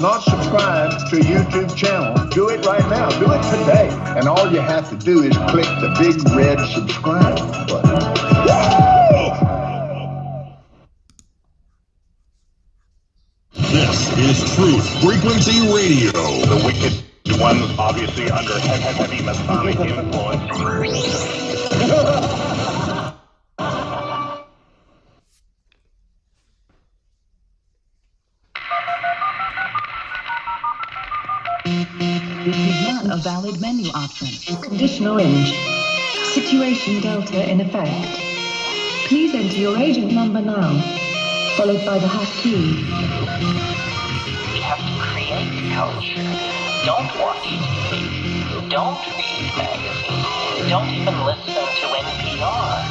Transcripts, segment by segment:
not subscribed to a YouTube channel, do it right now. Do it today. And all you have to do is click the big red subscribe button. This is Truth Frequency Radio. The wicked one, obviously under heavy Masonic influence. This is not a valid menu option. Condition orange. Situation Delta in effect. Please enter your agent number now, followed by the hash key. We have to create culture. Don't watch TV. Don't read magazines. Don't even listen to NPR.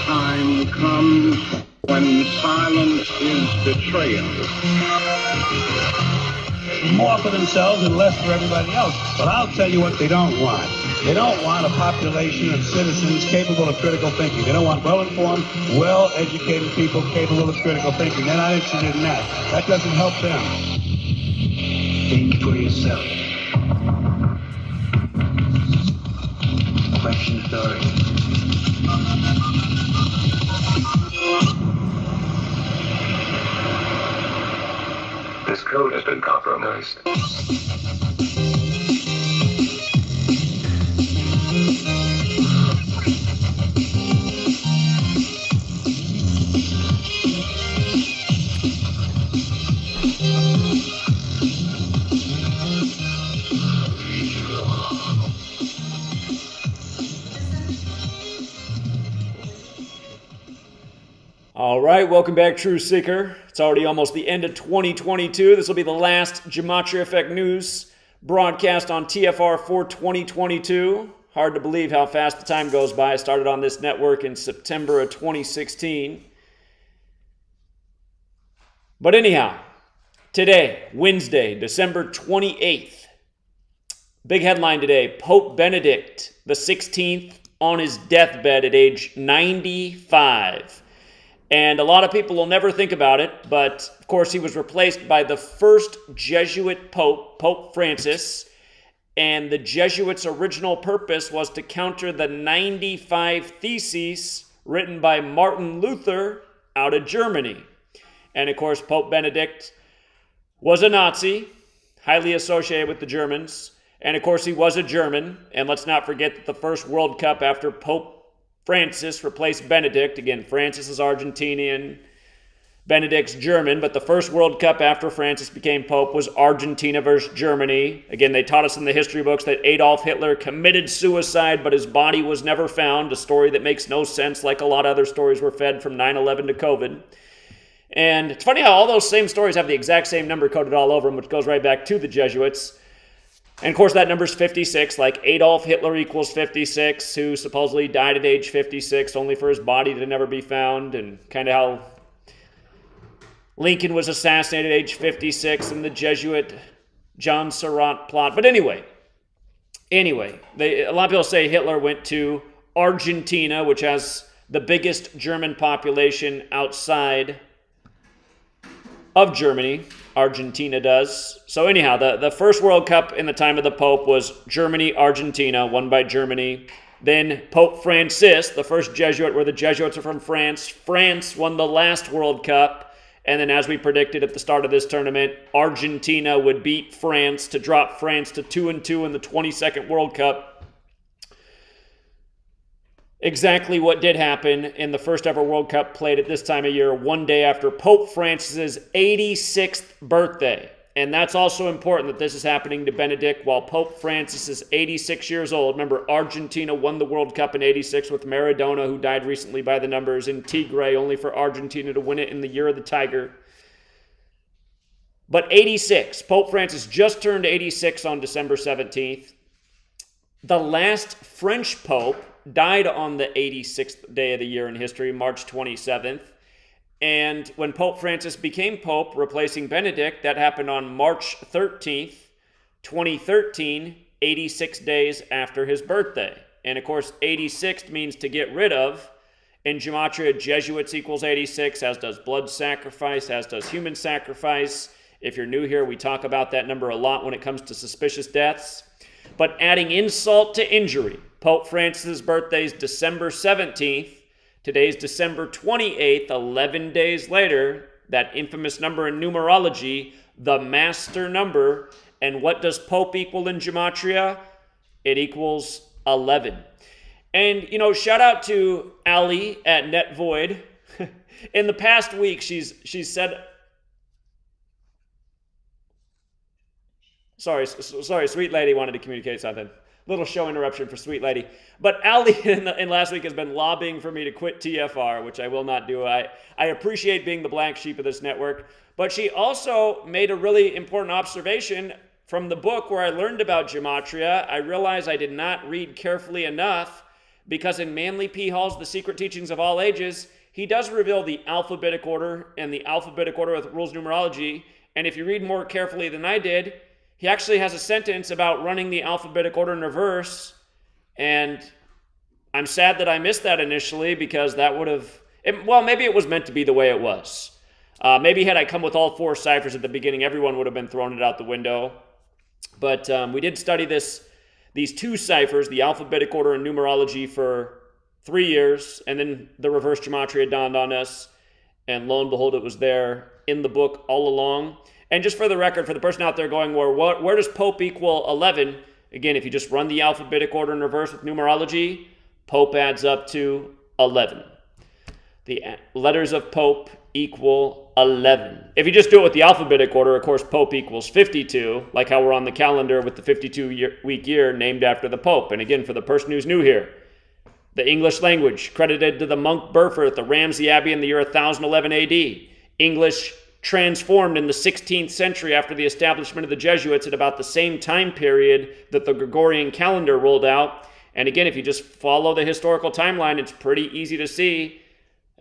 Time comes when silence is betrayal. More for themselves and less for everybody else. But I'll tell you what they don't want. They don't want a population of citizens capable of critical thinking. They don't want well-informed, well-educated people capable of critical thinking. They're not interested in that. That doesn't help them. Think for yourself. Question authority. This code has been compromised. All right, welcome back, True Seeker. It's already almost the end of 2022. This will be the last GematriaEffectNews broadcast on TFR for 2022. Hard to believe how fast the time goes by. I started on this network in September of 2016. But anyhow, today, Wednesday, December 28th. Big headline today, Pope Benedict XVI on his deathbed at age 95. And a lot of people will never think about it, but of course he was replaced by the first Jesuit Pope, Pope Francis, and the Jesuits' original purpose was to counter the 95 Theses written by Martin Luther out of Germany. And of course Pope Benedict was a Nazi, highly associated with the Germans, and of course he was a German, and let's not forget that the first World Cup after Pope Francis replaced Benedict. Again, Francis is Argentinian, Benedict's German, but the first World Cup after Francis became Pope was Argentina versus Germany. Again, they taught us in the history books that Adolf Hitler committed suicide, but his body was never found, a story that makes no sense, like a lot of other stories were fed from 9/11 to COVID. And it's funny how all those same stories have the exact same number coded all over them, which goes right back to the Jesuits. And of course that number's 56, like Adolf Hitler equals 56, who supposedly died at age 56, only for his body to never be found, and kind of how Lincoln was assassinated at age 56 in the Jesuit John Surratt plot. But anyway, a lot of people say Hitler went to Argentina, which has the biggest German population outside of Germany. Argentina does. So anyhow, the first World Cup in the time of the Pope was Germany-Argentina, won by Germany. Then Pope Francis, the first Jesuit, where the Jesuits are from France. France won the last World Cup. And then as we predicted at the start of this tournament, Argentina would beat France to drop France to 2-2 in the 22nd World Cup. Exactly what did happen in the first ever World Cup played at this time of year, one day after Pope Francis's 86th birthday. And that's also important that this is happening to Benedict while Pope Francis is 86 years old. Remember, Argentina won the World Cup in 86 with Maradona, who died recently by the numbers, in Tigre, only for Argentina to win it in the year of the Tiger. But 86, Pope Francis just turned 86 on December 17th. The last French Pope died on the 86th day of the year in history, March 27th. And when Pope Francis became Pope, replacing Benedict, that happened on March 13th, 2013, 86 days after his birthday. And of course, 86 means to get rid of. In Gematria, Jesuits equals 86, as does blood sacrifice, as does human sacrifice. If you're new here, we talk about that number a lot when it comes to suspicious deaths. But adding insult to injury, Pope Francis' birthday is December 17th. Today's December 28th, 11 days later, that infamous number in numerology, the master number. And what does Pope equal in Gematria? It equals 11. And, shout out to Ali at NetVoid. In the past week, she's said... Sorry, Sweet Lady wanted to communicate something. Little show interruption for Sweet Lady. But Ali in last week has been lobbying for me to quit TFR, which I will not do. I appreciate being the black sheep of this network. But she also made a really important observation from the book where I learned about Gematria. I realized I did not read carefully enough, because in Manly P. Hall's The Secret Teachings of All Ages, he does reveal the alphabetic order and the alphabetic order with rules numerology. And if you read more carefully than I did, he actually has a sentence about running the alphabetic order in reverse, and I'm sad that I missed that initially, because that would have... maybe it was meant to be the way it was. Maybe had I come with all 4 ciphers at the beginning, everyone would have been throwing it out the window. But we did study these 2 ciphers, the alphabetic order and numerology, for 3 years, and then the reverse gematria dawned on us, and lo and behold, it was there in the book all along. And just for the record, for the person out there going, where does Pope equal 11? Again, if you just run the alphabetic order in reverse with numerology, Pope adds up to 11. The letters of Pope equal 11. If you just do it with the alphabetic order, of course, Pope equals 52, like how we're on the calendar with the 52-week year named after the Pope. And again, for the person who's new here, the English language credited to the monk Burford at the Ramsey Abbey in the year 1011 AD. English transformed in the 16th century after the establishment of the Jesuits at about the same time period that the Gregorian calendar rolled out. And again, if you just follow the historical timeline, it's pretty easy to see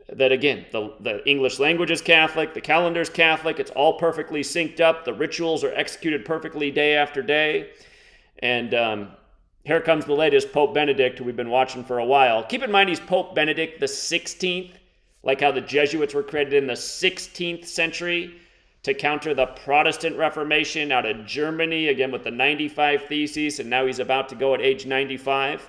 that, again, the English language is Catholic, the calendar is Catholic, it's all perfectly synced up, the rituals are executed perfectly day after day. And here comes the latest, Pope Benedict, who we've been watching for a while. Keep in mind, he's Pope Benedict the 16th. Like how the Jesuits were created in the 16th century to counter the Protestant Reformation out of Germany, again with the 95 Theses, and now he's about to go at age 95.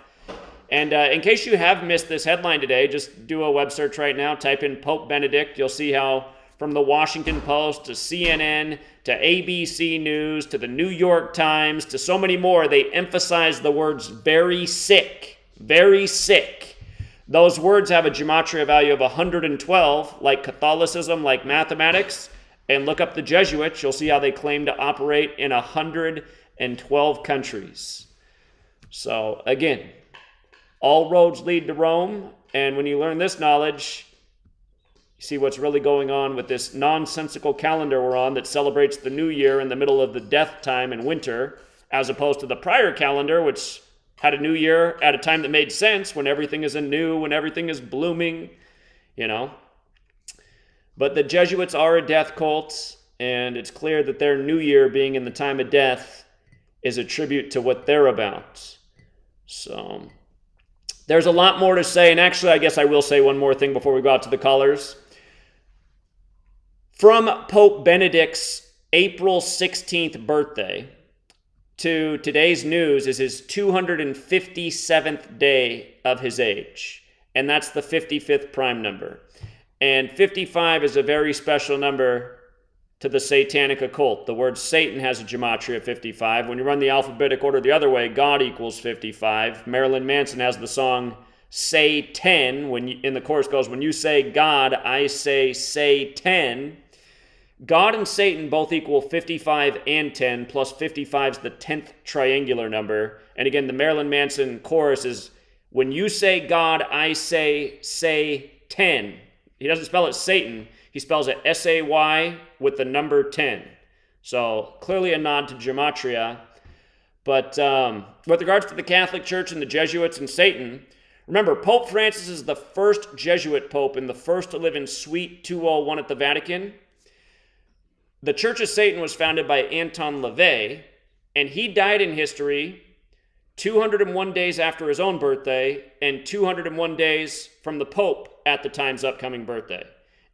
And in case you have missed this headline today, just do a web search right now, type in Pope Benedict. You'll see how from the Washington Post to CNN to ABC News to the New York Times to so many more, they emphasize the words very sick, very sick. Those words have a gematria value of 112, like Catholicism, like mathematics. And look up the Jesuits. You'll see how they claim to operate in 112 countries. So, again, all roads lead to Rome. And when you learn this knowledge, you see what's really going on with this nonsensical calendar we're on that celebrates the new year in the middle of the death time in winter, as opposed to the prior calendar, which had a new year at a time that made sense, when everything is anew, when everything is blooming, But the Jesuits are a death cult, and it's clear that their new year being in the time of death is a tribute to what they're about. So there's a lot more to say, and actually I guess I will say one more thing before we go out to the callers. From Pope Benedict's April 16th birthday to today's news is his 257th day of his age. And that's the 55th prime number. And 55 is a very special number to the satanic occult. The word Satan has a gematria of 55. When you run the alphabetic order the other way, God equals 55. Marilyn Manson has the song Say 10. In the chorus goes, when you say God, I say 10. God and Satan both equal 55 and 10, plus 55 is the 10th triangular number. And again, the Marilyn Manson chorus is, when you say God, I say 10. He doesn't spell it Satan. He spells it S-A-Y with the number 10. So clearly a nod to Gematria. But with regards to the Catholic Church and the Jesuits and Satan, remember, Pope Francis is the first Jesuit pope and the first to live in Suite 201 at the Vatican. The Church of Satan was founded by Anton LaVey, and he died in history 201 days after his own birthday, and 201 days from the Pope at the time's upcoming birthday.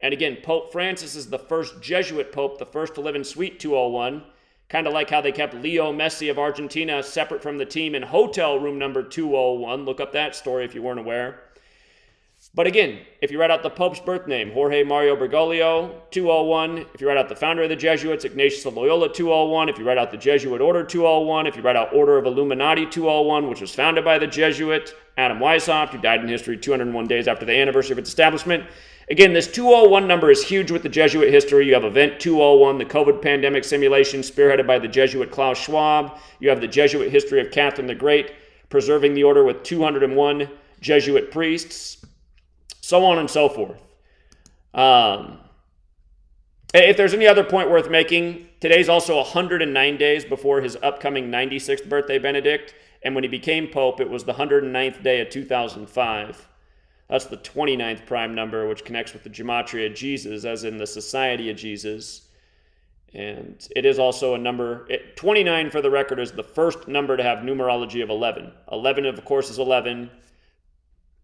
And again, Pope Francis is the first Jesuit Pope, the first to live in Suite 201, kind of like how they kept Leo Messi of Argentina separate from the team in hotel room number 201. Look up that story if you weren't aware. But again, if you write out the Pope's birth name, Jorge Mario Bergoglio, 201. If you write out the founder of the Jesuits, Ignatius of Loyola, 201. If you write out the Jesuit Order, 201. If you write out Order of Illuminati, 201, which was founded by the Jesuit Adam Weishaupt, who died in history 201 days after the anniversary of its establishment. Again, this 201 number is huge with the Jesuit history. You have Event 201, the COVID pandemic simulation spearheaded by the Jesuit Klaus Schwab. You have the Jesuit history of Catherine the Great, preserving the order with 201 Jesuit priests. So on and so forth. If there's any other point worth making, today's also 109 days before his upcoming 96th birthday, Benedict. And when he became Pope, it was the 109th day of 2005. That's the 29th prime number, which connects with the Gematria of Jesus, as in the Society of Jesus. And it is also a number, 29 for the record is the first number to have numerology of 11. 11, of course, is 11.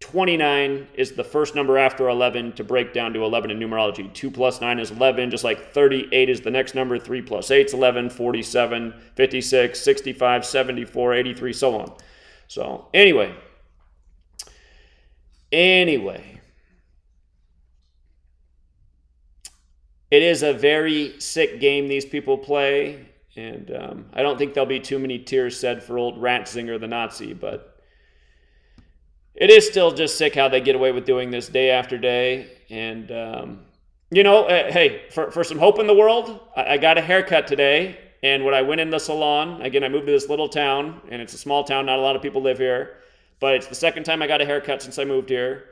29 is the first number after 11 to break down to 11 in numerology. 2 plus 9 is 11, just like 38 is the next number. 3 plus 8 is 11, 47, 56, 65, 74, 83, so on. So anyway. It is a very sick game these people play, and I don't think there'll be too many tears shed for old Ratzinger the Nazi, but it is still just sick how they get away with doing this day after day. And, hey, for some hope in the world, I got a haircut today. And when I went in the salon, again, I moved to this little town, and it's a small town. Not a lot of people live here. But it's the second time I got a haircut since I moved here.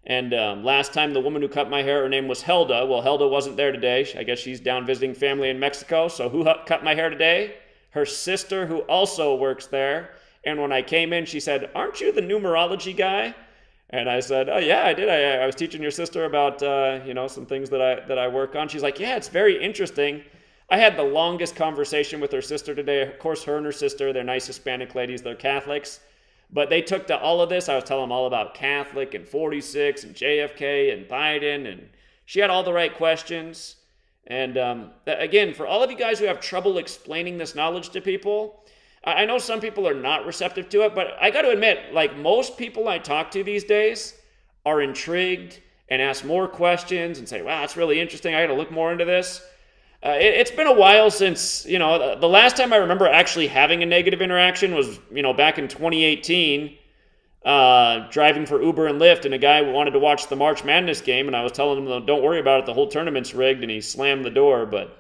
And last time, the woman who cut my hair, her name was Helda. Well, Helda wasn't there today. I guess she's down visiting family in Mexico. So who cut my hair today? Her sister, who also works there. And when I came in, she said, "Aren't you the numerology guy?" And I said, "Oh, yeah, I did. I was teaching your sister about, some things that I work on." She's like, "Yeah, it's very interesting." I had the longest conversation with her sister today. Of course, her and her sister, they're nice Hispanic ladies. They're Catholics. But they took to all of this. I was telling them all about Catholic and 46 and JFK and Biden. And she had all the right questions. And again, for all of you guys who have trouble explaining this knowledge to people, I know some people are not receptive to it, but I got to admit, like most people I talk to these days are intrigued and ask more questions and say, "Wow, that's really interesting. I got to look more into this." It's been a while since, the last time I remember actually having a negative interaction was, back in 2018, driving for Uber and Lyft, and a guy wanted to watch the March Madness game, and I was telling him, "Don't worry about it. The whole tournament's rigged," and he slammed the door, but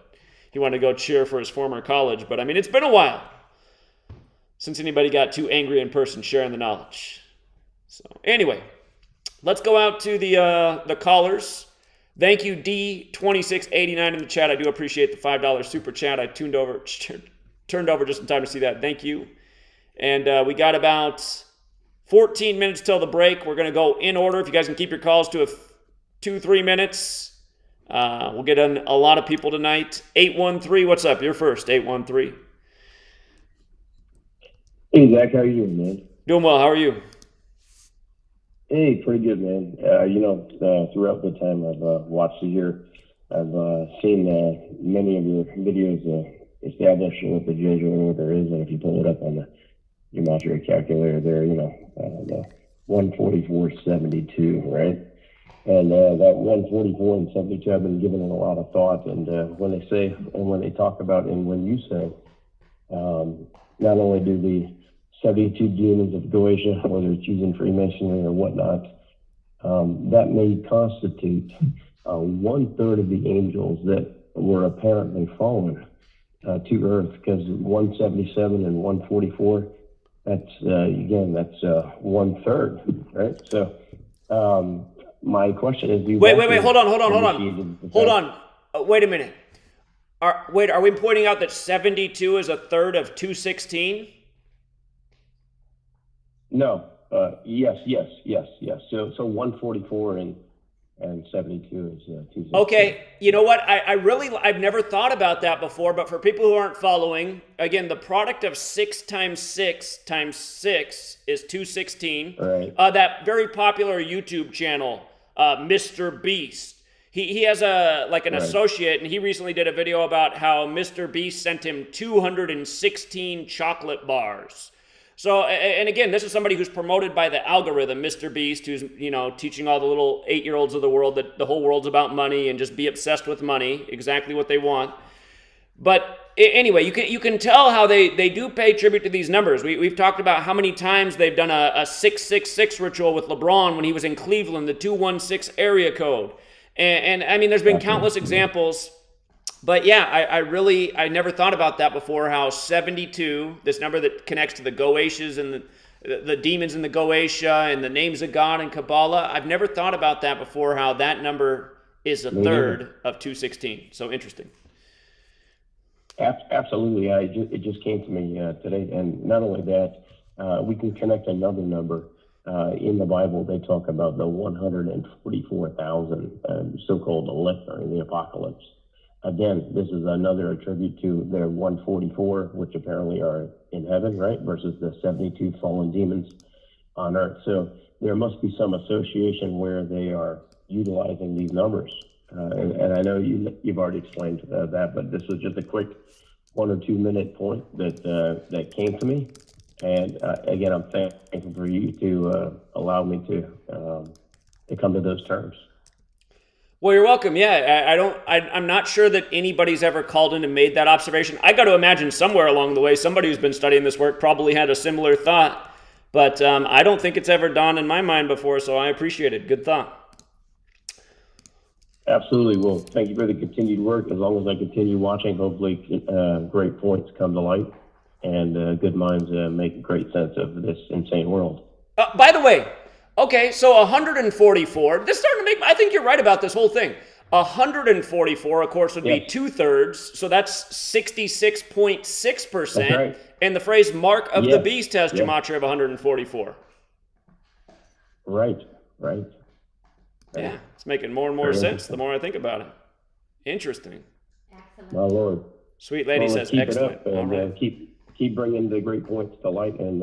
he wanted to go cheer for his former college. But, it's been a while since anybody got too angry in person sharing the knowledge. So anyway, let's go out to the callers. Thank you, D2689 in the chat. I do appreciate the $5 super chat. I turned over just in time to see that. Thank you. And we got about 14 minutes till the break. We're going to go in order. If you guys can keep your calls to 2-3 minutes, we'll get in a lot of people tonight. 813, what's up? You're first, 813. Hey, Zach, how are you doing, man? Doing well. How are you? Hey, pretty good, man. Throughout the time I've watched you here, I've seen many of your videos establishing what the Jesuit order is, and if you pull it up on the Gematria calculator there, the 144.72, right? And that 144 and 72, I've been giving it a lot of thought, and when they talk about, and when you say, not only do the 72 demons of Goetia, whether it's using Freemasonry or whatnot, that may constitute 1/3 of the angels that were apparently fallen to earth, because 177 and 144, that's 1/3, right? So my question is, wait, hold on. Wait a minute. Are we pointing out that 72 is 1/3 of 216? No. Yes. So 144 and and 72 is 216. Okay, you know what? I've never thought about that before, but for people who aren't following, again, the product of 6 times 6 times 6 is 216. Right. That very popular YouTube channel, Mr. Beast, he has an associate, and he recently did a video about how Mr. Beast sent him 216 chocolate bars. So, and again, this is somebody who's promoted by the algorithm, Mr. Beast, who's, teaching all the little 8-year-olds of the world that the whole world's about money and just be obsessed with money, exactly what they want. But anyway, you can tell how they do pay tribute to these numbers. We've talked about how many times they've done a 666 ritual with LeBron when he was in Cleveland, the 216 area code. And I mean, there's been countless examples. But yeah, I never thought about that before, how 72, this number that connects to the Goetians and the demons in the Goetia and the names of God and Kabbalah, I've never thought about that before, how that number is a third of 216. So interesting. Absolutely. It just came to me today. And not only that, we can connect another number. In the Bible, they talk about the 144,000 so-called elect in the apocalypse. Again, this is another attribute to their 144, which apparently are in heaven, right, versus the 72 fallen demons on earth. So there must be some association where they are utilizing these numbers. And I know you've already explained that, but this was just a quick 1 or 2 minute point that came to me. And again, I'm thankful for you to allow me to come to those terms. Well, you're welcome. Yeah, I'm not sure that anybody's ever called in and made that observation. I got to imagine somewhere along the way, somebody who's been studying this work probably had a similar thought, but I don't think it's ever dawned in my mind before, so I appreciate it. Good thought. Absolutely. Well, thank you for the continued work. As long as I continue watching, hopefully great points come to light and good minds make great sense of this insane world. By the way, okay, so 144, this is starting to make, I think you're right about this whole thing. 144, of course, would be 2/3, so that's 66.6%. That's right. And the phrase Mark of the Beast has Gematria of 144. Right. Yeah, it's making more and more sense the more I think about it. Interesting. Excellent. My Lord. Sweet lady says, keep excellent. It up and, all right. Keep bringing the great points to light, and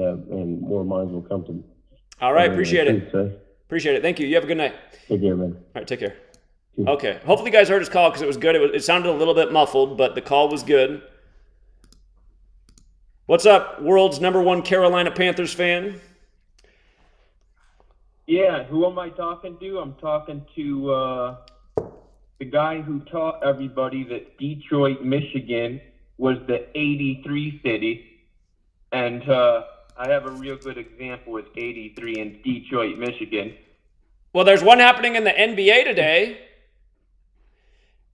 more minds will come to. All right, appreciate it. Appreciate it. Thank you. You have a good night. Take care, man. All right, take care. Okay. Hopefully you guys heard his call because it was good. It sounded a little bit muffled, but the call was good. What's up, world's #1 Carolina Panthers fan? Yeah, who am I talking to? I'm talking to the guy who taught everybody that Detroit, Michigan was the 83 city. And I have a real good example with 83 in Detroit, Michigan. Well, there's one happening in the NBA today.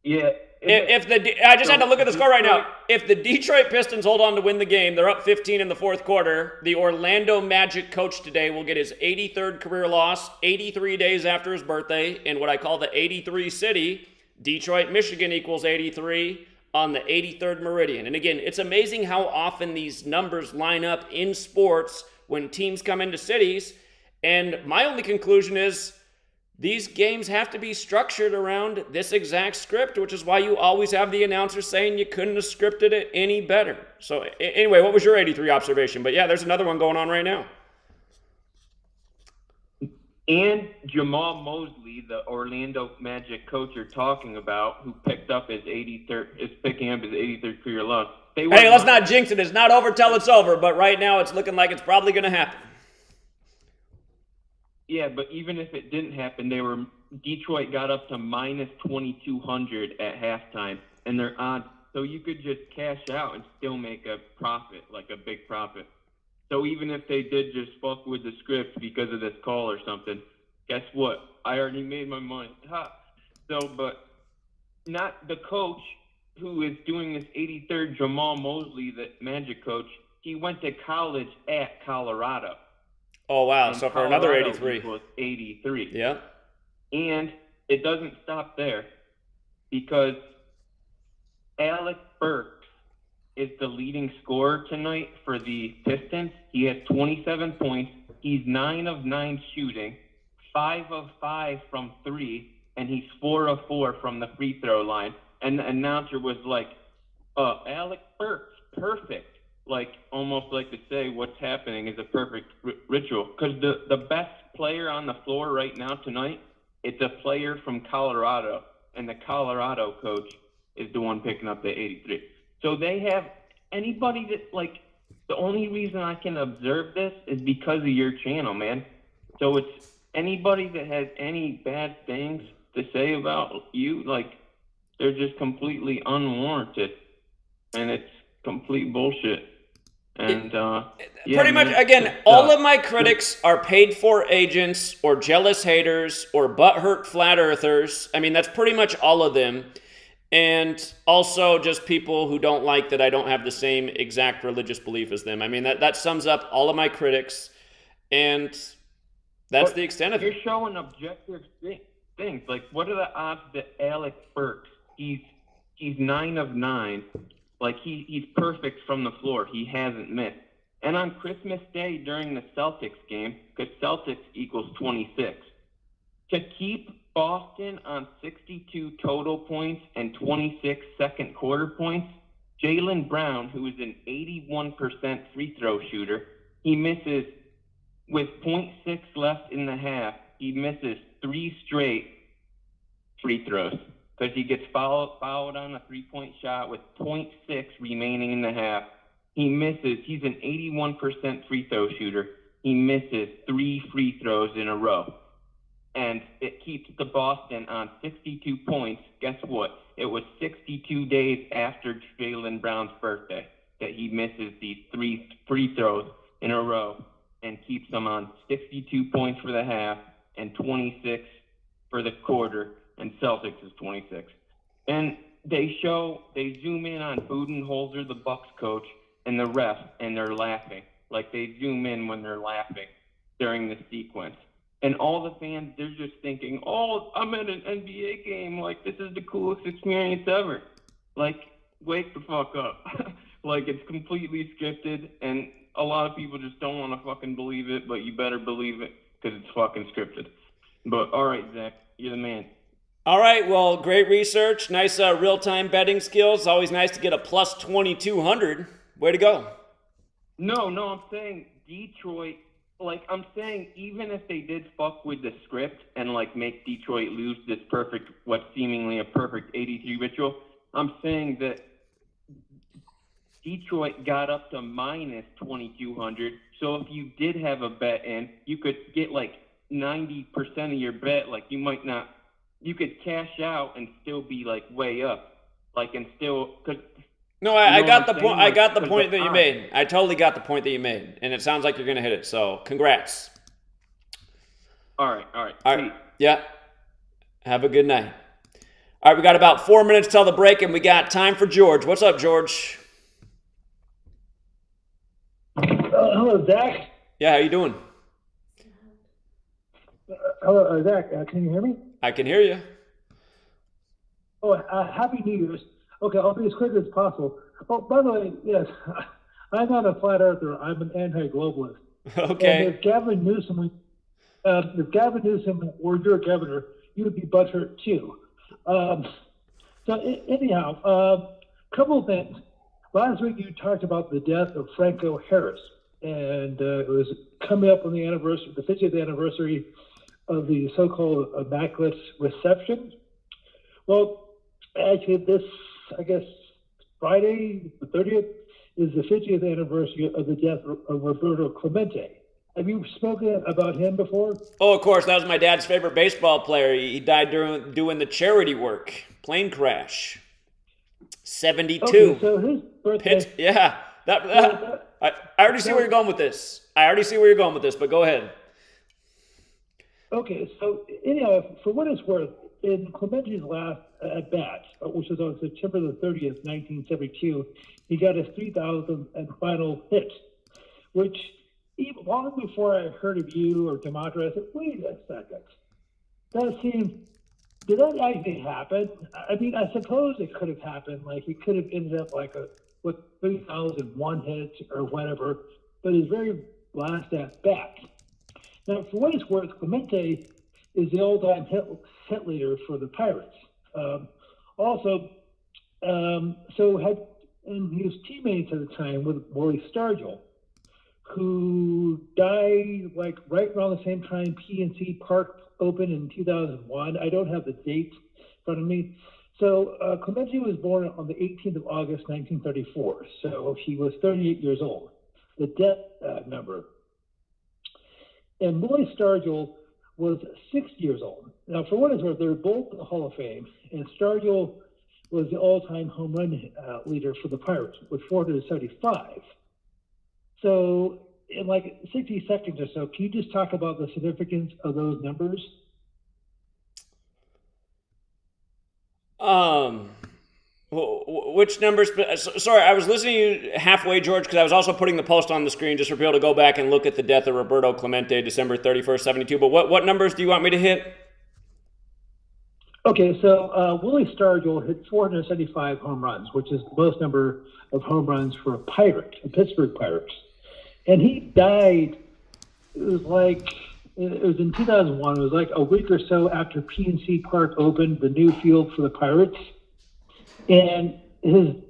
Yeah. I just had to look at the score right now. If the Detroit Pistons hold on to win the game, they're up 15 in the fourth quarter. The Orlando Magic coach today will get his 83rd career loss 83 days after his birthday in what I call the 83 city. Detroit, Michigan equals 83 on the 83rd meridian. And again, it's amazing how often these numbers line up in sports when teams come into cities. And my only conclusion is these games have to be structured around this exact script, which is why you always have the announcer saying you couldn't have scripted it any better. So anyway, what was your 83 observation? But yeah, there's another one going on right now. And Jamal Mosley, the Orlando Magic coach you're talking about, who picked up his 83rd, is picking up his 83rd career loss. Hey, let's not jinx it. It's not over till it's over, but right now it's looking like it's probably going to happen. Yeah, but even if it didn't happen, Detroit got up to minus 2,200 at halftime, and they're on. So you could just cash out and still make a profit, like a big profit. So even if they did just fuck with the script because of this call or something, guess what? I already made my money. But not the coach who is doing this 83rd, Jamal Mosley, the Magic coach, he went to college at Colorado. Oh, wow. And so for another 83. Equals 83. Yeah. And it doesn't stop there because Alec Burks is the leading scorer tonight for the Pistons. He has 27 points. He's 9 of 9 shooting, 5 of 5 from 3, and he's 4 of 4 from the free throw line. And the announcer was like, Alec Burks, perfect. Like, almost like to say what's happening is a perfect ritual. Because the best player on the floor right now tonight, it's a player from Colorado. And the Colorado coach is the one picking up the 83. So they have anybody that, like, the only reason I can observe this is because of your channel, man. So it's anybody that has any bad things to say about you, like, they're just completely unwarranted. And it's complete bullshit. And pretty much, again, all of my critics are paid for agents or jealous haters or butthurt flat earthers. I mean, that's pretty much all of them. And also just people who don't like that I don't have the same exact religious belief as them. I mean, that sums up all of my critics. And that's the extent of it. You're showing objective things. Like, what are the odds that Alec Burks, he's 9 of 9. Like, he's perfect from the floor. He hasn't missed. And on Christmas Day during the Celtics game, because Celtics equals 26, to keep Boston on 62 total points and 26 second quarter points, Jaylen Brown, who is an 81% free throw shooter, he misses, with 0.6 left in the half, he misses 3 straight free throws. Because he gets fouled on a three-point shot with 0.6 remaining in the half. He misses. He's an 81% free throw shooter. He misses 3 free throws in a row. And it keeps the Boston on 62 points. Guess what? It was 62 days after Jaylen Brown's birthday that he misses these 3 free throws in a row and keeps them on 62 points for the half and 26 for the quarter. And Celtics is 26. And they zoom in on Budenholzer, the Bucks coach, and the ref, and they're laughing. Like, they zoom in when they're laughing during the sequence. And all the fans, they're just thinking, oh, I'm at an NBA game. Like, this is the coolest experience ever. Like, wake the fuck up. Like, it's completely scripted, and a lot of people just don't want to fucking believe it, but you better believe it because it's fucking scripted. But, all right, Zach, you're the man. All right, well, great research. Nice real-time betting skills. Always nice to get a plus 2,200. Way to go. No, I'm saying Detroit, like, I'm saying even if they did fuck with the script and, like, make Detroit lose this perfect, what's seemingly a perfect 83 ritual, I'm saying that Detroit got up to minus 2,200. So if you did have a bet in, you could get, like, 90% of your bet. Like, you might not. You could cash out and still be, like, way up, like, and still. Cause, no, I got the point. I got the point that you made. I totally got the point that you made, and it sounds like you're gonna hit it. So, congrats. All right. Yeah. Have a good night. All right, we got about 4 minutes till the break, and we got time for George. What's up, George? Hello, Zach. Yeah, how you doing? Hello, Zach. Can you hear me? I can hear you. Oh, Happy New Year's. Okay, I'll be as quick as possible. Oh, by the way, yes, I'm not a flat earther. I'm an anti-globalist. Okay. And if Gavin Newsom were your governor, you would be butthurt too. Anyhow, couple of things. Last week you talked about the death of Franco Harris, and it was coming up on the 50th anniversary of the so-called Immaculate Reception. Well, actually, I guess, Friday, the 30th, is the 50th anniversary of the death of Roberto Clemente. Have you spoken about him before? Oh, of course. That was my dad's favorite baseball player. He died doing the charity work. Plane crash. 72. Okay, so his birthday... Yeah. I already see where you're going with this. But go ahead. Okay, so anyhow, for what it's worth, in Clemente's last at bat, which was on September the 30th, 1972, he got his 3,000th and final hit, which even long before I heard of you or Gematria, I said, wait a second. Did that actually happen? I mean, I suppose it could have happened. Like, he could have ended up like with 3,001 hits or whatever, but his very last at bat. Now, for what it's worth, Clemente is the all-time hit leader for the Pirates. And he was teammates at the time with Willie Stargell, who died like right around the same time PNC Park opened in 2001. I don't have the date in front of me. So Clemente was born on the 18th of August, 1934. So he was 38 years old. The death number. And Willie Stargell was 60 years old. Now, for what it's worth, they're both in the Hall of Fame, and Stargell was the all-time home run leader for the Pirates with 475. So in like 60 seconds or so, can you just talk about the significance of those numbers? Which numbers? Sorry, I was listening to you halfway, George, because I was also putting the post on the screen just for people to go back and look at the death of Roberto Clemente, December 31st, 72. But what numbers do you want me to hit? Okay, so Willie Stargell hit 475 home runs, which is the most number of home runs for a Pirate, a Pittsburgh Pirates. And he died, it was in 2001, it was like a week or so after PNC Park opened, the new field for the Pirates. And he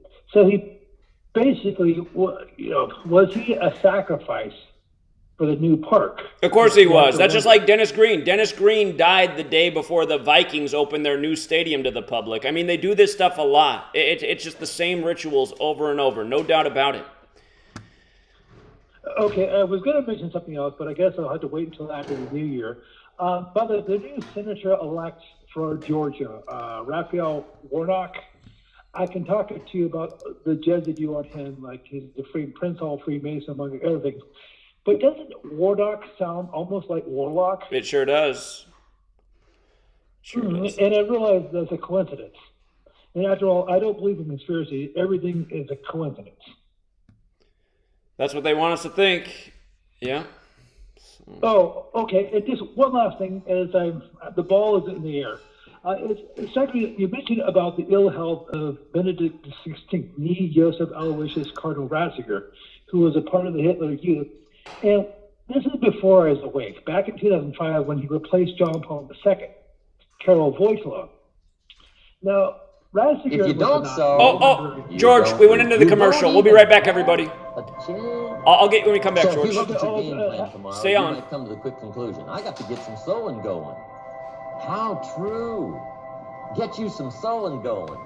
basically, was he a sacrifice for the new park? Of course he was. That's just like Dennis Green. Dennis Green died the day before the Vikings opened their new stadium to the public. I mean, they do this stuff a lot. It's just the same rituals over and over. No doubt about it. Okay, I was going to mention something else, but I guess I'll have to wait until after the new year. But the new senator-elect for Georgia, Raphael Warnock, I can talk to you about the Jesuit view on him, like he's the Prince Hall Freemason, among other things. But doesn't Warnock sound almost like Warlock? It sure does. And I realize that's a coincidence. And after all, I don't believe in conspiracy. Everything is a coincidence. That's what they want us to think. Yeah. Oh, okay. And just one last thing, as the ball is in the air. Secondly, you mentioned about the ill health of Benedict XVI, nie Joseph Aloysius Cardinal Ratzinger, who was a part of the Hitler Youth. And this is before I was awake, back in 2005 when he replaced John Paul II, Karol Wojtyla. Now, Ratzinger... If you don't so... George, we went into the commercial. We'll be right back, everybody. I'll get you when we come back, George. If you look at your game plan tomorrow, stay on. You might come to the quick conclusion. I got to get some sewing going. How true. Get you some sewing going.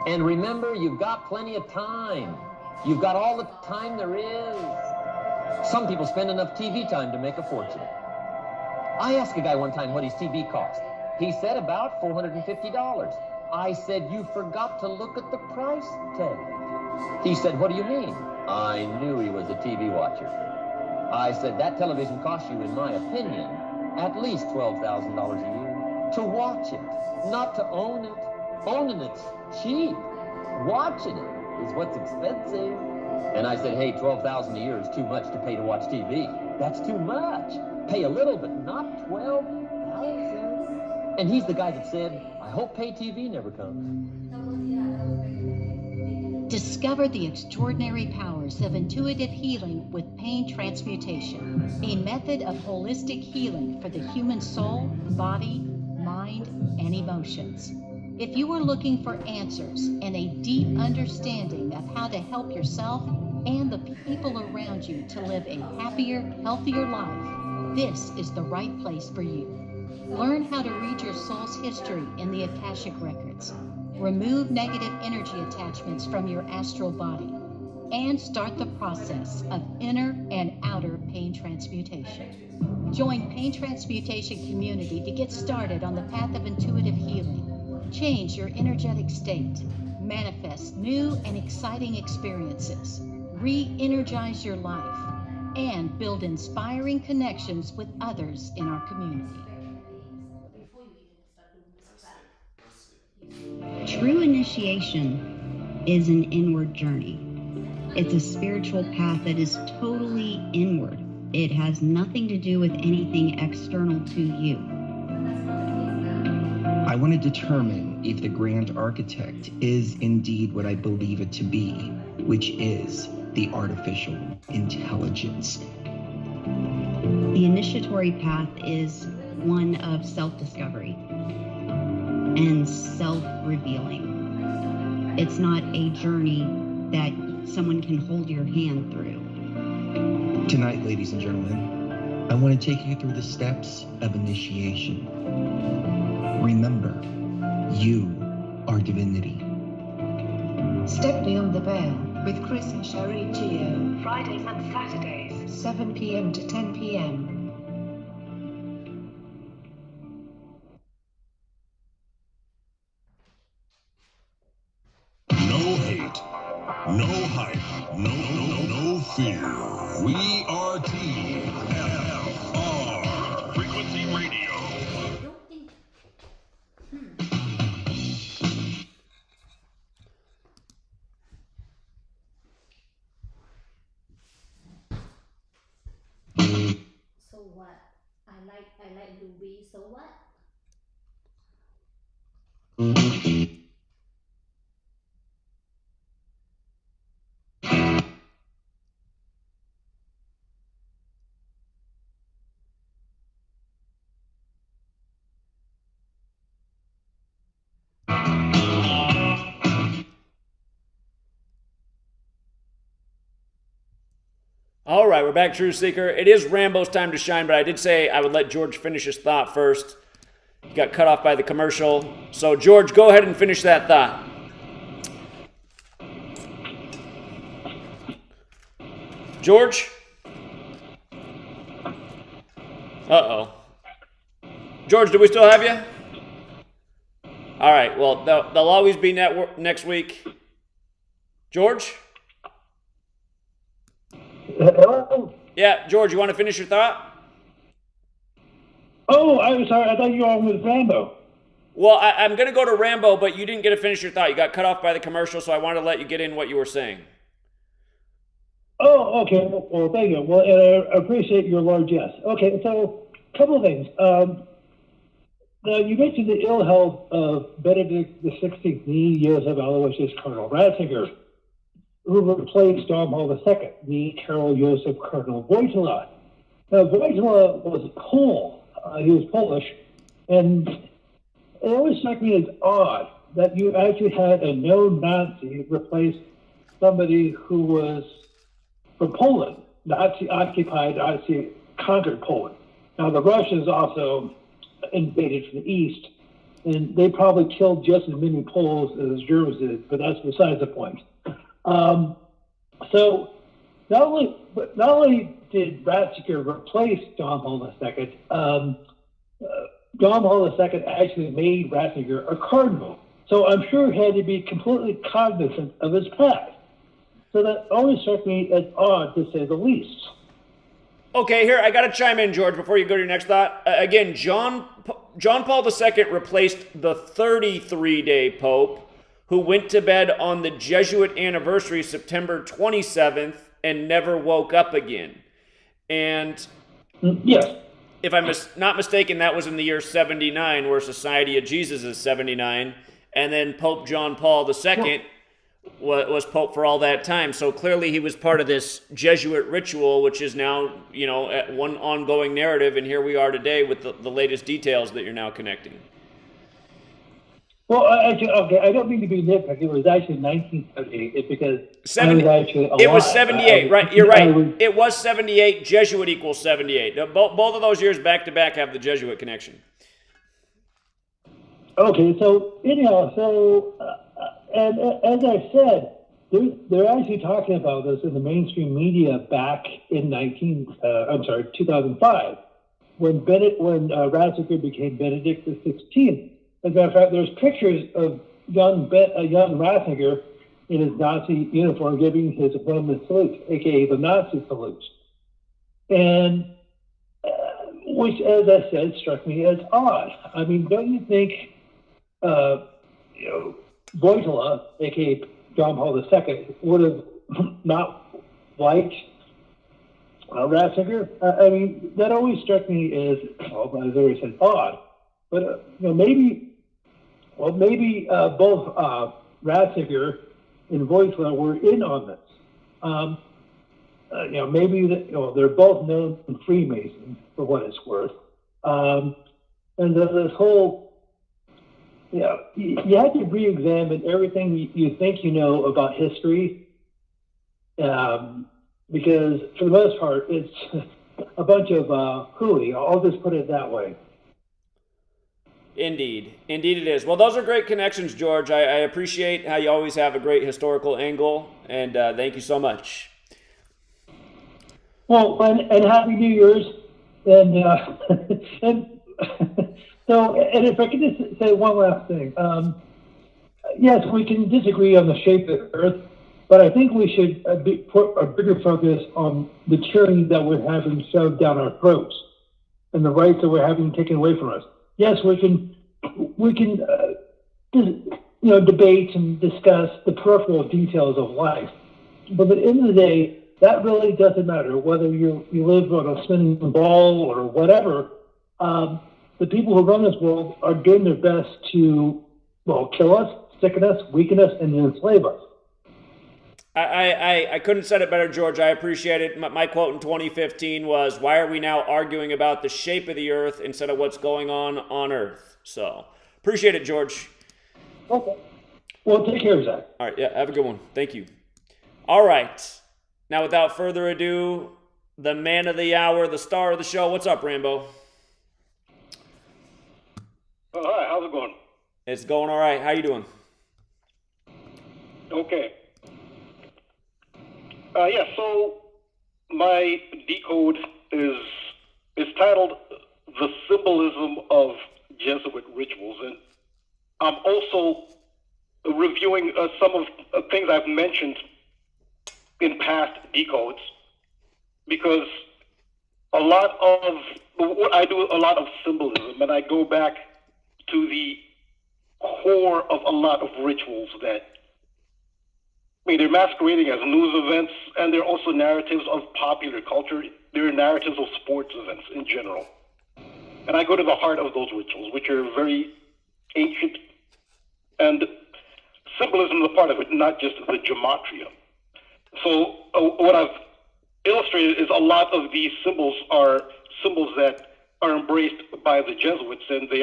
And remember, you've got plenty of time. You've got all the time there is. Some people spend enough TV time to make a fortune. I asked a guy one time what his TV cost. He said about $450. I said, you forgot to look at the price tag. He said, what do you mean? I knew he was a TV watcher. I said, that television costs you, in my opinion, at least $12,000 a year to watch it, not to own it. Owning it's cheap. Watching it is what's expensive. And I said, hey, $12,000 a year is too much to pay to watch TV. That's too much. Pay a little, but not $12,000. And he's the guy that said, I hope pay TV never comes. Discover the extraordinary powers of intuitive healing with pain transmutation, a method of holistic healing for the human soul, body, mind, and emotions. If you are looking for answers and a deep understanding of how to help yourself and the people around you to live a happier, healthier life, this is the right place for you. Learn how to read your soul's history in the Akashic Records. Remove negative energy attachments from your astral body and start the process of inner and outer pain transmutation. Join Pain Transmutation Community to get started on the path of intuitive healing. Change your energetic state, manifest new and exciting experiences, re-energize your life, and build inspiring connections with others in our community. True initiation is an inward journey. It's a spiritual path that is totally inward. It has nothing to do with anything external to you. I want to determine if the Grand Architect is indeed what I believe it to be, which is the artificial intelligence. The initiatory path is one of self-discovery and self-revealing. It's not a journey that someone can hold your hand through. Tonight, ladies and gentlemen, I want to take you through the steps of initiation. Remember, you are divinity. Step Beyond the Veil with Chris and Sherry Geo. Fridays and Saturdays, 7 p.m. to 10 p.m. No hate, no hype, no fear. We are TFR. Frequency Radio. So what? I like Ruby, so what? All right, we're back, Truth Seeker. It is Rambo's time to shine, but I did say I would let George finish his thought first. He got cut off by the commercial. So, George, go ahead and finish that thought. George? Uh-oh. George, do we still have you? All right, well, they'll always be next week. George? Hello? Yeah, George, you want to finish your thought? Oh, I'm sorry. I thought you were on with Rambo. Well, I'm going to go to Rambo, but you didn't get to finish your thought. You got cut off by the commercial, so I wanted to let you get in what you were saying. Oh, okay. Well, thank you. Well, and I appreciate your large yes. Okay, so a couple of things. Now, you mentioned the ill health of Benedict XVI, the Joseph Aloysius Cardinal Ratzinger, who replaced John Paul II, the Karol Joseph Cardinal Wojtyla. Now, Wojtyla was Pole. He was Polish, and it always struck me as odd that you actually had a known Nazi replace somebody who was from Poland, Nazi-occupied, Nazi-conquered Poland. Now, the Russians also invaded from the east, and they probably killed just as many Poles as Germans did, but that's besides the point. So not only did Ratzinger replace John Paul II, John Paul II actually made Ratzinger a cardinal. So I'm sure he had to be completely cognizant of his past. So that always struck me as odd, to say the least. Okay, here, I got to chime in, George, before you go to your next thought. Again, John Paul II replaced the 33-day Pope, who went to bed on the Jesuit anniversary, September 27th, and never woke up again. And yes, if I'm not mistaken, that was in the year 79, where Society of Jesus is 79, and then Pope John Paul II was Pope for all that time. So clearly he was part of this Jesuit ritual, which is now, one ongoing narrative, and here we are today with the latest details that you're now connecting. Well, okay, I don't mean to be nitpicky. It was actually 1978 because I was actually alive. It was 78, right? You're right. It was 78. Jesuit equals 78. Both of those years back to back have the Jesuit connection. Okay, so anyhow, and as I said, they're actually talking about this in the mainstream media back in 2005, when Ratzinger became Benedict XVI. As a matter of fact, there's pictures of young Ratzinger in his Nazi uniform giving his Roman salute, aka the Nazi salute, and which, as I said, struck me as odd. I mean, don't you think, Wojtyla, aka John Paul II, would have not liked Ratzinger? I mean, that always struck me as, as I always said, odd. But maybe both Ratzinger and Wojtyla were in on this. Maybe they're both known Freemasons, for what it's worth. And this whole, you have to re-examine everything you think you know about history, because for the most part, it's a bunch of hooey. I'll just put it that way. Indeed it is. Well, those are great connections, George. I appreciate how you always have a great historical angle, and thank you so much. Well, and Happy New Year's, and and so, and if I could just say one last thing, yes, we can disagree on the shape of the Earth, but I think we should put a bigger focus on the tyranny that we're having shoved down our throats and the rights that we're having taken away from us. Yes, we can debate and discuss the peripheral details of life, but at the end of the day, that really doesn't matter whether you live on a spinning ball or whatever. The people who run this world are doing their best to, kill us, sicken us, weaken us, and enslave us. I couldn't have said it better, George. I appreciate it. My quote in 2015 was, "Why are we now arguing about the shape of the Earth instead of what's going on Earth?" So, appreciate it, George. Okay. Well, take care, Zach. All right, yeah, have a good one. Thank you. All right. Now, without further ado, the man of the hour, the star of the show. What's up, Rambo? Oh, hi. How's it going? It's going all right. How you doing? Okay. So my decode is titled "The Symbolism of Jesuit Rituals," and I'm also reviewing some of things I've mentioned in past decodes, because a lot of what I do, a lot of symbolism, and I go back to the core of a lot of rituals that, they're masquerading as news events, and they're also narratives of popular culture. They're narratives of sports events in general. And I go to the heart of those rituals, which are very ancient, and symbolism is a part of it, not just the gematria. So what I've illustrated is a lot of these symbols are symbols that are embraced by the Jesuits, and they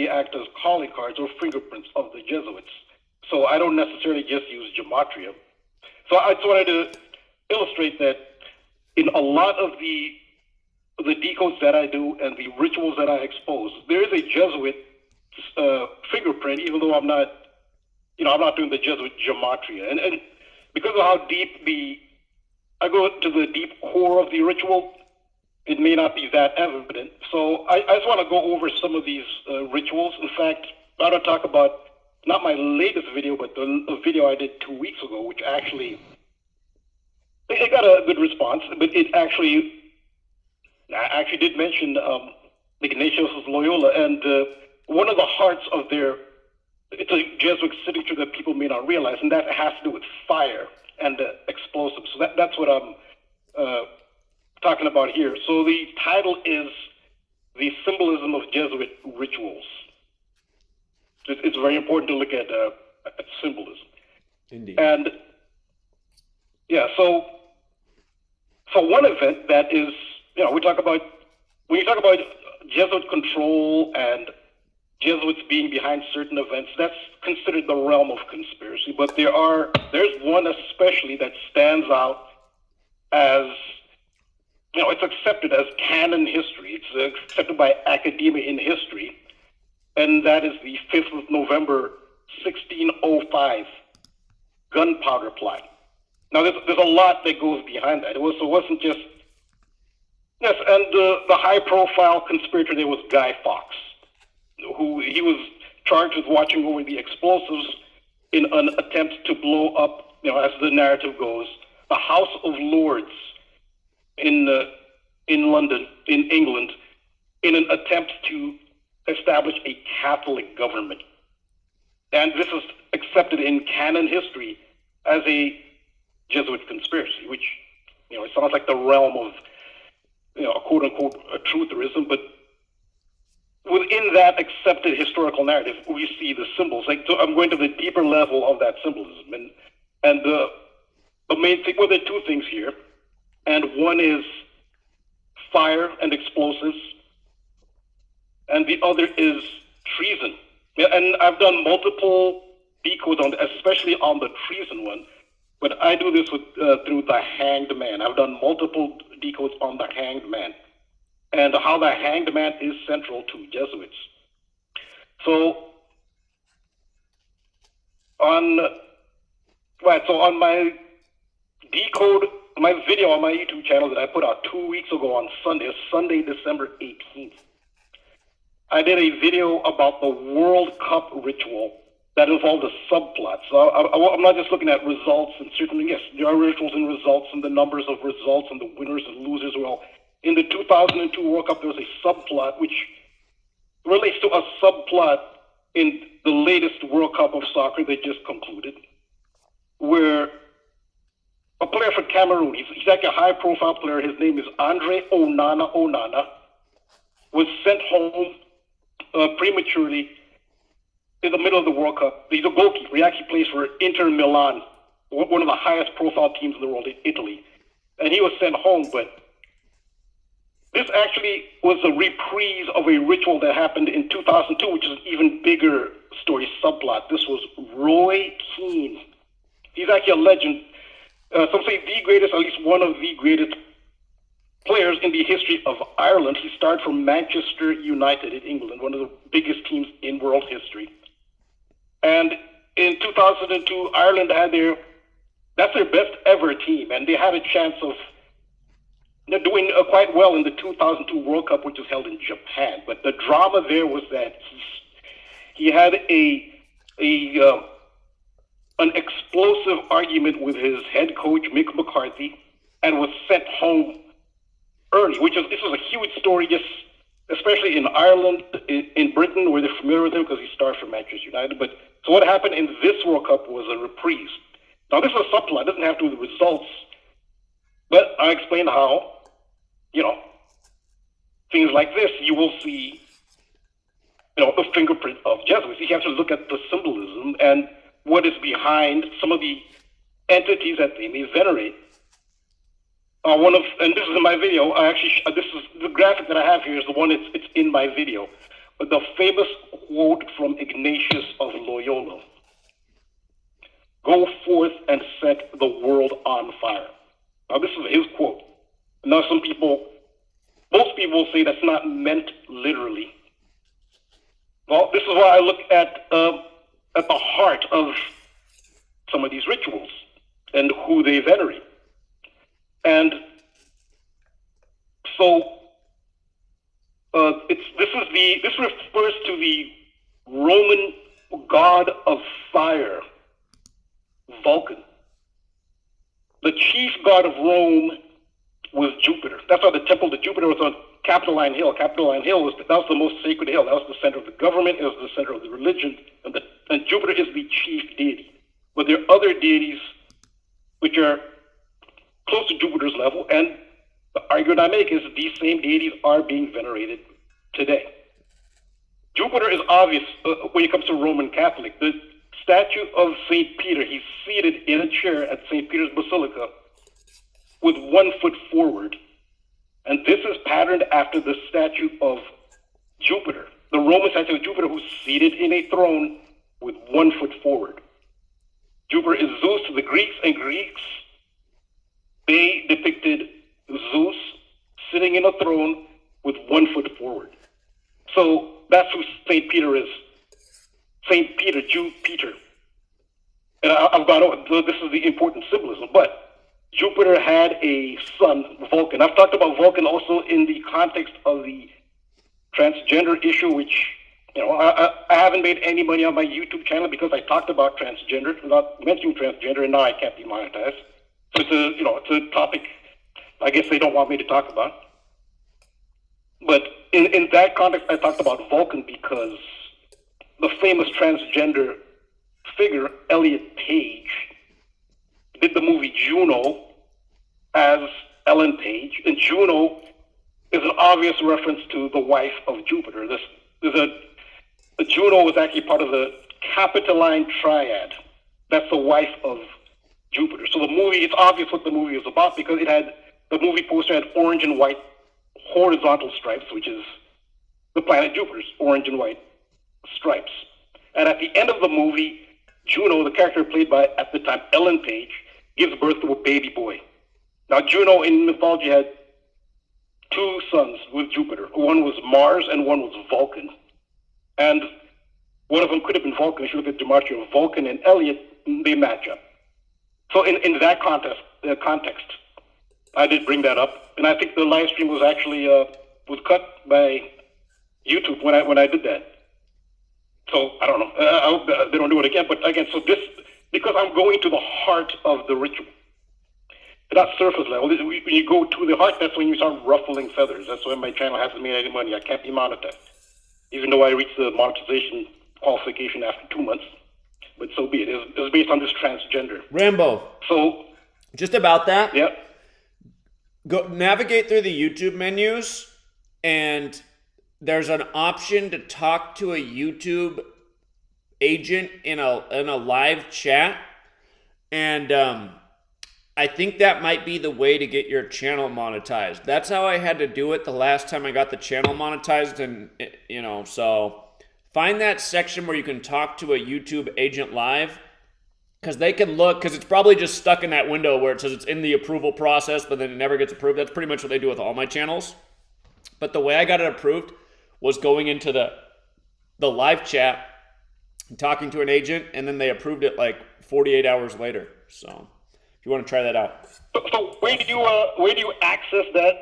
act as calling cards or fingerprints of the Jesuits. So I don't necessarily just use gematria. So I just wanted to illustrate that in a lot of the decodes that I do and the rituals that I expose, there is a Jesuit fingerprint, even though I'm not doing the Jesuit gematria. And because of how deep I go to the deep core of the ritual, it may not be that evident. So I just want to go over some of these rituals. In fact, I want to talk about not my latest video, but the video I did 2 weeks ago, which actually, it got a good response, but I actually did mention Ignatius Loyola, and one of the hearts of it's a Jesuit signature that people may not realize, and that has to do with fire and explosives. So that's what I'm talking about here. So the title is "The Symbolism of Jesuit Rituals." It's very important to look at symbolism. Indeed. And so one event that is, when you talk about Jesuit control and Jesuits being behind certain events, that's considered the realm of conspiracy. But there's one especially that stands out as, it's accepted as canon history. It's accepted by academia in history. And that is the 5th of November, 1605 gunpowder plot. Now, there's a lot that goes behind that. It wasn't just, yes, and the high-profile conspirator there was Guy Fawkes, who he was charged with watching over the explosives in an attempt to blow up, as the narrative goes, the House of Lords in London, in England, in an attempt to establish a Catholic government. And this is accepted in canon history as a Jesuit conspiracy, which, it sounds like the realm of, quote unquote, trutherism, but within that accepted historical narrative, we see the symbols. So I'm going to the deeper level of that symbolism. And the main thing, there are two things here. And one is fire and explosives. and the other is treason. Yeah, and I've done multiple decodes on, especially on the treason one, but I do this with through the Hanged Man. I've done multiple decodes on the Hanged Man, and how the Hanged Man is central to Jesuits. So on my decode, my video on my YouTube channel that I put out 2 weeks ago on Sunday, December 18th, I did a video about the World Cup ritual that involved a subplot. So I'm not just looking at results, and certainly, yes, there are rituals and results and the numbers of results and the winners and losers. Well, in the 2002 World Cup, there was a subplot which relates to a subplot in the latest World Cup of soccer that just concluded, where a player for Cameroon, he's like a high-profile player, his name is Andre Onana, was sent home prematurely in the middle of the World Cup. He's a goalkeeper. He actually plays for Inter Milan, one of the highest-profile teams in the world in Italy. And he was sent home, but this actually was a reprise of a ritual that happened in 2002, which is an even bigger story subplot. This was Roy Keane. He's actually a legend. Some say the greatest, at least one of the greatest players in the history of Ireland. He started from Manchester United in England, one of the biggest teams in world history. And in 2002, Ireland had that's their best ever team, and they had a chance of doing quite well in the 2002 World Cup, which was held in Japan. But the drama there was that he had an explosive argument with his head coach, Mick McCarthy, and was sent home early, this was a huge story, just especially in Ireland, in Britain, where they're familiar with him because he started for Manchester United. But so what happened in this World Cup was a reprise. Now, this is a subplot. It doesn't have to do with the results, but I explained how, things like this, you will see, the fingerprint of Jesuits. You have to look at the symbolism and what is behind some of the entities that they may venerate. And this is in my video. This is the graphic that I have here is the one it's in my video. But the famous quote from Ignatius of Loyola: "Go forth and set the world on fire." Now, this is his quote. Now, most people say that's not meant literally. Well, this is why I look at the heart of some of these rituals and who they venerate. And so this refers to the Roman god of fire, Vulcan. The chief god of Rome was Jupiter. That's why the temple to Jupiter was on Capitoline Hill. Capitoline Hill was the most sacred hill. That was the center of the government. It was the center of the religion, and Jupiter is the chief deity. But there are other deities which are close to Jupiter's level, and the argument I make is that these same deities are being venerated today. Jupiter is obvious when it comes to Roman Catholic. The statue of St. Peter, he's seated in a chair at St. Peter's Basilica with 1 foot forward. And this is patterned after the statue of Jupiter, the Roman statue of Jupiter, who's seated in a throne with 1 foot forward. Jupiter is Zeus to the Greeks, and Greeks, they depicted Zeus sitting in a throne with 1 foot forward. So that's who St. Peter is. St. Peter, Peter. And I've gone over, this is the important symbolism, but Jupiter had a son, Vulcan. I've talked about Vulcan also in the context of the transgender issue, which, I haven't made any money on my YouTube channel because I talked about transgender, without mentioning transgender, and now I can't demonetize. So it's a topic I guess they don't want me to talk about. But in that context, I talked about Vulcan because the famous transgender figure, Elliot Page, did the movie Juno as Ellen Page, and Juno is an obvious reference to the wife of Jupiter. Juno was actually part of the Capitoline Triad. That's the wife of Jupiter. So the movie, it's obvious what the movie is about because the movie poster had orange and white horizontal stripes, which is the planet Jupiter's orange and white stripes. And at the end of the movie, Juno, the character played by, at the time, Ellen Page, gives birth to a baby boy. Now, Juno in mythology had two sons with Jupiter. One was Mars and one was Vulcan. And one of them could have been Vulcan. If you look at Gematria, Vulcan and Elliot, they match up. So in that context, I did bring that up. And I think the live stream was actually was cut by YouTube when I did that. So I don't know. I hope they don't do it again. But again, so this, because I'm going to the heart of the ritual, not surface level. When you go to the heart, that's when you start ruffling feathers. That's why my channel hasn't made any money. I can't be monetized, even though I reached the monetization qualification after 2 months. But so be it. It was based on this transgender. Rambo. So just about that. Yeah. Go navigate through the YouTube menus, and there's an option to talk to a YouTube agent in a live chat, and I think that might be the way to get your channel monetized. That's how I had to do it the last time I got the channel monetized, and so find that section where you can talk to a YouTube agent live, because they can look, because it's probably just stuck in that window where it says it's in the approval process, but then it never gets approved. That's pretty much what they do with all my channels. But the way I got it approved was going into the live chat, talking to an agent, and then they approved it like 48 hours later. So if you want to try that out. So where do you access that?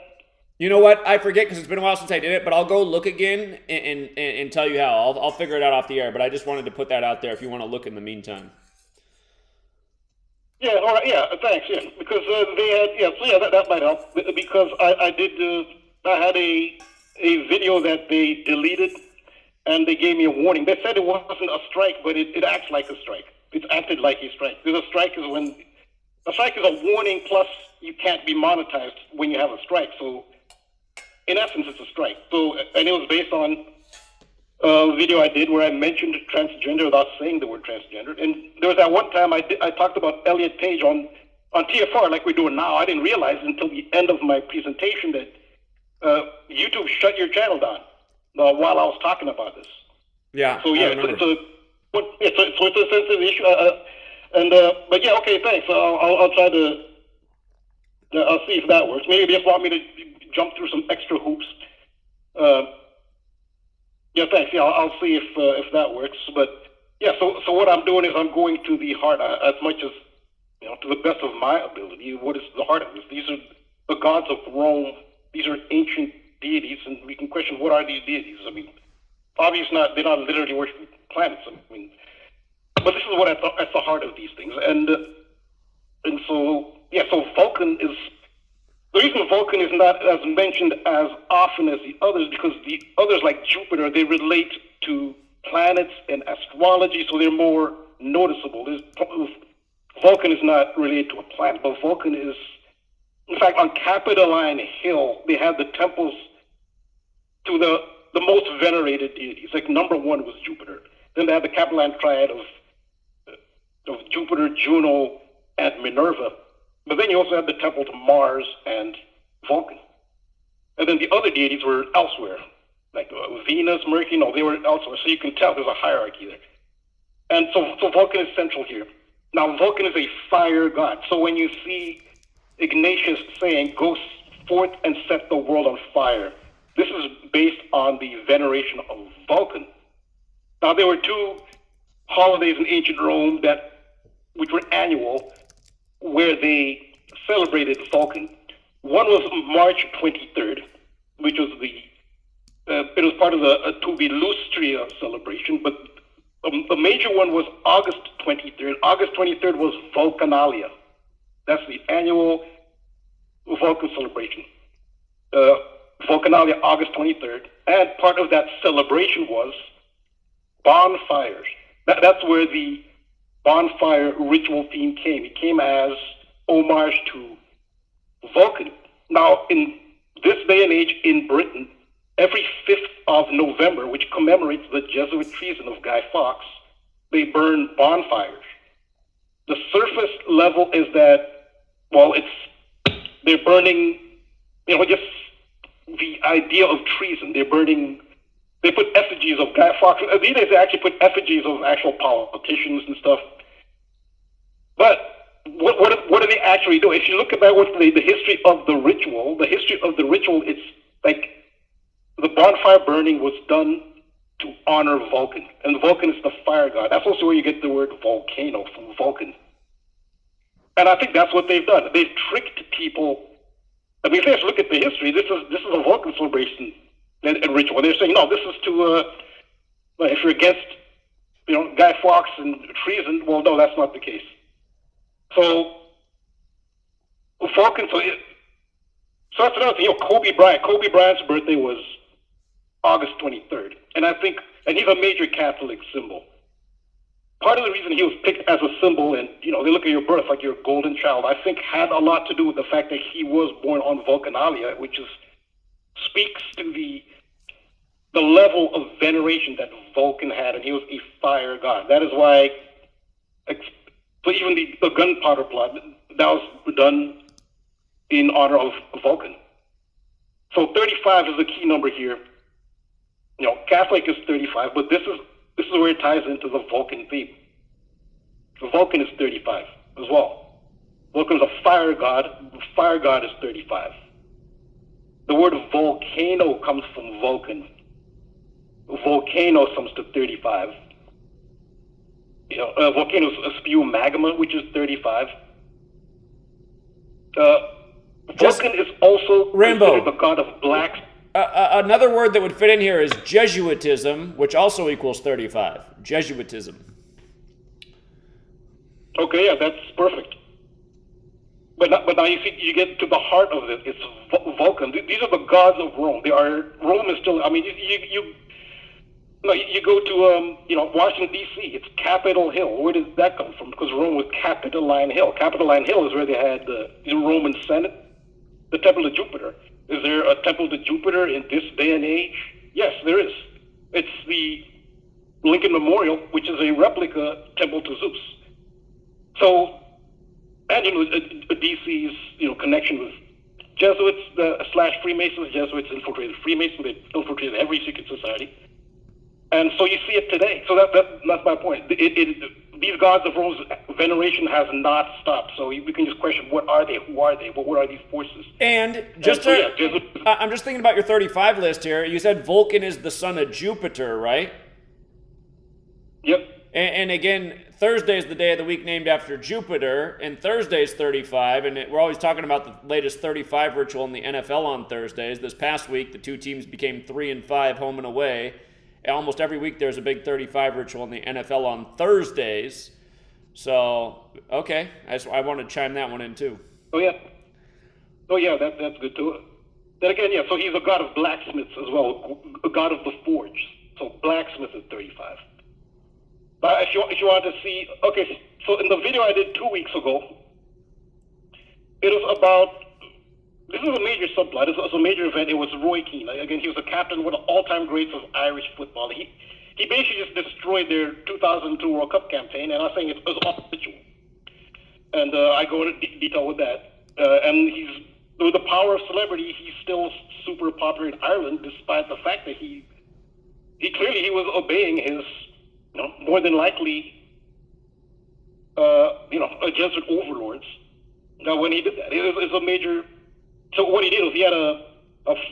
You know what? I forget because it's been a while since I did it, but I'll go look again and tell you how. I'll figure it out off the air, but I just wanted to put that out there if you want to look in the meantime. Yeah, all right, yeah, thanks, yeah, because they had, that might help, because I had a video that they deleted, and they gave me a warning. They said it wasn't a strike, but it acts like a strike. It's acted like a strike. Because a strike is a warning, plus you can't be monetized when you have a strike. So, in essence, it's a strike. So, and it was based on a video I did where I mentioned transgender without saying the word transgender. And there was that one time I talked about Elliot Page on TFR like we're doing now. I didn't realize until the end of my presentation that YouTube shut your channel down while I was talking about this. Yeah. So yeah, it's a sensitive issue. But yeah, okay, thanks. I'll try to. I'll see if that works. Maybe they just want me to jump through some extra hoops. Yeah, thanks. Yeah, I'll see if that works. But yeah, so what I'm doing is I'm going to the heart as much as to the best of my ability. What is the heart of this? These are the gods of Rome. These are ancient deities, and we can question what are these deities. I mean, obviously they're not literally worshiping planets. I mean, but this is what at the heart of these things, and so yeah, so Vulcan is. The reason Vulcan is not as mentioned as often as the others, because the others, like Jupiter, they relate to planets and astrology, so they're more noticeable. Vulcan is not related to a planet, but Vulcan is, in fact, on Capitoline Hill, they had the temples to the most venerated deities. Like number one was Jupiter. Then they had the Capitoline triad of Jupiter, Juno, and Minerva. But then you also had the temple to Mars and Vulcan. And then the other deities were elsewhere, like Venus, Mercury, they were elsewhere. So you can tell there's a hierarchy there. And so Vulcan is central here. Now, Vulcan is a fire god. So when you see Ignatius saying, go forth and set the world on fire, this is based on the veneration of Vulcan. Now, there were two holidays in ancient Rome which were annual, where they celebrated Vulcan. One was March 23rd, which was it was part of the Tubilustria celebration, but a major one was August 23rd. August 23rd was Vulcanalia. That's the annual Vulcan celebration. Vulcanalia, August 23rd. And part of that celebration was bonfires. That's where the bonfire ritual theme came. It came as homage to Vulcan. Now, in this day and age in Britain, every 5th of November, which commemorates the Jesuit treason of Guy Fawkes, they burn bonfires. The surface level is that, they're burning, just the idea of treason. They're burning They put effigies of Guy Fawkes. These days they actually put effigies of actual politicians and stuff. But what do they actually do? If you look at what's the history of the ritual, it's like the bonfire burning was done to honor Vulcan. And Vulcan is the fire god. That's also where you get the word volcano from, Vulcan. And I think that's what they've done. They've tricked people. I mean, if you just look at the history, this is a Vulcan celebration and ritual. They're saying, no, this is to, if you're against, Guy Fawkes and treason, well, no, that's not the case. So, Vulcan, so that's another thing. Kobe Bryant's birthday was August 23rd. And he's a major Catholic symbol. Part of the reason he was picked as a symbol, and, they look at your birth like you're a golden child, I think had a lot to do with the fact that he was born on Vulcanalia, which speaks to the level of veneration that Vulcan had, and he was a fire god. That is why, so even the gunpowder plot, that was done in honor of Vulcan. So 35 is the key number here. Catholic is 35, but this is where it ties into the Vulcan theme. The Vulcan is 35 as well. Vulcan's a fire god. The fire god is 35. The word volcano comes from Vulcan. Volcano comes to 35. Volcanoes spew magma, which is 35. Vulcan is also Rambo, the god of blacks. Another word that would fit in here is Jesuitism, which also equals 35. Jesuitism. Okay, yeah, that's perfect. But now you see, you get to the heart of it. It's Vulcan. These are the gods of Rome. Rome is still. I mean, you go to Washington D.C. It's Capitol Hill. Where did that come from? Because Rome was Capitoline Hill. Capitoline Hill is where they had the Roman Senate, the Temple of Jupiter. Is there a temple to Jupiter in this day and age? Yes, there is. It's the Lincoln Memorial, which is a replica temple to Zeus. So, and DC's connection with Jesuits / Freemasons. Jesuits infiltrated Freemasons. They infiltrated every secret society, and so you see it today. So that's my point. These gods of Rome's veneration has not stopped. So we can just question, what are they? Who are they? What are these forces? And I'm just thinking about your 35 list here. You said Vulcan is the son of Jupiter, right? Yep. And again, Thursday is the day of the week named after Jupiter, and Thursday's 35, and we're always talking about the latest 35 ritual in the NFL on Thursdays. This past week, the two teams became 3-5 home and away. Almost every week there's a big 35 ritual in the NFL on Thursdays. So, okay, I want to chime that one in too. Oh yeah, that's good too. Then again, yeah, so he's a god of blacksmiths as well, a god of the forge. So blacksmith is 35. But if you want to see, okay, so in the video I did 2 weeks ago, it was about, this is a major subplot, this was a major event. It was Roy Keane. Again, he was a captain, one of the all-time greats of Irish football. He basically just destroyed their 2002 World Cup campaign, and I was saying it was all ritual. And I go into detail with that. And with the power of celebrity, he's still super popular in Ireland, despite the fact that he clearly was obeying his, more than likely, a Jesuit overlords. Now, when he did that, it was a major. So what he did was he had a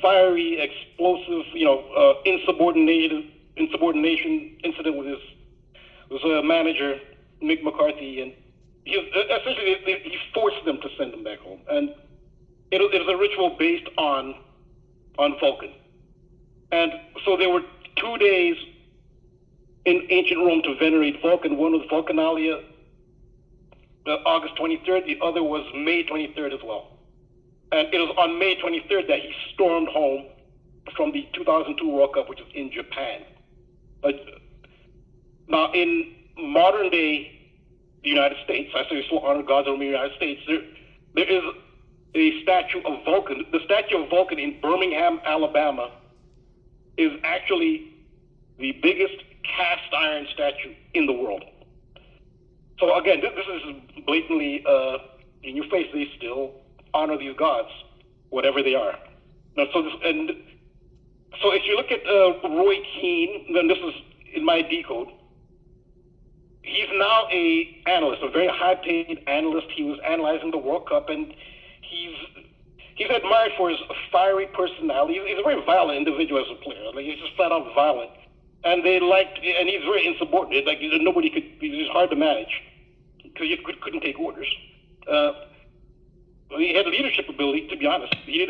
fiery, explosive, insubordination incident with his manager, Mick McCarthy, and he forced them to send him back home. And it was a ritual based on Vulcan. And so there were 2 days in ancient Rome to venerate Vulcan. One was Vulcanalia, August 23rd. The other was May 23rd as well. And it was on May 23rd that he stormed home from the 2002 World Cup, which was in Japan. Now, in modern day the United States, I say we still honor gods of the United States, there is a statue of Vulcan. The statue of Vulcan in Birmingham, Alabama, is actually the biggest cast iron statue in the world. So again, this is blatantly in your face. They still honor these gods, whatever they are. Now, so So if you look at Roy Keane, then this is in my decode. He's now a analyst, a very high-paid analyst. He was analyzing the World Cup, and he's admired for his fiery personality. He's a very violent individual as a player. Like, he's just flat out violent, and and he's very insubordinate. Like, nobody could. He's hard to manage because you couldn't take orders. He had leadership ability, to be honest. He did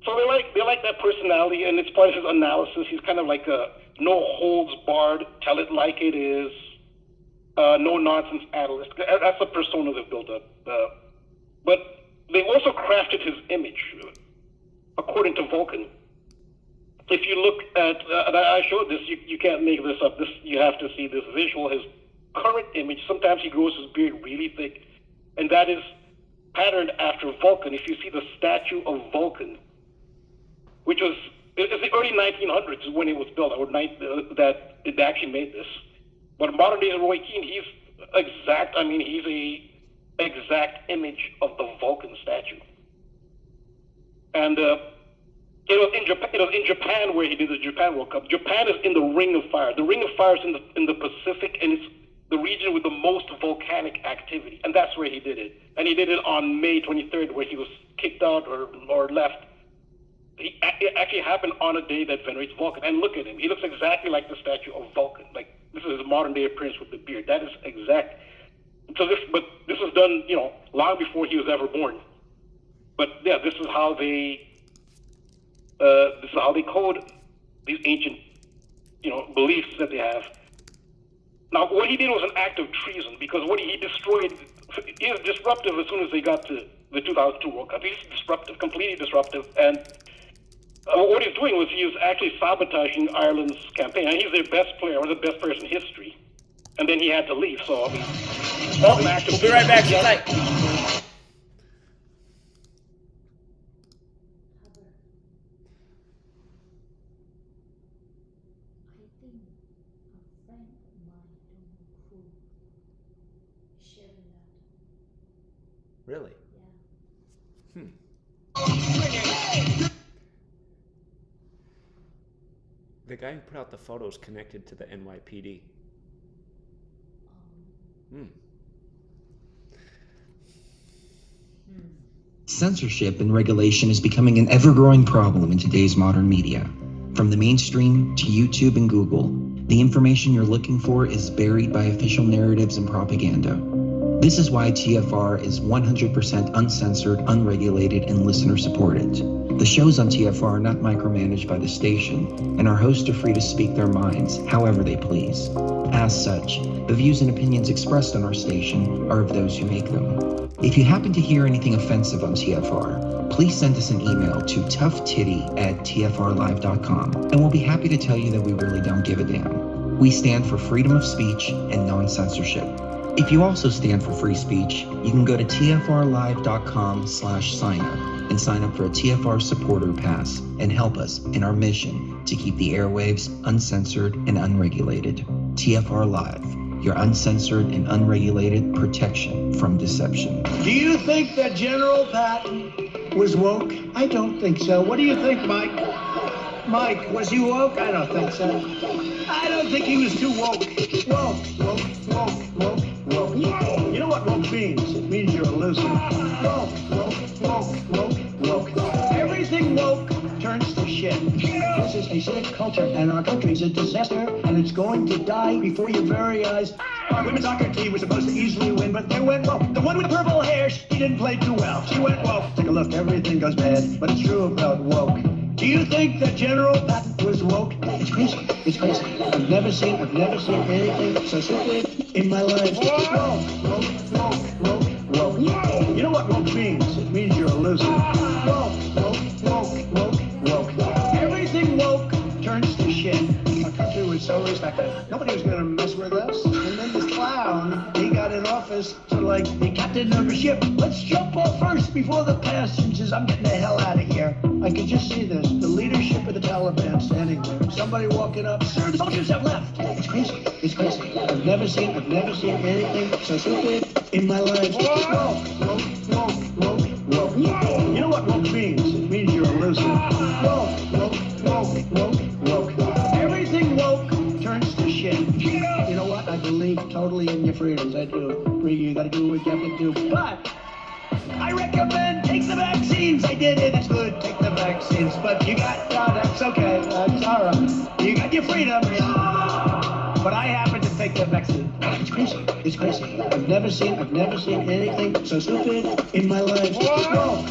so they like that personality, and it's part of his analysis. He's kind of like a no holds barred, tell it like it is, no nonsense analyst. That's the persona they've built up. But they also crafted his image according to Vulcan. If you look at, and I showed this, you can't make this up. You have to see this visual. His current image. Sometimes he grows his beard really thick, and that is patterned after Vulcan. If you see the statue of Vulcan, which was it's the early 1900s when it was built, that it actually made this. But modern day Roy Keane, he's exact. I mean, he's a exact image of the Vulcan statue. And it was in Japan where he did the Japan World Cup. Japan is in the Ring of Fire. The Ring of Fire is in the Pacific, and it's the region with the most volcanic activity, and that's where he did it. And he did it on May 23rd, where he was kicked out or left. It actually happened on a day that venerates Vulcan. And look at him; he looks exactly like the statue of Vulcan. Like, this is his modern day appearance with the beard. That is exact. So this was done, long before he was ever born. But yeah, this is how they code these ancient, beliefs that they have. Now, what he did was an act of treason, because what he destroyed is disruptive as soon as they got to the 2002 World Cup. He's disruptive, completely disruptive, and what he's doing was he was actually sabotaging Ireland's campaign. And he's their best player, one of the best players in history, and then he had to leave. So, I mean, we'll be right back. Sit tight. Really? The guy who put out the photos connected to the NYPD. Censorship and regulation is becoming an ever-growing problem in today's modern media. From the mainstream to YouTube and Google, the information you're looking for is buried by official narratives and propaganda. This is why TFR is 100% uncensored, unregulated, and listener-supported. The shows on TFR are not micromanaged by the station, and our hosts are free to speak their minds however they please. As such, the views and opinions expressed on our station are of those who make them. If you happen to hear anything offensive on TFR, please send us an email to toughtitty@tfrlive.com, and we'll be happy to tell you that we really don't give a damn. We stand for freedom of speech and non-censorship. If you also stand for free speech, you can go to tfrlive.com/signup and sign up for a TFR supporter pass and help us in our mission to keep the airwaves uncensored and unregulated. TFR Live, your uncensored and unregulated protection from deception. Do you think that General Patton was woke? I don't think so. What do you think, Mike? Mike, was he woke? I don't think so. I don't think he was too woke. Woke. You know what woke means? It means you're a loser. Woke. Everything woke turns to shit. This is a sick culture, and our country's a disaster, and it's going to die before your very eyes. Our women's soccer team was supposed to easily win, but they went woke. The one with the purple hair, she didn't play too well. She went woke. Take a look, everything goes bad, but it's true about woke. Do you think that General Patton was woke? It's crazy. I've never seen anything so stupid in my life. Woke. You know what woke means? It means you're a loser. Woke. Everything woke turns to shit. Our country was so respected. Nobody was going to mess with us. And then this clown, he got in office to the captain of a ship. Let's jump off first before the passengers. I'm getting the hell out of here. I could just see this. The leadership of the Taliban standing there. Somebody walking up. Sir, the soldiers have left. It's crazy. I've never seen anything so stupid in my life. Woke. You know what woke means? It means you're a loser. Woke. did it, it's good, take the vaccines. But you got, no, that's okay, that's all right. You got your freedoms. But I happen to take the vaccine. It's crazy, it's crazy. I've never seen anything so stupid in my life. Woke.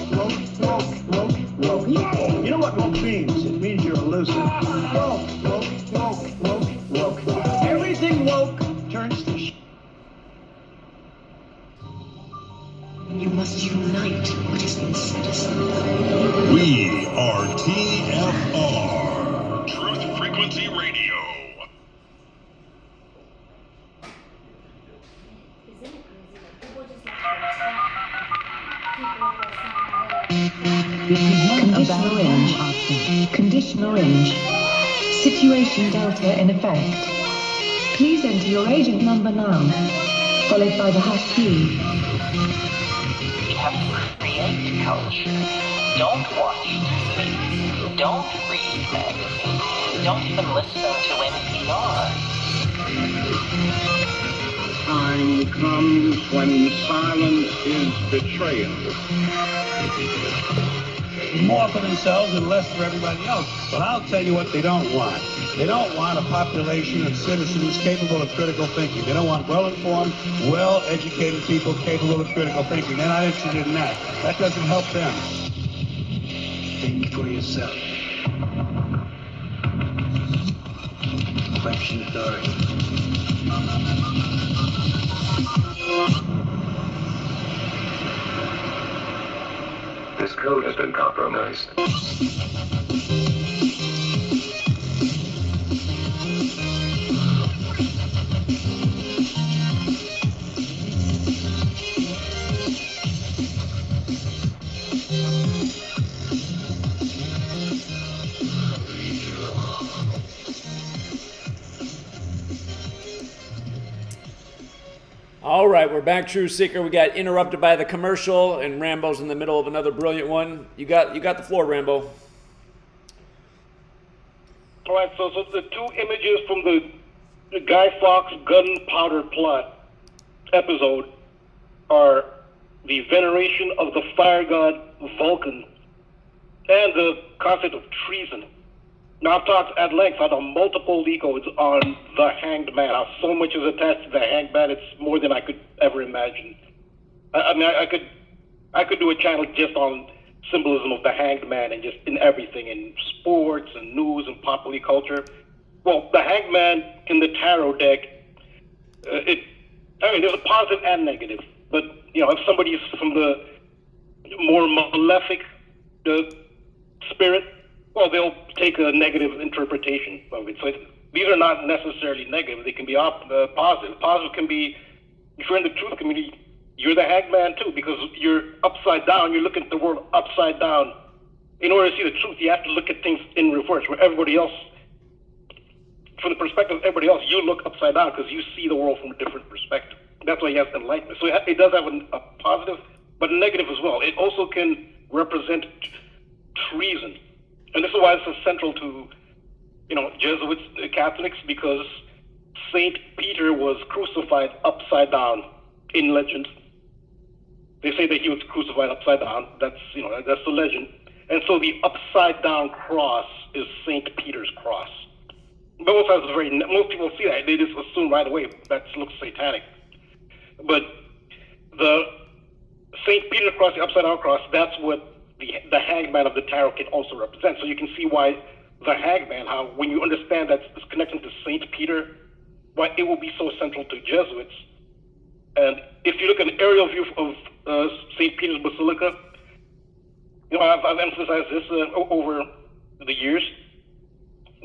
You know what woke means? It means you're a loser. Woke. Everything woke turns to shit. You must unite what has been set aside. We are TFR, Truth Frequency Radio. Condition orange. Situation Delta in effect. Please enter your agent number now, followed by the hash key. We have to create culture. Don't watch TV. Don't read magazines. Don't even listen to NPR. Time comes when silence is betrayal. More for themselves and less for everybody else. But I'll tell you what they don't want. They don't want a population of citizens capable of critical thinking. They don't want well-informed, well-educated people capable of critical thinking. They're not interested in that. That doesn't help them. Think for yourself. Question authority. This code has been compromised. All right, we're back, True Seeker. We got interrupted by the commercial, and Rambo's in the middle of another brilliant one. You got the floor, Rambo. All right, so the two images from the Guy Fawkes gunpowder plot episode are the veneration of the fire god Vulcan and the concept of treason. Now, I've talked at length on the multiple decodes on the Hanged Man. How so much is attached to the Hanged Man, it's more than I could ever imagine. I could do a channel just on symbolism of the Hanged Man and just in everything, in sports and news and popular culture. Well, the Hanged Man in the tarot deck, there's a positive and negative. But, if somebody's from the more malefic spirit, well, they'll take a negative interpretation of it. So these are not necessarily negative. They can be positive. Positive can be, if you're in the truth community, you're the Hanged Man too, because you're upside down. You're looking at the world upside down. In order to see the truth, you have to look at things in reverse, where everybody else, from the perspective of everybody else, you look upside down because you see the world from a different perspective. That's why he has enlightenment. So it does have a positive, but a negative as well. It also can represent treason. And this is why this is central to, Jesuits, Catholics, because Saint Peter was crucified upside down in legend. They say that he was crucified upside down. That's the legend. And so the upside down cross is Saint Peter's cross. Most people see that, they just assume right away that looks satanic. But the Saint Peter's cross, the upside down cross, that's what the Hanged Man of the tarot can also represent. So you can see why the Hanged Man, how when you understand that it's connecting to Saint Peter, why it will be so central to Jesuits. And if you look at an aerial view of Saint Peter's Basilica, I've emphasized this over the years.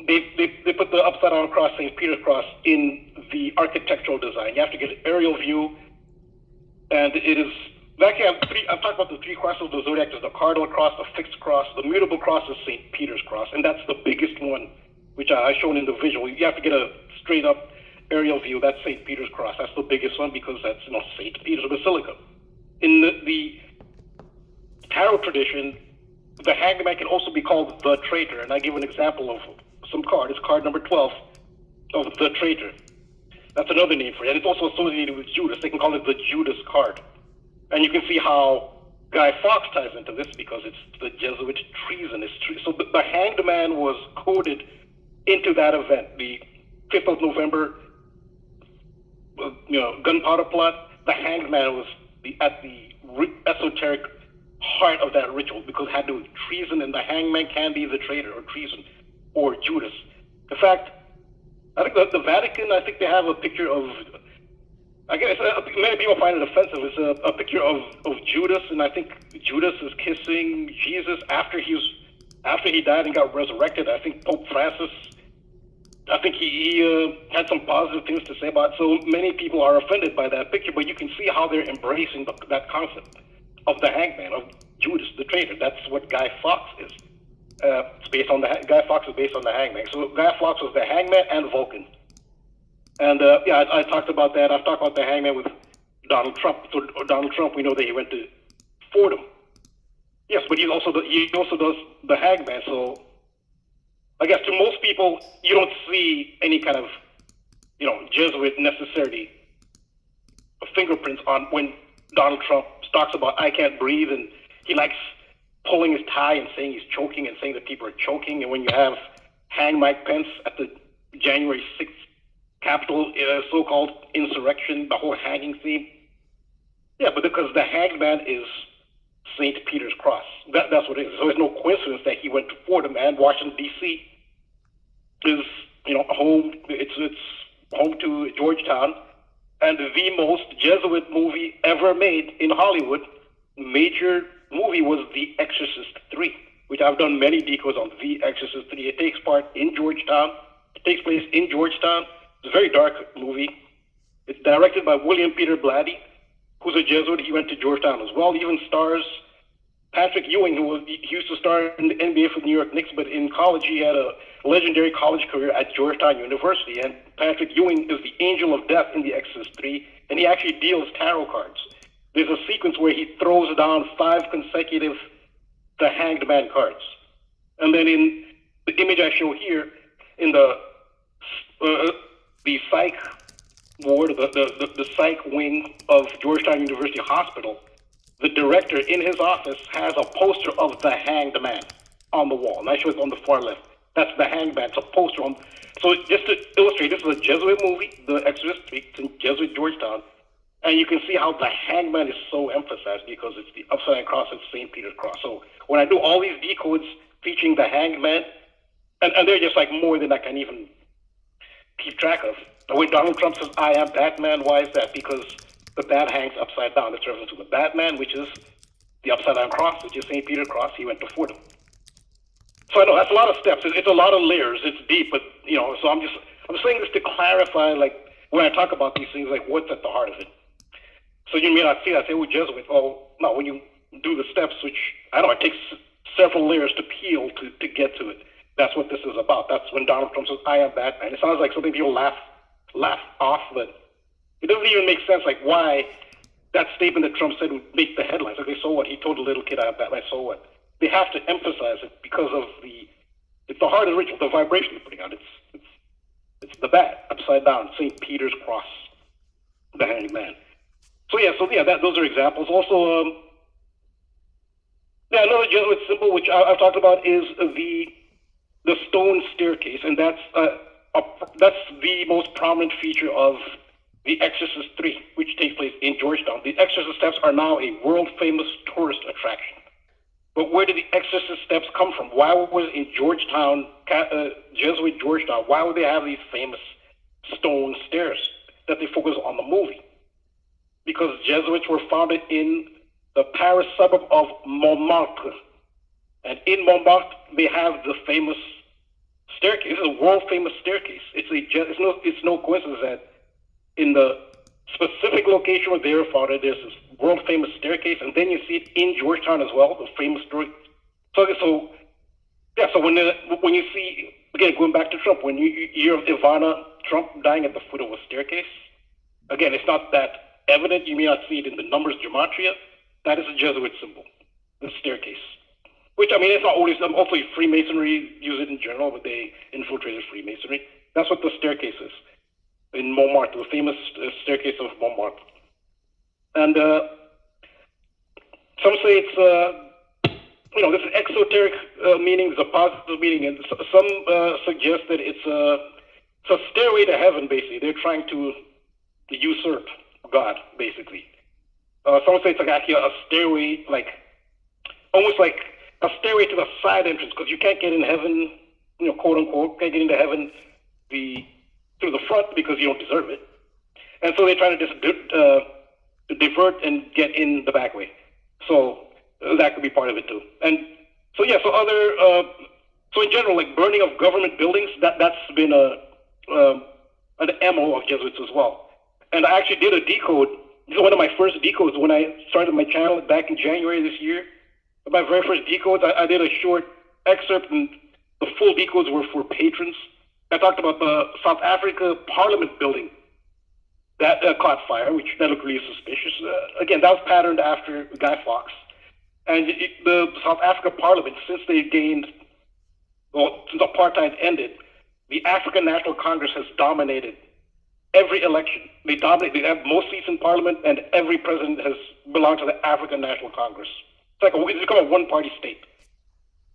They put the upside down cross, Saint Peter's cross, in the architectural design. You have to get an aerial view, and it is. Actually, I've talked about the three crosses of the zodiac. There's the cardinal cross, the fixed cross, the mutable cross is St. Peter's cross, and that's the biggest one, which I've shown in the visual. You have to get a straight up aerial view. That's St. Peter's cross. That's the biggest one because that's St. Peter's Basilica. In the tarot tradition, the Hanged Man can also be called the traitor, and I give an example of some card. It's card number 12 of the traitor. That's another name for it, and it's also associated with Judas. They can call it the Judas card. And you can see how Guy Fawkes ties into this because it's the Jesuit treason. So the Hanged Man was coded into that event, the 5th of November, gunpowder plot. The Hanged Man was at the esoteric heart of that ritual because it had to do with treason, and the Hanged Man can be the traitor or treason or Judas. In fact, I think the Vatican, I think they have a picture of, I guess many people find it offensive. It's a picture of Judas, and I think Judas is kissing Jesus after he died and got resurrected. I think Pope Francis, I think he had some positive things to say about it. So many people are offended by that picture, but you can see how they're embracing that concept of the hangman, of Judas, the traitor. That's what Guy Fawkes is. It's based on Guy Fawkes is based on the hangman. So Guy Fawkes was the hangman and Vulcan. And I talked about that. I've talked about the hangman with Donald Trump. So Donald Trump, we know that he went to Fordham. Yes, but he also does the hangman. So I guess to most people, you don't see any kind of, Jesuit necessarily fingerprints on when Donald Trump talks about I can't breathe, and he likes pulling his tie and saying he's choking and saying that people are choking. And when you have hang Mike Pence at the January 6th Capitol so-called insurrection, the whole hanging theme. Yeah, but because the hanged man is St. Peter's Cross. That's what it is. So it's no coincidence that he went to Fordham, and Washington, D.C. is, home. It's home to Georgetown, and the most Jesuit movie ever made in Hollywood, major movie, was The Exorcist 3, which I've done many decodes on. The Exorcist 3. It takes place in Georgetown. It's a very dark movie. It's directed by William Peter Blatty, who's a Jesuit. He went to Georgetown as well. He even stars Patrick Ewing, he used to star in the NBA for the New York Knicks, but in college he had a legendary college career at Georgetown University. And Patrick Ewing is the angel of death in The Exorcist 3, and he actually deals tarot cards. There's a sequence where he throws down 5 consecutive The Hanged Man cards. And then in the image I show here, in the psych ward, the psych wing of Georgetown University Hospital, the director in his office has a poster of the Hanged Man on the wall. And I show it on the far left. That's the Hanged Man. It's a poster on. So just to illustrate, this is a Jesuit movie, The Exorcist 3, it's in Jesuit Georgetown. And you can see how the Hanged Man is so emphasized because it's the upside down cross, it's St. Peter's Cross. So when I do all these decodes featuring the Hanged Man, and they're just like more than I can even keep track of. And when Donald Trump says, I am Batman, why is that? Because the bat hangs upside down. That's reference to the Batman, which is the upside down cross, which is St. Peter's Cross. He went to Fordham. So I know that's a lot of steps. It's a lot of layers. It's deep, but so I'm saying this to clarify, like when I talk about these things, like what's at the heart of it. So you may not see that, say, oh, Jesuit. Oh, no, when you do the steps, which it takes several layers to peel to get to it. That's what this is about. That's when Donald Trump says, I am Batman. It sounds like something people laugh off, but it doesn't even make sense, like why that statement that Trump said would make the headlines. Okay, so what? He told a little kid, I am Batman, so what? They have to emphasize it because of it's the heart of the ritual, the vibration they're putting out. It's the bat, upside down, St. Peter's Cross, the Hanged Man. So those are examples. Also, another Jesuit symbol, which I've talked about, is the stone staircase, and that's the most prominent feature of The Exorcist 3, which takes place in Georgetown. The Exorcist steps are now a world-famous tourist attraction. But where did the Exorcist steps come from? Why was it in Georgetown, Jesuit Georgetown, why would they have these famous stone stairs that they focus on the movie? Because Jesuits were founded in the Paris suburb of Montmartre. And in Montmartre, they have the famous staircase. It's a world-famous staircase. It's no coincidence that in the specific location where they were founded, there's this world-famous staircase, and then you see it in Georgetown as well, the famous story. So when you see, again, going back to Trump, when you hear of Ivana Trump dying at the foot of a staircase, again, it's not that evident. You may not see it in the numbers Gematria. That is a Jesuit symbol, the staircase. Which, it's not always, also Freemasonry use it in general, but they infiltrated Freemasonry. That's what the staircase is in Montmartre, the famous staircase of Montmartre. And some say it's this is exoteric meaning, it's a positive meaning, and some suggest that it's a stairway to heaven. Basically, they're trying to usurp God. Basically, some say it's like actually a stairway, almost like a stairway to the side entrance, because you can't get in heaven, quote unquote, can't get into heaven through the front because you don't deserve it, and so they're trying to just divert and get in the back way. So that could be part of it too. And so in general, like burning of government buildings, that's been an MO of Jesuits as well. And I actually did a decode. This is one of my first decodes when I started my channel back in January this year. My very first decodes, I did a short excerpt, and the full decodes were for patrons. I talked about the South Africa Parliament building that caught fire, which that looked really suspicious. Again, that was patterned after Guy Fawkes. And the South Africa Parliament, since apartheid ended, the African National Congress has dominated every election. They have most seats in Parliament, and every president has belonged to the African National Congress. It's become a one-party state.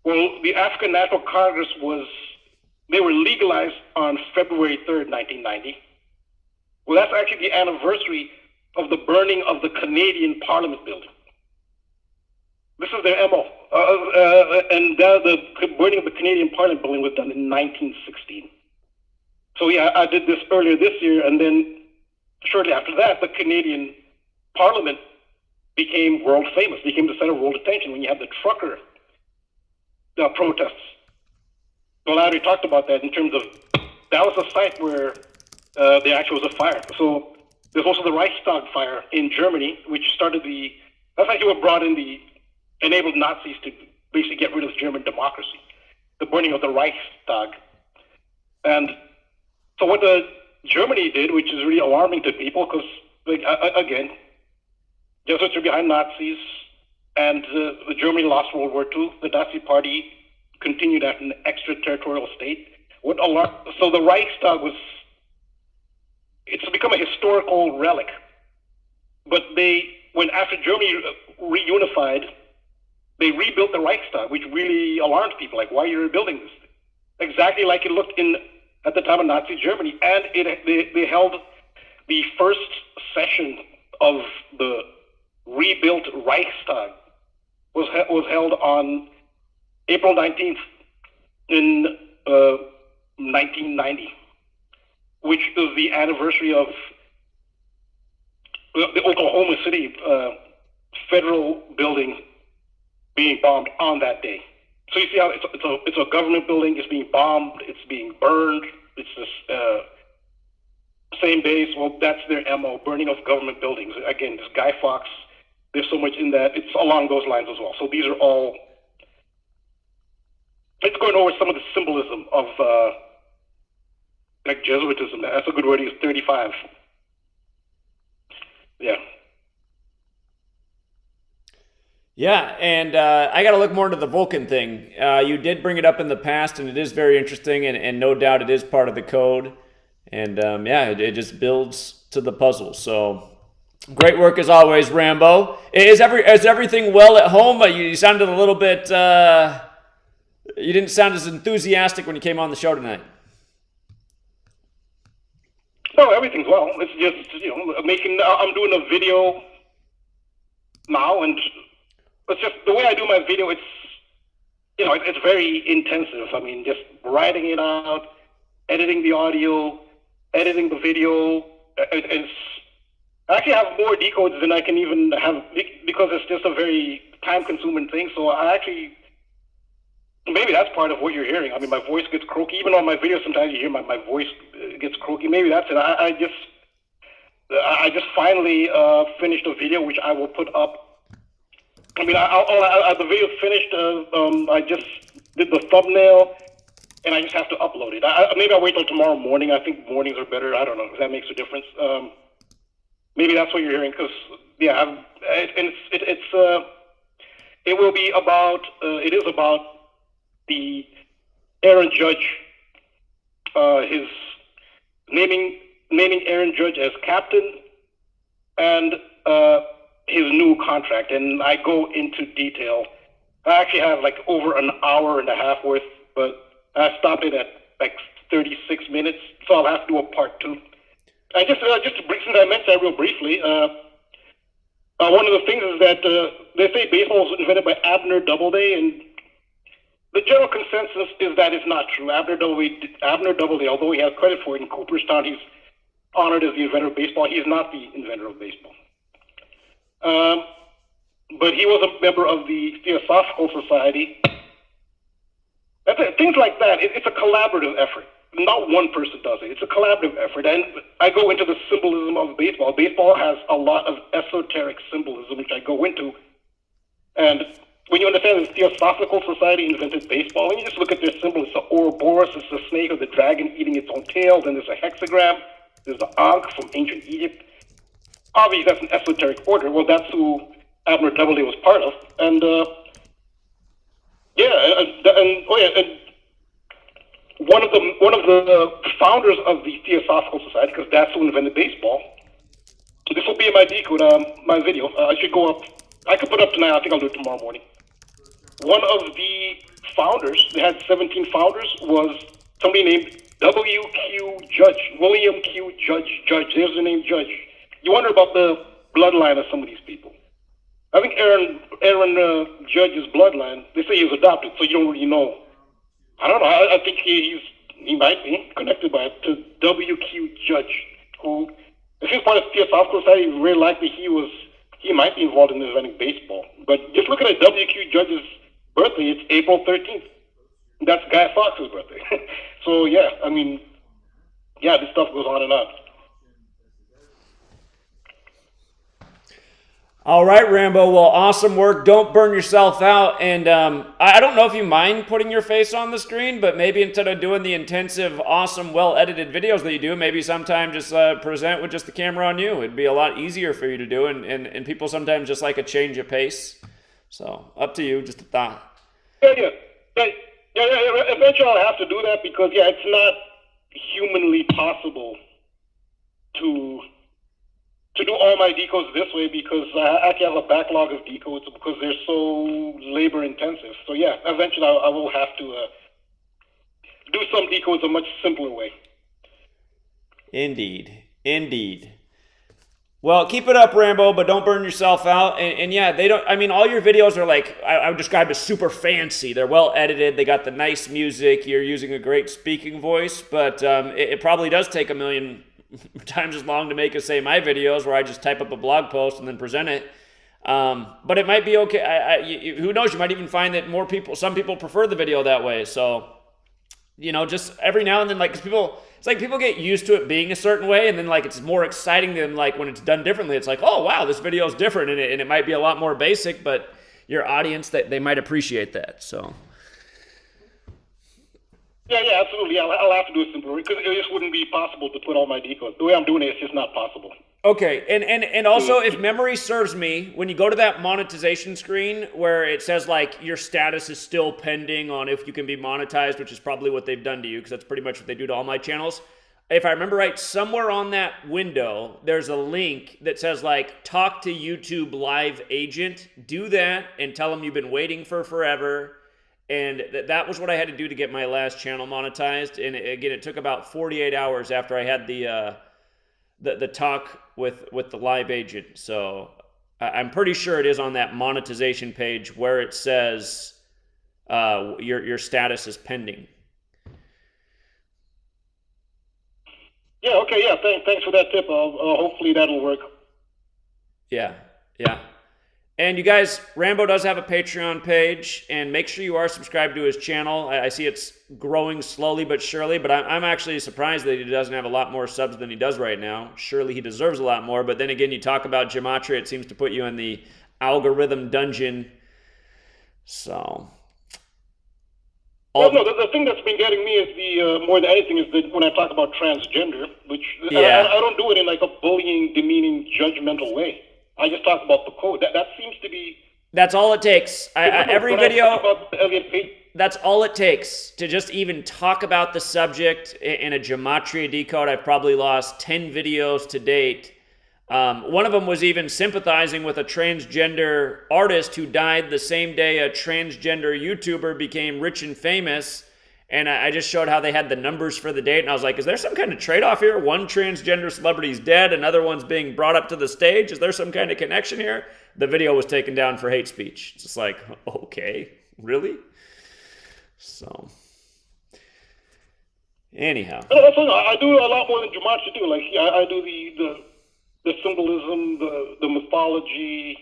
Well, the African National Congress they were legalized on February 3rd, 1990. Well, that's actually the anniversary of the burning of the Canadian Parliament building. This is their MO. And the burning of the Canadian Parliament building was done in 1916. So yeah, I did this earlier this year, and then shortly after that, the Canadian Parliament became world famous, became the center of world attention when you had the trucker protests. Well, I already talked about that in terms of, that was a site where there actually was a fire. So there's also the Reichstag fire in Germany, which that's actually what enabled Nazis to basically get rid of German democracy, the burning of the Reichstag. And so what Germany did, which is really alarming to people, because, again, Jesuits are behind Nazis, and Germany lost World War II. The Nazi Party continued as an extraterritorial state. So the Reichstag it's become a historical relic. But after Germany reunified, they rebuilt the Reichstag, which really alarmed people. Like, why are you rebuilding this? Exactly like it looked at the time of Nazi Germany. And they held the first session of the rebuilt Reichstag was held on April 19th in 1990, which is the anniversary of the Oklahoma City federal building being bombed on that day. So you see how it's a government building, it's being bombed, it's being burned, it's this same day. Well, that's their MO, burning of government buildings. Again, this Guy Fawkes, there's so much in that. It's along those lines as well. So these are all, it's going over some of the symbolism of Jesuitism. That's a good word, is 35. Yeah. Yeah, and I got to look more into the Vulcan thing. You did bring it up in the past, and it is very interesting, and no doubt it is part of the code. And it just builds to the puzzle. So great work as always, Rambo. Is everything well at home? You sounded a little bit. You didn't sound as enthusiastic when you came on the show tonight. No, everything's well. It's just I'm doing a video now, and it's just the way I do my video. It's very intensive. I mean, just writing it out, editing the audio, editing the video. I actually have more decodes than I can even have because it's just a very time-consuming thing. So maybe that's part of what you're hearing. I mean, my voice gets croaky. Even on my videos, sometimes you hear my voice gets croaky. Maybe that's it. I just finally finished a video which I will put up. I mean, the video's finished. I just did the thumbnail, and I just have to upload it. Maybe I'll wait till tomorrow morning. I think mornings are better. I don't know if that makes a difference. Maybe that's what you're hearing, because it will be about. It is about the Aaron Judge, his naming Aaron Judge as captain, and his new contract, and I go into detail. I actually have like over an hour and a half worth, but I stopped it at like 36 minutes, so I'll have to do a part 2. And just since I mentioned that real briefly, one of the things is that they say baseball was invented by Abner Doubleday, and the general consensus is that it's not true. Abner Doubleday, although he has credit for it in Cooperstown, he's honored as the inventor of baseball. He's not the inventor of baseball. But he was a member of the Theosophical Society. Things like that, it's a collaborative effort. Not one person does it. It's a collaborative effort. And I go into the symbolism of baseball. Baseball has a lot of esoteric symbolism, which I go into. And when you understand the Theosophical Society invented baseball, and you just look at their symbol, it's the Ouroboros, it's the snake or the dragon eating its own tail, then there's a hexagram, there's the Ankh from ancient Egypt. Obviously, that's an esoteric order. Well, that's who Abner Doubleday was part of. And, one of the founders of the Theosophical Society, because that's who invented baseball. So this will be in my decode, my video. I should go up. I could put it up tonight. I think I'll do it tomorrow morning. One of the founders, they had 17 founders, was somebody named W.Q. Judge, William Q. Judge. There's the name Judge. You wonder about the bloodline of some of these people. I think Aaron Judge's bloodline, they say he was adopted, so you don't really know. I don't know. I think he might be connected to W.Q. Judge, who, if he's part of the Theosophical Society, very likely he might be involved in inventing baseball. But just looking at W.Q. Judge's birthday, it's April 13th. That's Guy Fawkes' birthday. So yeah, I mean, yeah, this stuff goes on and on. All right, Rambo. Well, awesome work. Don't burn yourself out. And I don't know if you mind putting your face on the screen, but maybe instead of doing the intensive, awesome, well-edited videos that you do, maybe sometime just present with just the camera on you. It'd be a lot easier for you to do, and people sometimes just like a change of pace. So, up to you. Just a thought. Yeah. Eventually I'll have to do that because, yeah, it's not humanly possible to do all my decodes this way because I actually have a backlog of decodes because they're so labor intensive. So yeah, eventually I will have to do some decodes a much simpler way. Indeed. Well, keep it up, Rambo, but don't burn yourself out. And yeah, they don't, I mean, all your videos are like, I would describe as super fancy. They're well edited. They got the nice music. You're using a great speaking voice, but it probably does take a million times as long to make as, say, my videos where I just type up a blog post and then present it. But it might be okay. Who knows? You might even find that some people prefer the video that way. So, just every now and then, like, 'cause people get used to it being a certain way, and then like it's more exciting than like when it's done differently. It's like, oh wow, this video is different, and it might be a lot more basic, but your audience, they might appreciate that. So. Yeah, absolutely. I'll have to do it simpler because it just wouldn't be possible to put all my decodes. The way I'm doing it, it's just not possible. Okay, and also, if memory serves me, when you go to that monetization screen where it says like your status is still pending on if you can be monetized, which is probably what they've done to you because that's pretty much what they do to all my channels. If I remember right, somewhere on that window, there's a link that says like talk to YouTube live agent. Do that and tell them you've been waiting for forever. And that was what I had to do to get my last channel monetized. And again, it took about 48 hours after I had the talk with the live agent. So I'm pretty sure it is on that monetization page where it says your status is pending. Yeah. Okay. Yeah. Thanks for that tip. Hopefully that'll work. Yeah. And you guys, Rambo does have a Patreon page, and make sure you are subscribed to his channel. I see it's growing slowly but surely, but I'm actually surprised that he doesn't have a lot more subs than he does right now. Surely he deserves a lot more, but then again, you talk about Gematria, it seems to put you in the algorithm dungeon. So. Well, no, the thing that's been getting me is more than anything is that when I talk about transgender, which I don't do it in like a bullying, demeaning, judgmental way. I just talk about the code. That seems to be... That's all it takes. Every video... That's all it takes to just even talk about the subject in a Gematria decode. I've probably lost 10 videos to date One of them was even sympathizing with a transgender artist who died the same day a transgender YouTuber became rich and famous. And I just showed how they had the numbers for the date. And I was like, is there some kind of trade-off here? One transgender celebrity is dead. Another one's being brought up to the stage. Is there some kind of connection here? The video was taken down for hate speech. It's just like, okay, really? So, anyhow. I do a lot more than Gematria do. Like, I do the symbolism, the mythology,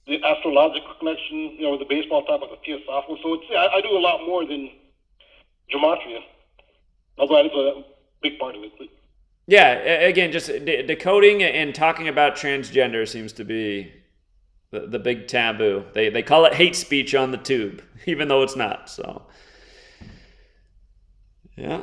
the astrological connection, with the baseball type, like the theosophical. So I do a lot more than Gematria. Although that is a big part of it. Yeah, again, just decoding and talking about transgender seems to be the big taboo. They call it hate speech on the tube, even though it's not. So, yeah.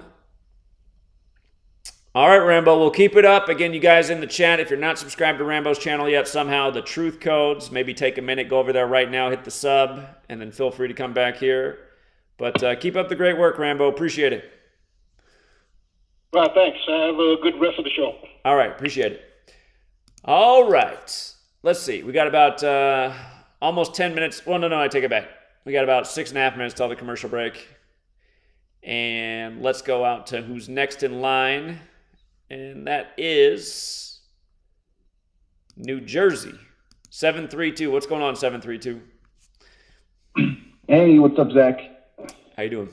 All right, Rambo, we'll keep it up. Again, you guys in the chat, if you're not subscribed to Rambo's channel yet, somehow the truth codes, maybe take a minute, go over there right now, hit the sub, and then feel free to come back here. But keep up the great work, Rambo. Appreciate it. Well, thanks. Have a good rest of the show. All right, appreciate it. All right. Let's see. We got about almost 10 minutes. Well, no, I take it back. We got about 6.5 minutes till the commercial break. And let's go out to who's next in line. And that is New Jersey. 732. What's going on, 732? Hey, what's up, Zach? How you doing?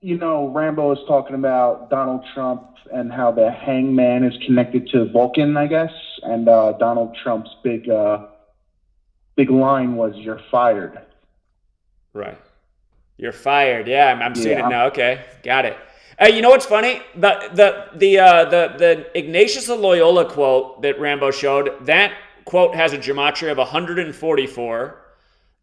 Rambo is talking about Donald Trump and how the hangman is connected to Vulcan, I guess. And Donald Trump's big line was, "You're fired." Right. You're fired. Yeah, I'm seeing it now. Okay, got it. You know what's funny? The Ignatius of Loyola quote that Rambo showed, that quote has a gematria of 144.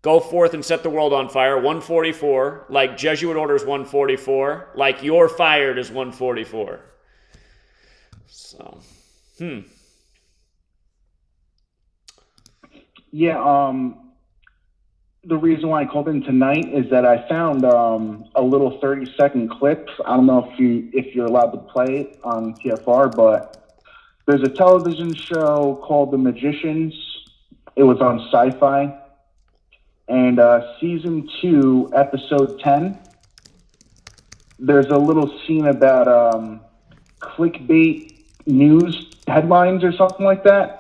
Go forth and set the world on fire, 144. Like Jesuit orders, 144. Like you're fired is 144. So, Yeah, the reason why I called in tonight is that I found a little 30-second clip. I don't know if you're allowed to play it on TFR, but there's a television show called The Magicians. It was on Sci-Fi. And season 2, episode 10, there's a little scene about clickbait news headlines or something like that.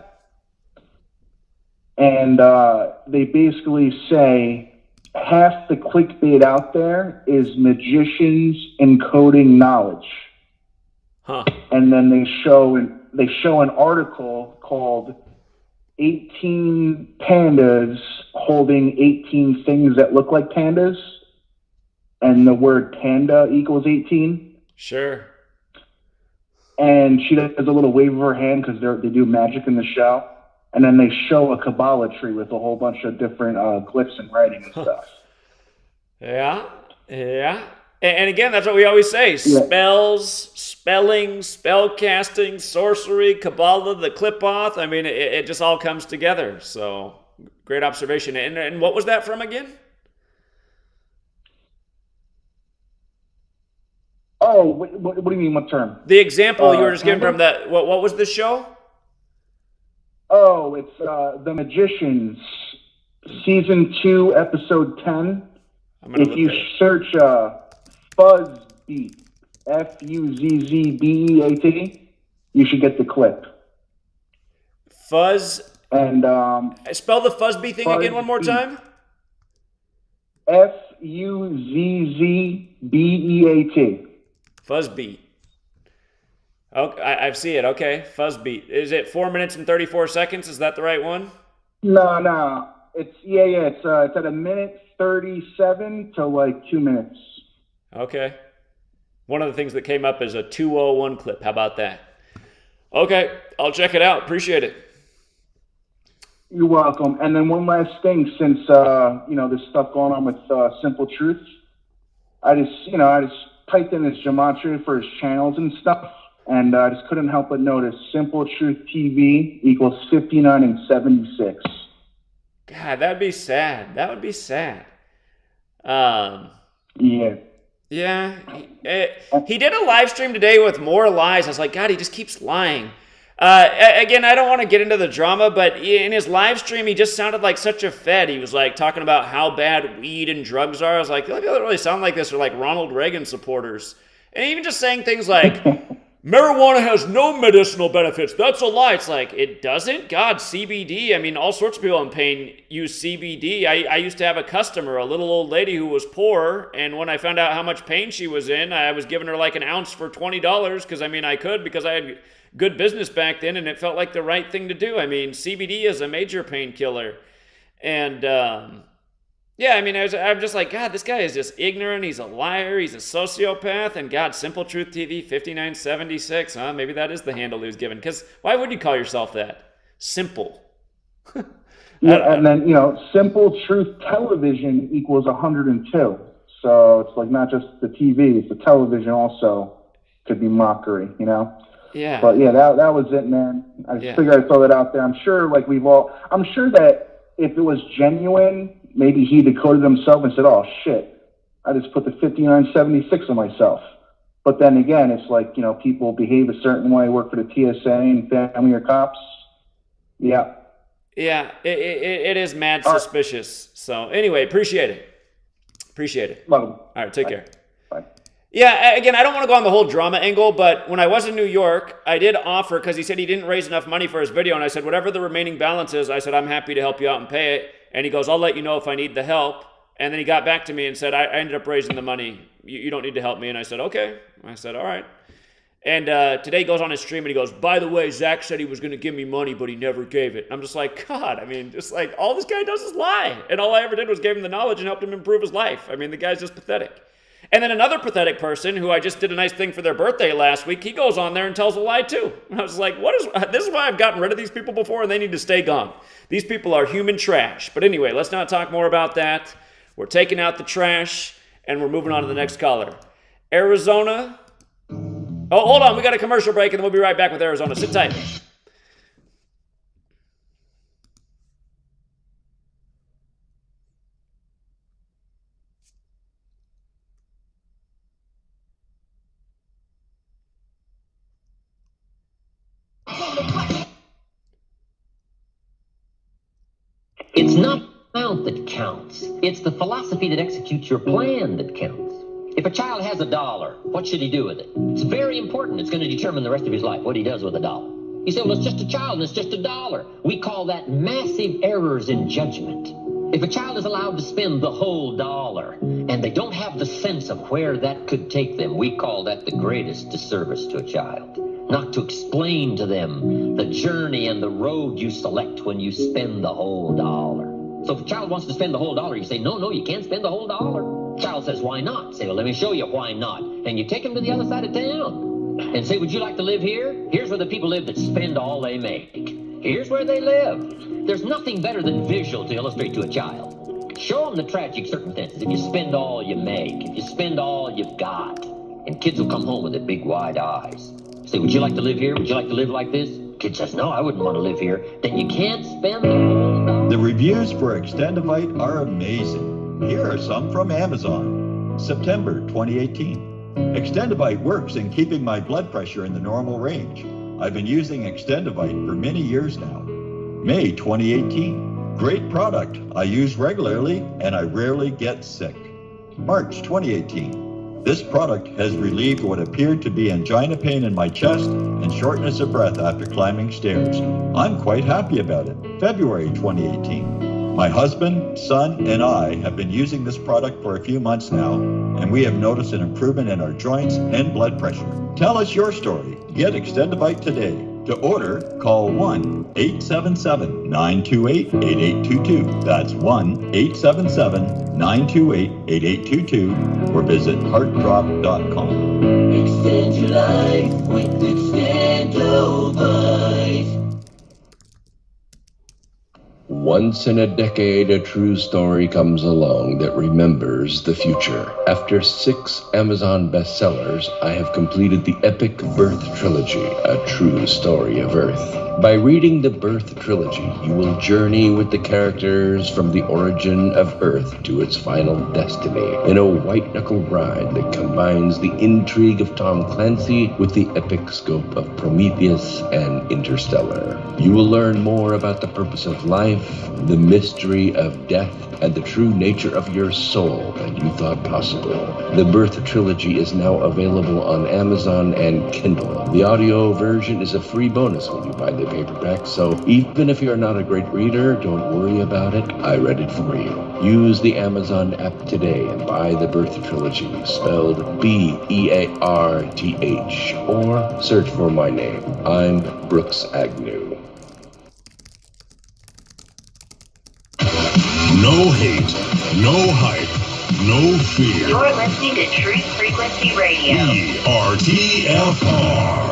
And they basically say half the clickbait out there is magicians encoding knowledge. Huh. And then they show an article called 18 pandas holding 18 things that look like pandas, and the word panda equals 18. Sure. And she does a little wave of her hand because they do magic in the show. And then they show a Kabbalah tree with a whole bunch of different glyphs and writing and stuff. Yeah. And again, that's what we always say. Spells, spelling, spell casting, sorcery, Kabbalah, the clip-off. I mean, it just all comes together. So, great observation. And what was that from again? Oh, what do you mean, what term? The example you were just giving from that. What was the show? Oh, it's The Magicians, season 2, episode 10. If you search Fuzzbeat, Fuzzbeat, you should get the clip. Fuzz. And spell the Fuzzbeat thing again one more time. Fuzzbeat. Fuzzbeat. Okay, I see it. Okay, Fuzzbeat. Is it 4 minutes and 34 seconds? Is that the right one? No. It's It's at 1:37 to like 2 minutes. Okay. One of the things that came up is a 2:01 clip. How about that? Okay, I'll check it out. Appreciate it. You're welcome. And then one last thing, since there's stuff going on with Simple Truth, I just typed in his gematria for his channels and stuff. And I just couldn't help but notice Simple Truth TV equals 59 and 76. God, that'd be sad. That would be sad. Yeah. Yeah. He did a live stream today with more lies. I was like, God, he just keeps lying. Again, I don't want to get into the drama, but in his live stream, he just sounded like such a fed. He was like talking about how bad weed and drugs are. I was like, they don't really sound like this. They're like Ronald Reagan supporters. And even just saying things like, marijuana has no medicinal benefits. That's a lie. It's like, it doesn't? God, CBD. I mean, all sorts of people in pain use CBD. I used to have a customer, a little old lady who was poor, and when I found out how much pain she was in, I was giving her like an ounce for $20 because, I mean, I could because I had good business back then, and it felt like the right thing to do. I mean, CBD is a major painkiller. And, yeah, I mean, I'm just like, God, this guy is just ignorant. He's a liar. He's a sociopath. And God, Simple Truth TV 5976, huh? Maybe that is the handle he was given. Because why would you call yourself that? Simple. Yeah, and then, Simple Truth Television equals 102. So it's like not just the TV, it's the television also could be mockery, Yeah. But yeah, that was it, man. I just figured I'd throw that out there. I'm sure that if it was genuine, maybe he decoded himself and said, oh shit, I just put the 5976 on myself. But then again, it's like, people behave a certain way, work for the TSA and family or cops. Yeah. Yeah, it is mad suspicious. So anyway, appreciate it. Love him. All right, take care. Bye. Yeah, again, I don't want to go on the whole drama angle, but when I was in New York, I did offer, because he said he didn't raise enough money for his video, and I said, whatever the remaining balance is, I said, I'm happy to help you out and pay it. And he goes, I'll let you know if I need the help. And then he got back to me and said, I ended up raising the money. You don't need to help me. And I said, okay. I said, all right. And today he goes on his stream and he goes, by the way, Zach said he was going to give me money, but he never gave it. I'm just like, God, I mean, just like all this guy does is lie. And all I ever did was gave him the knowledge and helped him improve his life. I mean, the guy's just pathetic. And then another pathetic person who I just did a nice thing for their birthday last week, he goes on there and tells a lie too. And I was like, this is why I've gotten rid of these people before and they need to stay gone. These people are human trash. But anyway, let's not talk more about that. We're taking out the trash and we're moving on to the next caller. Arizona. Oh, hold on. We got a commercial break and then we'll be right back with Arizona. Sit tight. It's not the amount that counts. It's the philosophy that executes your plan that counts. If a child has $1, what should he do with it? It's very important. It's going to determine the rest of his life, what he does with $1. You say, well, it's just a child and it's just $1. We call that massive errors in judgment. If a child is allowed to spend the whole dollar and they don't have the sense of where that could take them, we call that the greatest disservice to a child. Not to explain to them the journey and the road you select when you spend the whole dollar. So if a child wants to spend the whole dollar, you say, no, you can't spend the whole dollar. Child says, why not? Say, well, let me show you why not. And you take him to the other side of town and say, would you like to live here? Here's where the people live that spend all they make. Here's where they live. There's nothing better than visual to illustrate to a child. Show them the tragic circumstances. If you spend all you make, if you spend all you've got, and kids will come home with their big wide eyes. Say, would you like to live here? Would you like to live like this? Kid says, no, I wouldn't want to live here. Then you can't spend the whole dollar. The reviews for Extendivite are amazing. Here are some from Amazon. September 2018. Extendivite works in keeping my blood pressure in the normal range. I've been using Extendivite for many years now. May 2018. Great product. I use regularly and I rarely get sick. March 2018. This product has relieved what appeared to be angina pain in my chest and shortness of breath after climbing stairs. I'm quite happy about it. February 2018. My husband, son, and I have been using this product for a few months now, and we have noticed an improvement in our joints and blood pressure. Tell us your story. Get Extendivite today. To order, call 1-877-928-8822. That's 1-877-928-8822 or visit heartdrop.com. Extend your life with Extendivite. Once in a decade, a true story comes along that remembers the future. After 6 Amazon bestsellers, I have completed the epic Birth Trilogy, a true story of Earth. By reading the Birth Trilogy, you will journey with the characters from the origin of Earth to its final destiny in a white-knuckle ride that combines the intrigue of Tom Clancy with the epic scope of Prometheus and Interstellar. You will learn more about the purpose of life, the mystery of death, and the true nature of your soul than you thought possible. The Birth Trilogy is now available on Amazon and Kindle. The audio version is a free bonus when you buy the paperback, so even if you're not a great reader, don't worry about it. I read it for you. Use the Amazon app today and buy the Birth Trilogy, spelled B-E-A-R-T-H, or search for my name. I'm Brooks Agnew. No hate, no hype, no fear. You're listening to Truth Frequency Radio. We are TFR.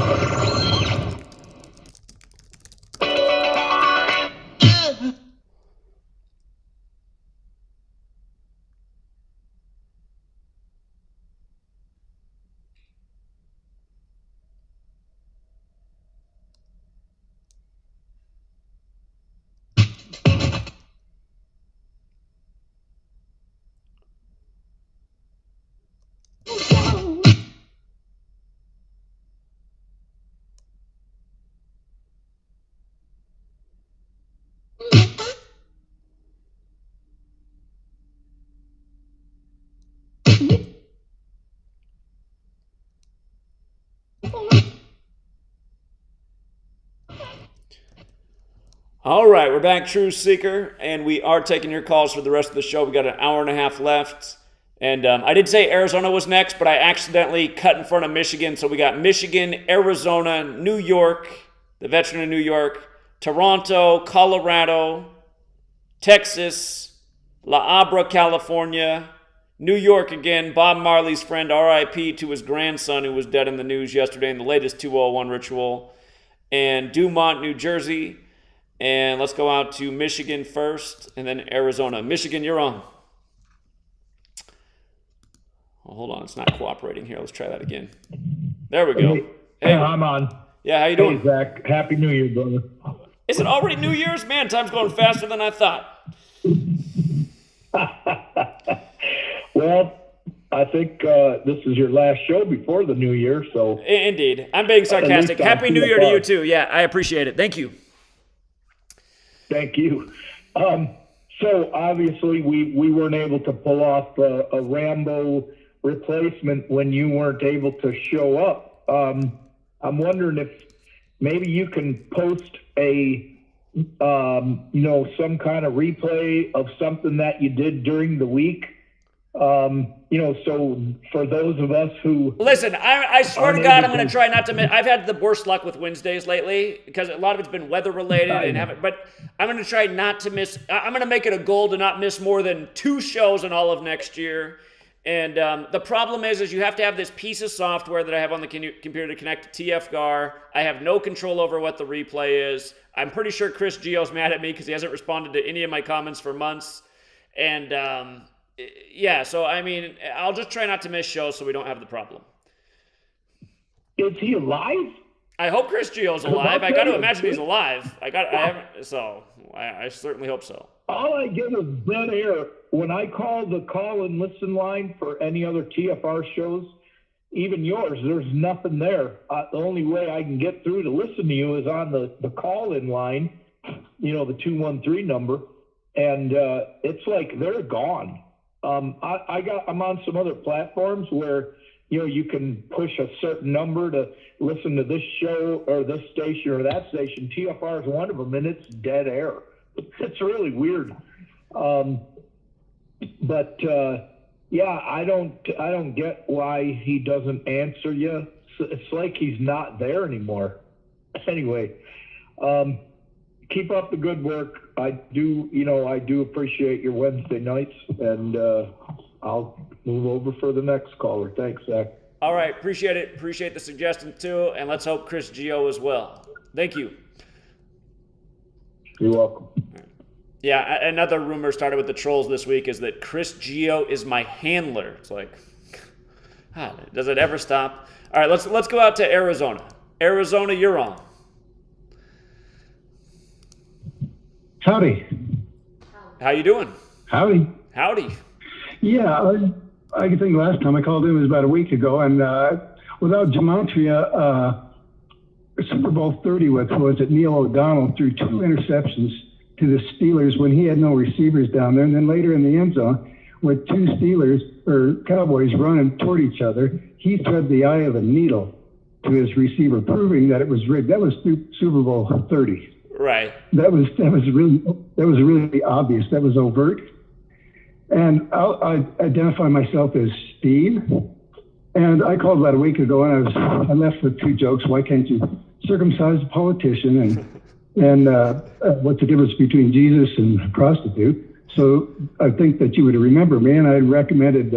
All right, we're back, True Seeker, and we are taking your calls for the rest of the show. We got an hour and a half left, and I did say Arizona was next, but I accidentally cut in front of Michigan, so we got Michigan, Arizona, New York, the veteran of New York, Toronto, Colorado, Texas, La Habra, California, New York again, Bob Marley's friend, R.I.P. to his grandson who was dead in the news yesterday in the latest 201 ritual, and Dumont, New Jersey. And let's go out to Michigan first, and then Arizona. Michigan, you're on. Oh, hold on, it's not cooperating here. Let's try that again. There we go. Hey, I'm on. Yeah, how you doing? Hey, Zach. Happy New Year, brother. Is it already New Year's? Man, time's going faster than I thought. Well, I think this is your last show before the New Year, so... Indeed. I'm being sarcastic. Happy New Year to you, too. Yeah, I appreciate it. Thank you. Thank you. So obviously we weren't able to pull off a Rambo replacement when you weren't able to show up. I'm wondering if maybe you can post a, some kind of replay of something that you did during the week. So for those of us who... Listen, I swear to God, I'm going to try not to miss... I've had the worst luck with Wednesdays lately because a lot of it's been weather-related, but I'm going to try not to miss... I'm going to make it a goal to not miss more than 2 shows in all of next year. And the problem is you have to have this piece of software that I have on the computer to connect to TFR. I have no control over what the replay is. I'm pretty sure Chris Gio's mad at me because he hasn't responded to any of my comments for months. And... yeah, so I mean, I'll just try not to miss shows so we don't have the problem. Is he alive? I hope Chris Gio's alive. I got to imagine he's alive. I certainly hope so. All I get is dead air. When I call the call and listen line for any other TFR shows, even yours, there's nothing there. The only way I can get through to listen to you is on the call-in line, the 213 number, and it's like they're gone. I'm on some other platforms where, you can push a certain number to listen to this show or this station or that station. TFR is one of them, and it's dead air. It's really weird. Yeah, I don't get why he doesn't answer you. It's like he's not there anymore. Anyway, keep up the good work. I do appreciate your Wednesday nights, and I'll move over for the next caller. Thanks, Zach. All right, appreciate it. Appreciate the suggestion too, and let's hope Chris Gio as well. Thank you. You're welcome. Yeah, another rumor started with the trolls this week is that Chris Geo is my handler. It's like, God, does it ever stop? All right, let's go out to Arizona. Arizona, you're on. Howdy. How you doing? Howdy. Howdy. Yeah, I think last time I called in was about a week ago, and without Gematria, Super Bowl 30 was it Neil O'Donnell threw 2 interceptions to the Steelers when he had no receivers down there, and then later in the end zone, with 2 Steelers or Cowboys running toward each other, he thread the eye of a needle to his receiver, proving that it was rigged. That was Super Bowl 30. Right. That was really obvious. That was overt. And I identify myself as Steve. And I called about a week ago, and I left with 2 jokes. Why can't you circumcise a politician? And what's the difference between Jesus and a prostitute? So I think that you would remember me, and I recommended,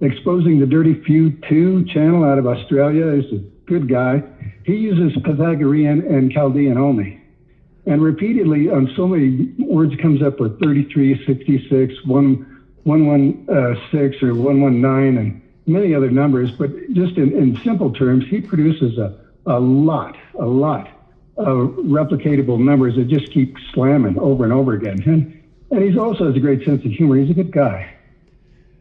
Exposing the Dirty Few 2 channel out of Australia. He's a good guy. He uses Pythagorean and Chaldean only. And repeatedly on so many words comes up with 33, 66, 116 or 119 and many other numbers. But just in simple terms, he produces a lot of replicatable numbers that just keep slamming over and over again. And he also has a great sense of humor. He's a good guy.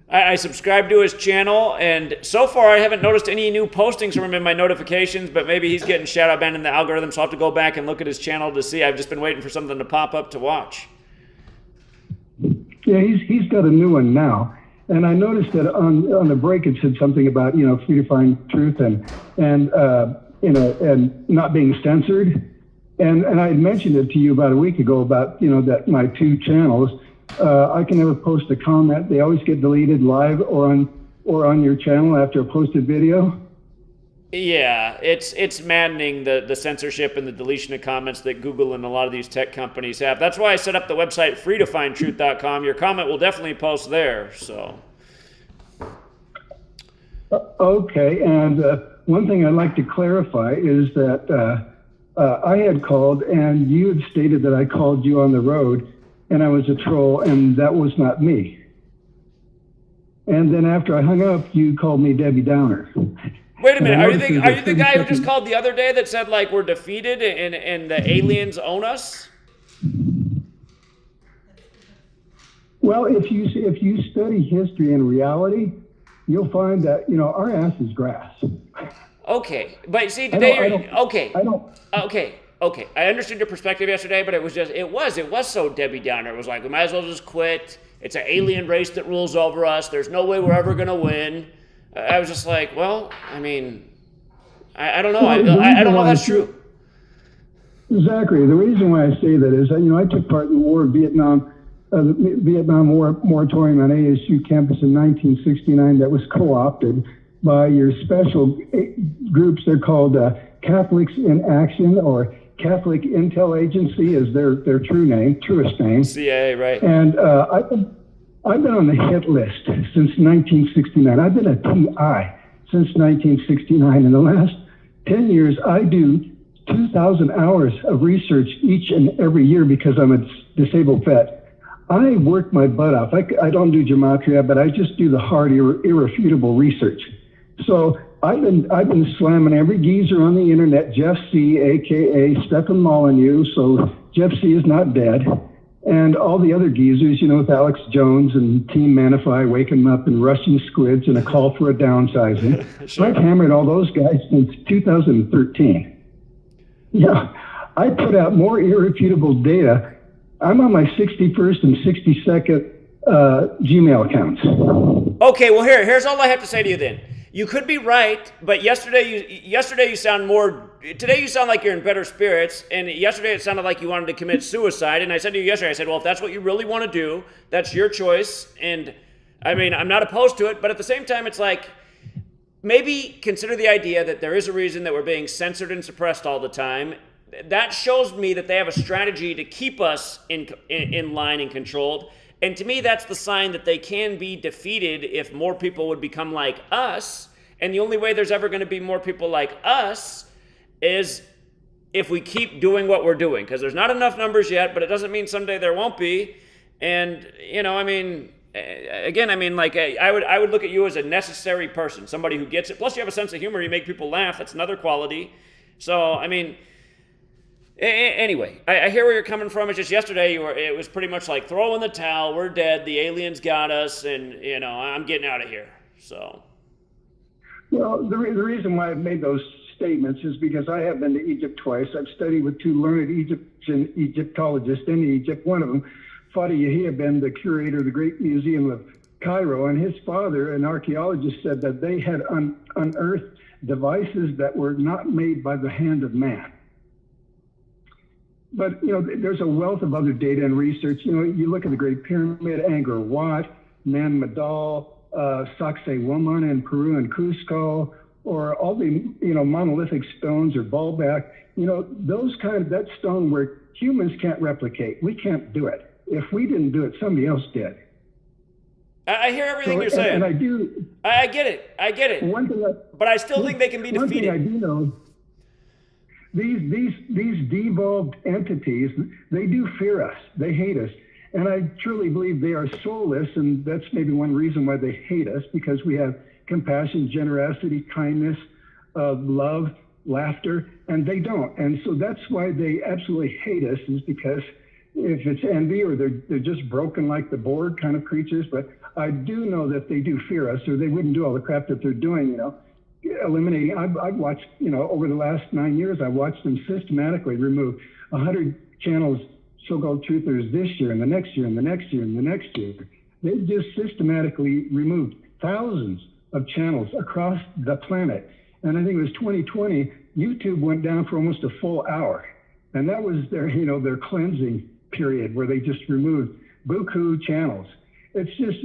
I subscribe to his channel, and so far I haven't noticed any new postings from him in my notifications, but maybe he's getting shadow banned in the algorithm, so I'll have to go back and look at his channel to see. I've just been waiting for something to pop up to watch. Yeah, he's got a new one now. And I noticed that on the break it said something about, free to find truth and not being censored. And I had mentioned it to you about a week ago about, that my 2 channels, I can never post a comment. They always get deleted live or on your channel after a posted video. Yeah, it's maddening, the censorship and the deletion of comments that Google and a lot of these tech companies have. That's why I set up the website freetofindtruth.com. Your comment will definitely post there. So. Okay, and one thing I'd like to clarify is that I had called, and you had stated that I called you on the road, and I was a troll, and that was not me. And then after I hung up, you called me Debbie Downer. Wait a minute, are you the guy who just called the other day that said, like, we're defeated and the aliens own us? Well, if you study history and reality, you'll find that, our ass is grass. Okay, but see, today Okay, I understood your perspective yesterday, but it was so Debbie Downer. It was like, we might as well just quit. It's an alien race that rules over us. There's no way we're ever going to win. I was just like, well, I mean, I don't know. I don't know if that's true. Exactly. The reason why I say that is, I took part in the war of Vietnam, the Vietnam War moratorium on ASU campus in 1969 that was co-opted by your special groups. They're called Catholics in Action, or Catholic Intel Agency is their truest name. CIA, right. And I've been on the hit list since 1969. I've been a PI since 1969. In the last 10 years, I do 2,000 hours of research each and every year because I'm a disabled vet. I work my butt off. I don't do Gematria, but I just do the hard, irrefutable research. So I've been slamming every geezer on the internet, Jeff C., a.k.a. Stephen Molyneux, so Jeff C. is not dead, and all the other geezers, with Alex Jones and Team Manify waking up and Russian squids and a call for a downsizing. Sure. I've hammered all those guys since 2013. Yeah, I put out more irrefutable data. I'm on my 61st and 62nd Gmail accounts. Okay, well here's all I have to say to you then. You could be right, but yesterday you sound more. Today you sound like you're in better spirits, and yesterday it sounded like you wanted to commit suicide. And I said to you yesterday, I said, well, if that's what you really want to do, that's your choice. And I mean, I'm not opposed to it, but at the same time, it's like, maybe consider the idea that there is a reason that we're being censored and suppressed all the time. That shows me that they have a strategy to keep us in line and controlled. And to me, that's the sign that they can be defeated if more people would become like us. And the only way there's ever going to be more people like us is if we keep doing what we're doing, because there's not enough numbers yet, but it doesn't mean someday there won't be. And, I mean, again, I would look at you as a necessary person, somebody who gets it. Plus, you have a sense of humor. You make people laugh. That's another quality. So, I mean, anyway, I hear where you're coming from. It's just yesterday, it was pretty much like, throw in the towel. We're dead. The aliens got us, and, I'm getting out of here. So. Well, the reason why I've made those statements is because I have been to Egypt twice. I've studied with two learned Egyptologists in Egypt. One of them, Fadi Yahya, been the curator of the Great Museum of Cairo, and his father, an archaeologist, said that they had unearthed devices that were not made by the hand of man. But, there's a wealth of other data and research. You look at the Great Pyramid, Angkor Wat, Nan Madol, Sacsayhuaman in Peru and Cusco, or all the, monolithic stones or Baalbek, that stone where humans can't replicate. We can't do it. If we didn't do it, somebody else did. I hear everything you're saying. And I do. I get it. But I still think they can be defeated. One thing I do know, these devolved entities, they do fear us. They hate us. And I truly believe they are soulless, and that's maybe one reason why they hate us, because we have compassion, generosity, kindness, love, laughter, and they don't. And so that's why they absolutely hate us, is because if it's envy or they're just broken like the board kind of creatures. But I do know that they do fear us, or they wouldn't do all the crap that they're doing, eliminating. I've watched, over the last 9 years, I watched them systematically remove 100 channels, so-called truthers, this year and the next year and the next year and the next year. They've just systematically removed thousands of channels across the planet. And I think it was 2020, YouTube went down for almost a full hour. And that was their, their cleansing period, where they just removed buku channels. It's just,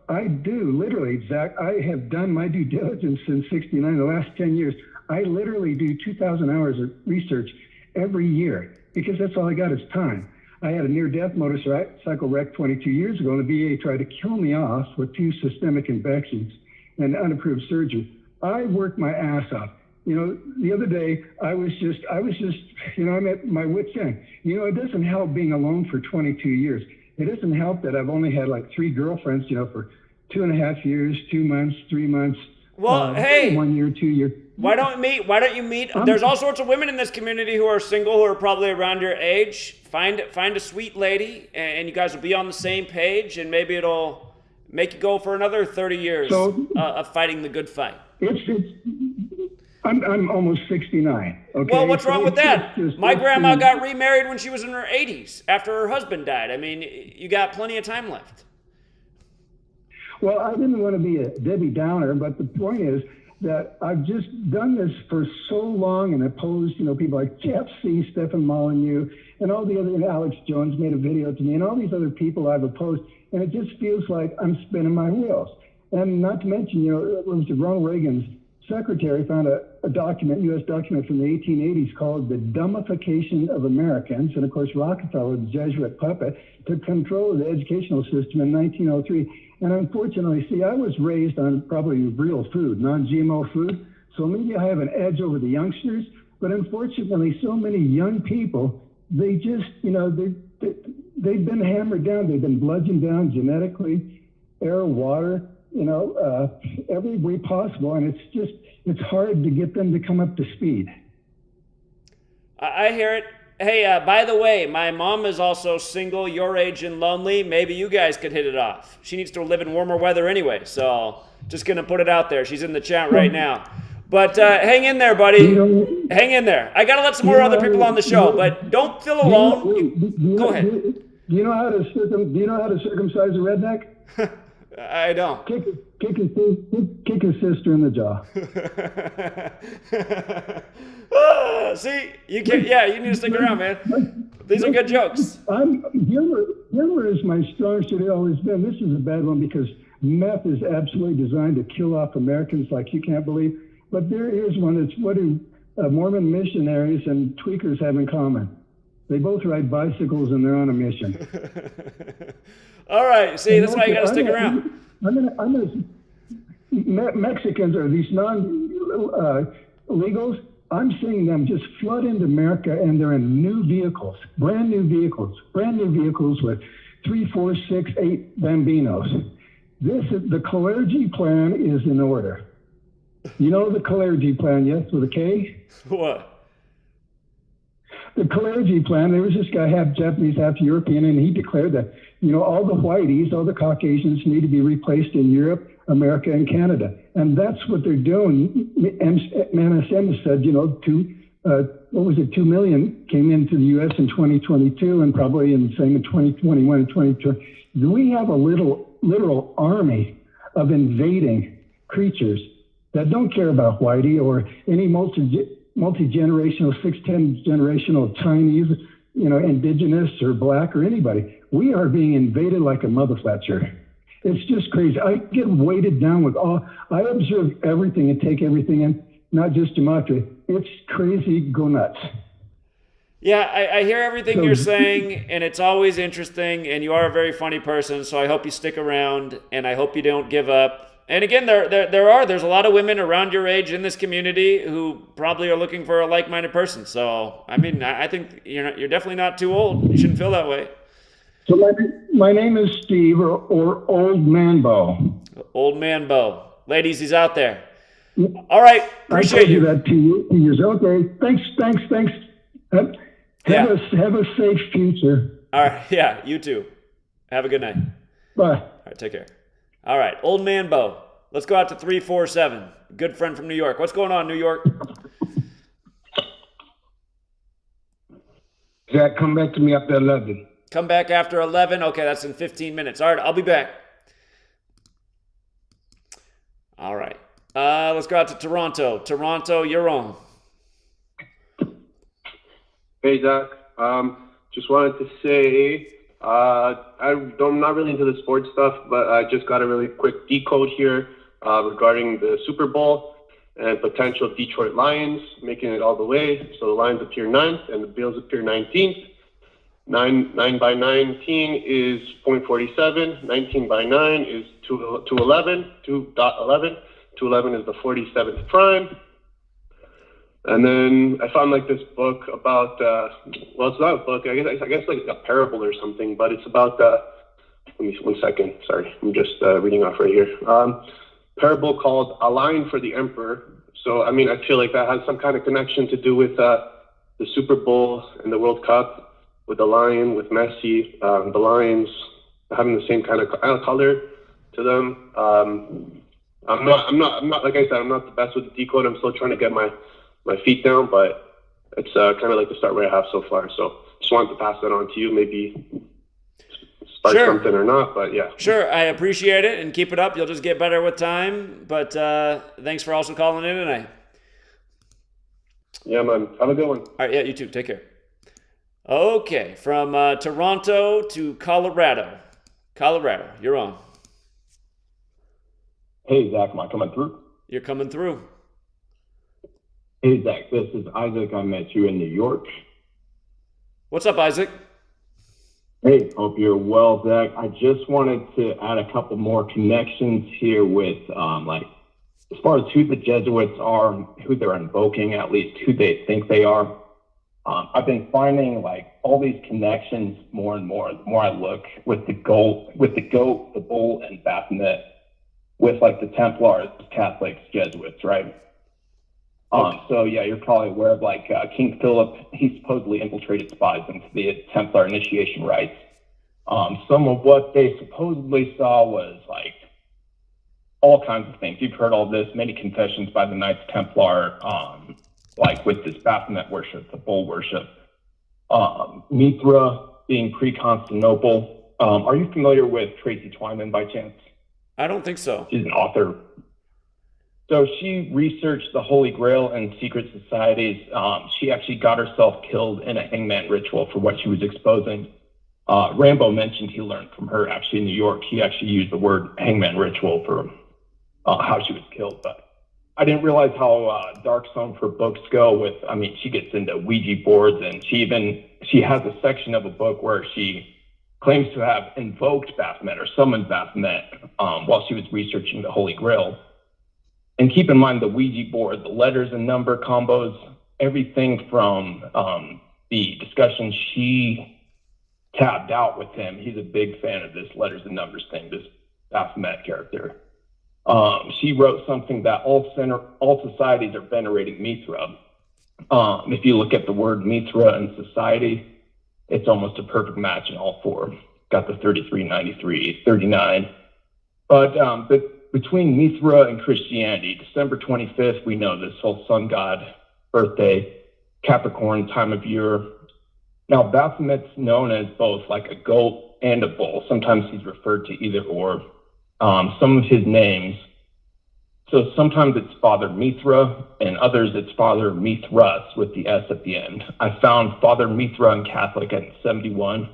I do literally, Zach, I have done my due diligence since 69, the last 10 years. I literally do 2,000 hours of research every year, because that's all I got is time. I had a near-death motorcycle wreck 22 years ago, and the VA tried to kill me off with 2 systemic infections and unapproved surgery. I worked my ass off. The other day, I was just, I'm at my wit's end. It doesn't help being alone for 22 years. It doesn't help that I've only had like 3 girlfriends, for 2.5 years, 2 months, 3 months. Well, hey, 1 year, 2 years. Why don't you meet? There's all sorts of women in this community who are single, who are probably around your age. Find a sweet lady, and you guys will be on the same page, and maybe it'll make you go for another 30 years of fighting the good fight. I'm almost 69. Okay. Well, what's wrong with that? My grandma got remarried when she was in her 80s after her husband died. I mean, you got plenty of time left. Well, I didn't want to be a Debbie Downer, but the point is that I've just done this for so long and opposed, people like Jeff C., Stephen Molyneux, and all the other, Alex Jones made a video to me, and all these other people I've opposed, and it just feels like I'm spinning my wheels. And not to mention, it was Ronald Reagan's secretary found a document, U.S. document from the 1880s called The Dumbification of Americans. And of course, Rockefeller, the Jesuit puppet, took control of the educational system in 1903. And unfortunately, I was raised on probably real food, non-GMO food. So maybe I have an edge over the youngsters. But unfortunately, so many young people, they just, they've been hammered down. They've been bludgeoned down genetically, air, water, every way possible. And it's hard to get them to come up to speed. I hear it. Hey, by the way, my mom is also single, your age, and lonely. Maybe you guys could hit it off. She needs to live in warmer weather anyway, so just going to put it out there. She's in the chat right now. But hang in there, buddy. Hang in there. I got to let some more other people on the show, but don't feel alone. Go ahead. Do you know how to circumcise a redneck? I don't. Kick his sister in the jaw. See, you can. Yeah, you need to stick around, man. These are good jokes. Humor is my strong suit. It always been. This is a bad one because meth is absolutely designed to kill off Americans like you can't believe. But there is one. It's what do Mormon missionaries and tweakers have in common? They both ride bicycles and they're on a mission. All right. See, that's why you got to stick around. Mexicans are these non-illegals. I'm seeing them just flood into America, and they're in new vehicles, brand new vehicles with 3, 4, 6, 8 Bambinos. The clergy plan is in order. You know the clergy plan, yes, with a K? What? The clergy plan, there was this guy, half Japanese, half European, and he declared that, all the whiteys, all the Caucasians need to be replaced in Europe, America, and Canada. And that's what they're doing. MSM said, 2 million came into the U.S. in 2022 and probably in the same in 2021 and 2020. We have a literal army of invading creatures that don't care about whitey or any multi-generational, 6-10 generational Chinese, indigenous or black or anybody. We are being invaded like a mother fletcher. It's just crazy. I get weighted down with I observe everything and take everything in, not just Gematria. It's crazy, go nuts. Yeah, I hear everything you're saying, and it's always interesting, and you are a very funny person, so I hope you stick around, and I hope you don't give up. And again, there's a lot of women around your age in this community who probably are looking for a like-minded person. So, I mean, I think you're definitely not too old. You shouldn't feel that way. So my name is Steve, or Old Man Bo. Old Man Bo. Ladies, he's out there. All right, appreciate you. I told you that 2 years. Okay, thanks. Have a safe future. All right, yeah, you too. Have a good night. Bye. All right, take care. All right, Old Man Bo. Let's go out to 347. Good friend from New York. What's going on, New York? Zach, come back to me after 11. Come back after 11? Okay, that's in 15 minutes. All right, I'll be back. All right. Let's go out to Toronto. Toronto, you're on. Hey, Zach. Just wanted to say, I'm not really into the sports stuff, but I just got a really quick decode here regarding the Super Bowl and potential Detroit Lions making it all the way. So the Lions appear 9th and the Bills appear 19th. 9 by 19 is 0.47. 19 by 9 is 211. 211 is the 47th prime. And then I found this book about, it's not a book, I guess like a parable or something, but it's about, let me, 1 second, sorry, I'm just reading off right here. Parable called A Line for the Emperor. So, I feel like that has some kind of connection to do with the Super Bowl and the World Cup, with the lion, with Messi, the Lions having the same kind of color to them. I'm not, like I said, I'm not the best with the decode. I'm still trying to get my feet down, but it's kind of like the start where I have so far. So just wanted to pass that on to you, maybe spark something or not, but yeah. Sure, I appreciate it, and keep it up. You'll just get better with time, but thanks for also calling in tonight. Yeah, man. Have a good one. All right, yeah, you too. Take care. Okay, from Toronto to Colorado. Colorado, you're on. Hey, Zach, am I coming through? You're coming through. Hey, Zach, this is Isaac. I met you in New York. What's up, Isaac? Hey, hope you're well, Zach. I just wanted to add a couple more connections here with, as far as who the Jesuits are, who they're invoking, at least who they think they are. I've been finding all these connections more and more. The more I look with the goat, the bull, and Baphomet, with the Templars, Catholics, Jesuits, right? So yeah, you're probably aware of King Philip. He supposedly infiltrated spies into the Templar initiation rites. Some of what they supposedly saw was all kinds of things. You've heard all this, many confessions by the Knights Templar, with this Baphomet worship, the bull worship. Mithra being pre-Constantinople. Are you familiar with Tracy Twyman by chance? I don't think so. She's an author. So she researched the Holy Grail and secret societies. She actually got herself killed in a hangman ritual for what she was exposing. Rambo mentioned he learned from her actually in New York. He actually used the word hangman ritual for how she was killed. But I didn't realize how dark some of her books go with, she gets into Ouija boards, and she has a section of a book where she claims to have invoked Baphomet or summoned Baphomet while she was researching the Holy Grail. And keep in mind the Ouija board, the letters and number combos, everything from the discussion she tabbed out with him. He's a big fan of this letters and numbers thing, this Baphomet character. She wrote something that all societies are venerating Mithra. If you look at the word Mithra and society, it's almost a perfect match in all four. Got the 33, 93, 39. But between Mithra and Christianity, December 25th, we know this whole sun god birthday, Capricorn time of year. Now, Baphomet's known as both like a goat and a bull. Sometimes he's referred to either or. Some of his names, so sometimes it's Father Mithra, and others it's Father Mithras with the S at the end. I found Father Mithra in Catholic at 71.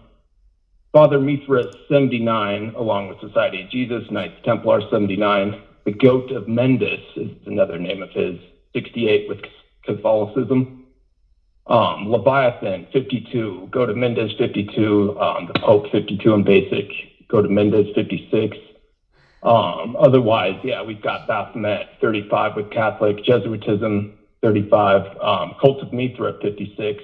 Father Mithra 79, along with Society of Jesus, Knights Templar 79. The Goat of Mendes is another name of his, 68 with Catholicism. Leviathan 52, Goat of Mendes 52, the Pope 52 in basic, Goat of Mendes 56. Otherwise, yeah, we've got Baphomet 35 with Catholic, Jesuitism 35, Cult of Mithra 56.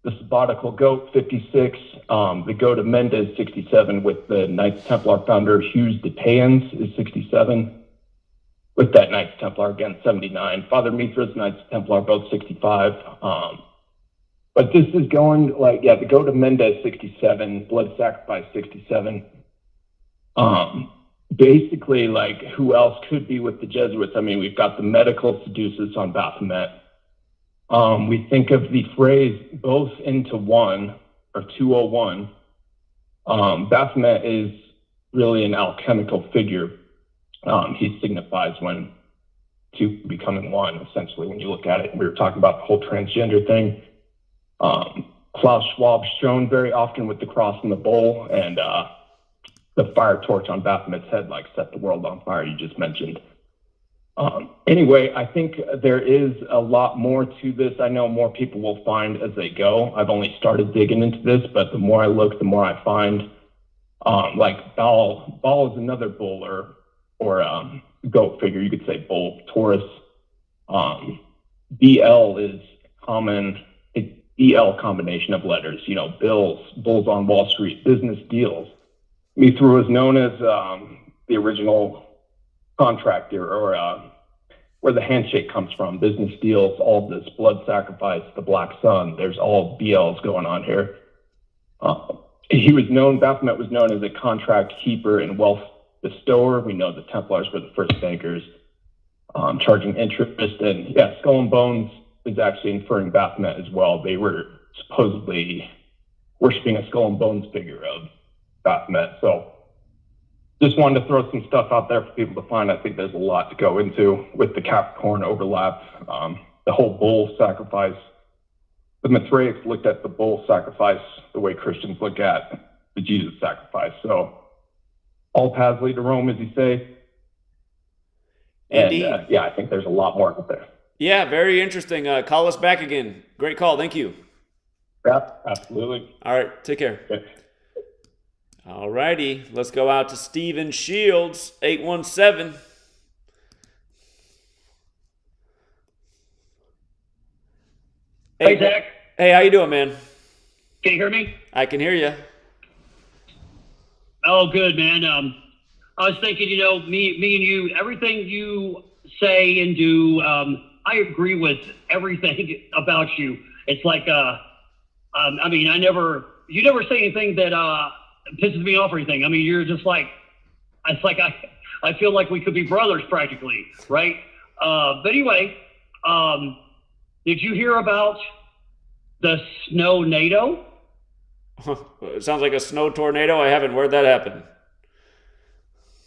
The Sabbatical Goat, 56. The Goat of Mendes, 67, with the Knights Templar founder Hughes de Payens is 67. With that Knights Templar, again, 79. Father Mithras, Knights Templar, both 65. But this is going like, yeah, the Goat of Mendes, 67. Blood Sacrifice, 67. Basically, like, who else could be with the Jesuits? I mean, we've got the medical seducers on Baphomet. We think of the phrase both into one, or 201. Baphomet is really an alchemical figure. He signifies when two becoming one, essentially, when you look at it. We were talking about the whole transgender thing. Klaus Schwab shown very often with the cross and the bowl, and the fire torch on Baphomet's head, like, set the world on fire, you just mentioned. Anyway, I think there is a lot more to this. I know more people will find as they go. I've only started digging into this, but the more I look, the more I find. Like Baal is another bull or goat figure. You could say bull, Taurus. BL is common, BL combination of letters. You know, bulls on Wall Street, business deals. Mithra is known as the original contractor, or where the handshake comes from, business deals, all this blood sacrifice, the black sun, there's all BLs going on here. Baphomet was known as a contract keeper and wealth bestower. We know the Templars were the first bankers, charging interest, and yeah, Skull and Bones is actually inferring Baphomet as well. They were supposedly worshiping a Skull and Bones figure of Baphomet, so just wanted to throw some stuff out there for people to find. I think there's a lot to go into with the Capricorn overlap, the whole bull sacrifice. The Maitreics looked at the bull sacrifice the way Christians look at the Jesus sacrifice. So all paths lead to Rome, as you say. Indeed. And yeah, I think there's a lot more out there. Yeah, very interesting. Call us back again. Great call. Thank you. Yeah, absolutely. All right, take care. Okay. All righty, let's go out to Steven Shields, 817. Hey, Zach. Hey, how you doing, man? Can you hear me? I can hear you. Oh, good, man. I was thinking, you know, me and you, everything you say and do, I agree with everything about you. It's like, I mean, you never say anything that pisses me off or anything. I mean, you're just like, it's like I feel like we could be brothers practically, right? But anyway, did you hear about the snow NATO? It sounds like a snow tornado. I haven't. Where'd that happen?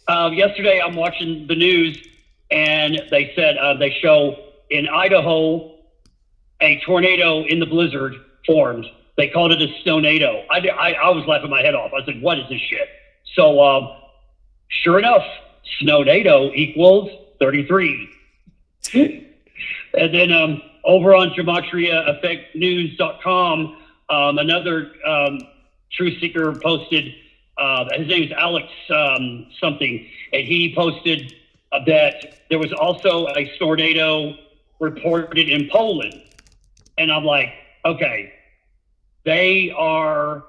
Yesterday, I'm watching the news, and they said they show in Idaho a tornado in the blizzard formed. They called it a snow-nado. I was laughing my head off. I said, what is this shit? So, sure enough, snow-nado equals 33. And then over on GematriaEffectNews.com, another truth seeker posted, his name is Alex something, and he posted that there was also a tornado reported in Poland. And I'm like, okay, they are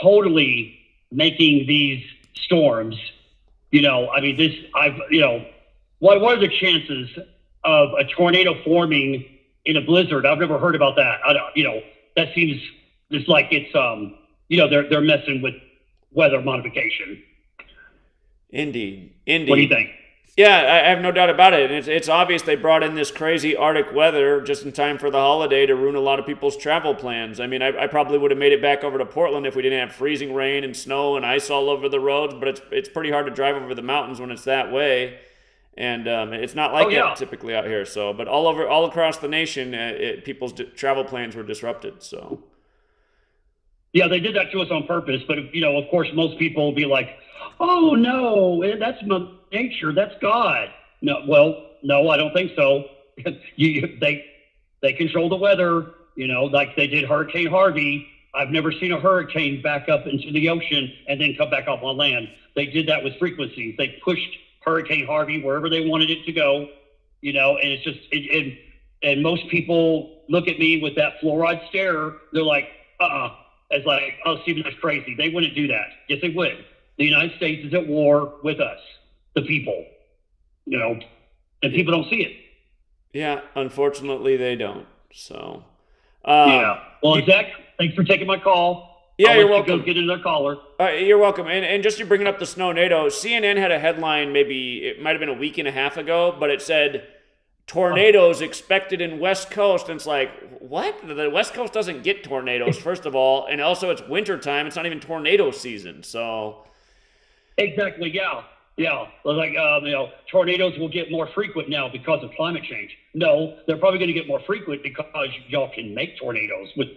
totally making these storms, I mean, what are the chances of a tornado forming in a blizzard? I've never heard about that. That seems just like it's, they're messing with weather modification. Indeed. What do you think? Yeah, I have no doubt about it. It's obvious they brought in this crazy Arctic weather just in time for the holiday to ruin a lot of people's travel plans. I mean, I probably would have made it back over to Portland if we didn't have freezing rain and snow and ice all over the roads, but it's pretty hard to drive over the mountains when it's that way. And it's not like that typically out here. So, but all across the nation, people's travel plans were disrupted. So, yeah, they did that to us on purpose. But of course, most people will be like, "Oh no, that's nature. That's God." No, well, no, I don't think so. They control the weather. Like they did Hurricane Harvey. I've never seen a hurricane back up into the ocean and then come back up on land. They did that with frequencies. They pushed Hurricane Harvey wherever they wanted it to go, and it's just, and most people look at me with that fluoride stare. They're like, It's like, oh, Stephen, that's crazy. They wouldn't do that. Yes, they would. The United States is at war with us, the people, and people don't see it. Yeah, unfortunately they don't. So, yeah. Well, Zach, thanks for taking my call. Yeah, I'll you're let welcome. You go get another caller. You're welcome. And just you bringing up the snow-nado, CNN had a headline it might have been a week and a half ago, but it said, tornadoes expected in West Coast. And it's like, what? The West Coast doesn't get tornadoes, first of all. And also it's wintertime. It's not even tornado season. So. Exactly, yeah. Yeah, like, tornadoes will get more frequent now because of climate change. No, they're probably going to get more frequent because y'all can make tornadoes with,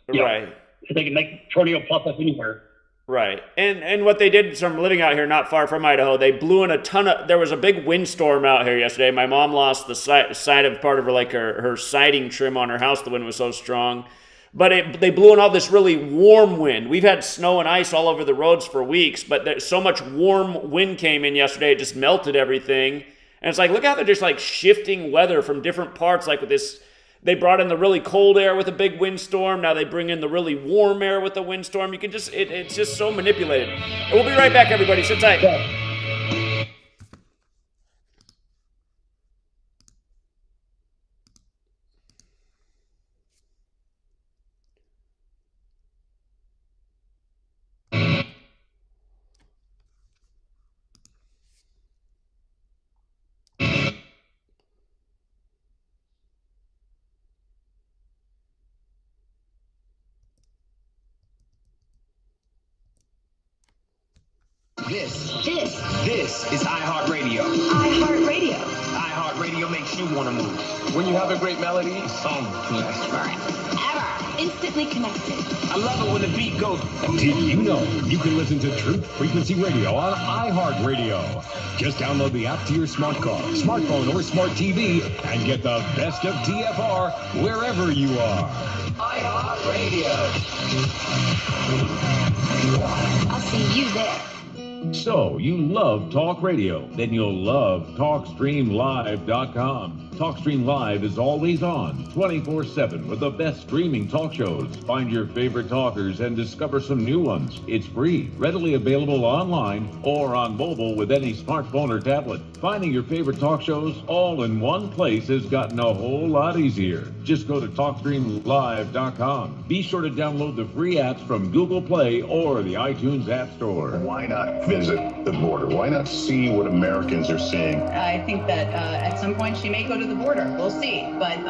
right. They can make tornado pop up anywhere. Right. And what they did, so I'm living out here not far from Idaho, they blew in there was a big windstorm out here yesterday. My mom lost the side of part of her siding trim on her house. The wind was so strong. But they blew in all this really warm wind. We've had snow and ice all over the roads for weeks, but so much warm wind came in yesterday, it just melted everything. And it's like, look how they're just like shifting weather from different parts, like with this. They brought in the really cold air with a big windstorm. Now they bring in the really warm air with a windstorm. You can just, it's just so manipulated. And we'll be right back, everybody. Sit tight. This is iHeartRadio. iHeartRadio. iHeartRadio makes you want to move. When you have a great melody, song lasts forever. Instantly connected. I love it when the beat goes. Did you know you can listen to Truth Frequency Radio on iHeartRadio? Just download the app to your smart car, smartphone, or smart TV and get the best of TFR wherever you are. iHeartRadio. I'll see you there. So, you love talk radio? Then you'll love TalkStreamLive.com. TalkStream Live is always on, 24/7, with the best streaming talk shows. Find your favorite talkers and discover some new ones. It's free, readily available online or on mobile with any smartphone or tablet. Finding your favorite talk shows all in one place has gotten a whole lot easier. Just go to TalkStreamLive.com. Be sure to download the free apps from Google Play or the iTunes App Store. Why not visit the border? Why not see what Americans are seeing? I think that at some point she may go to the border. We'll see, but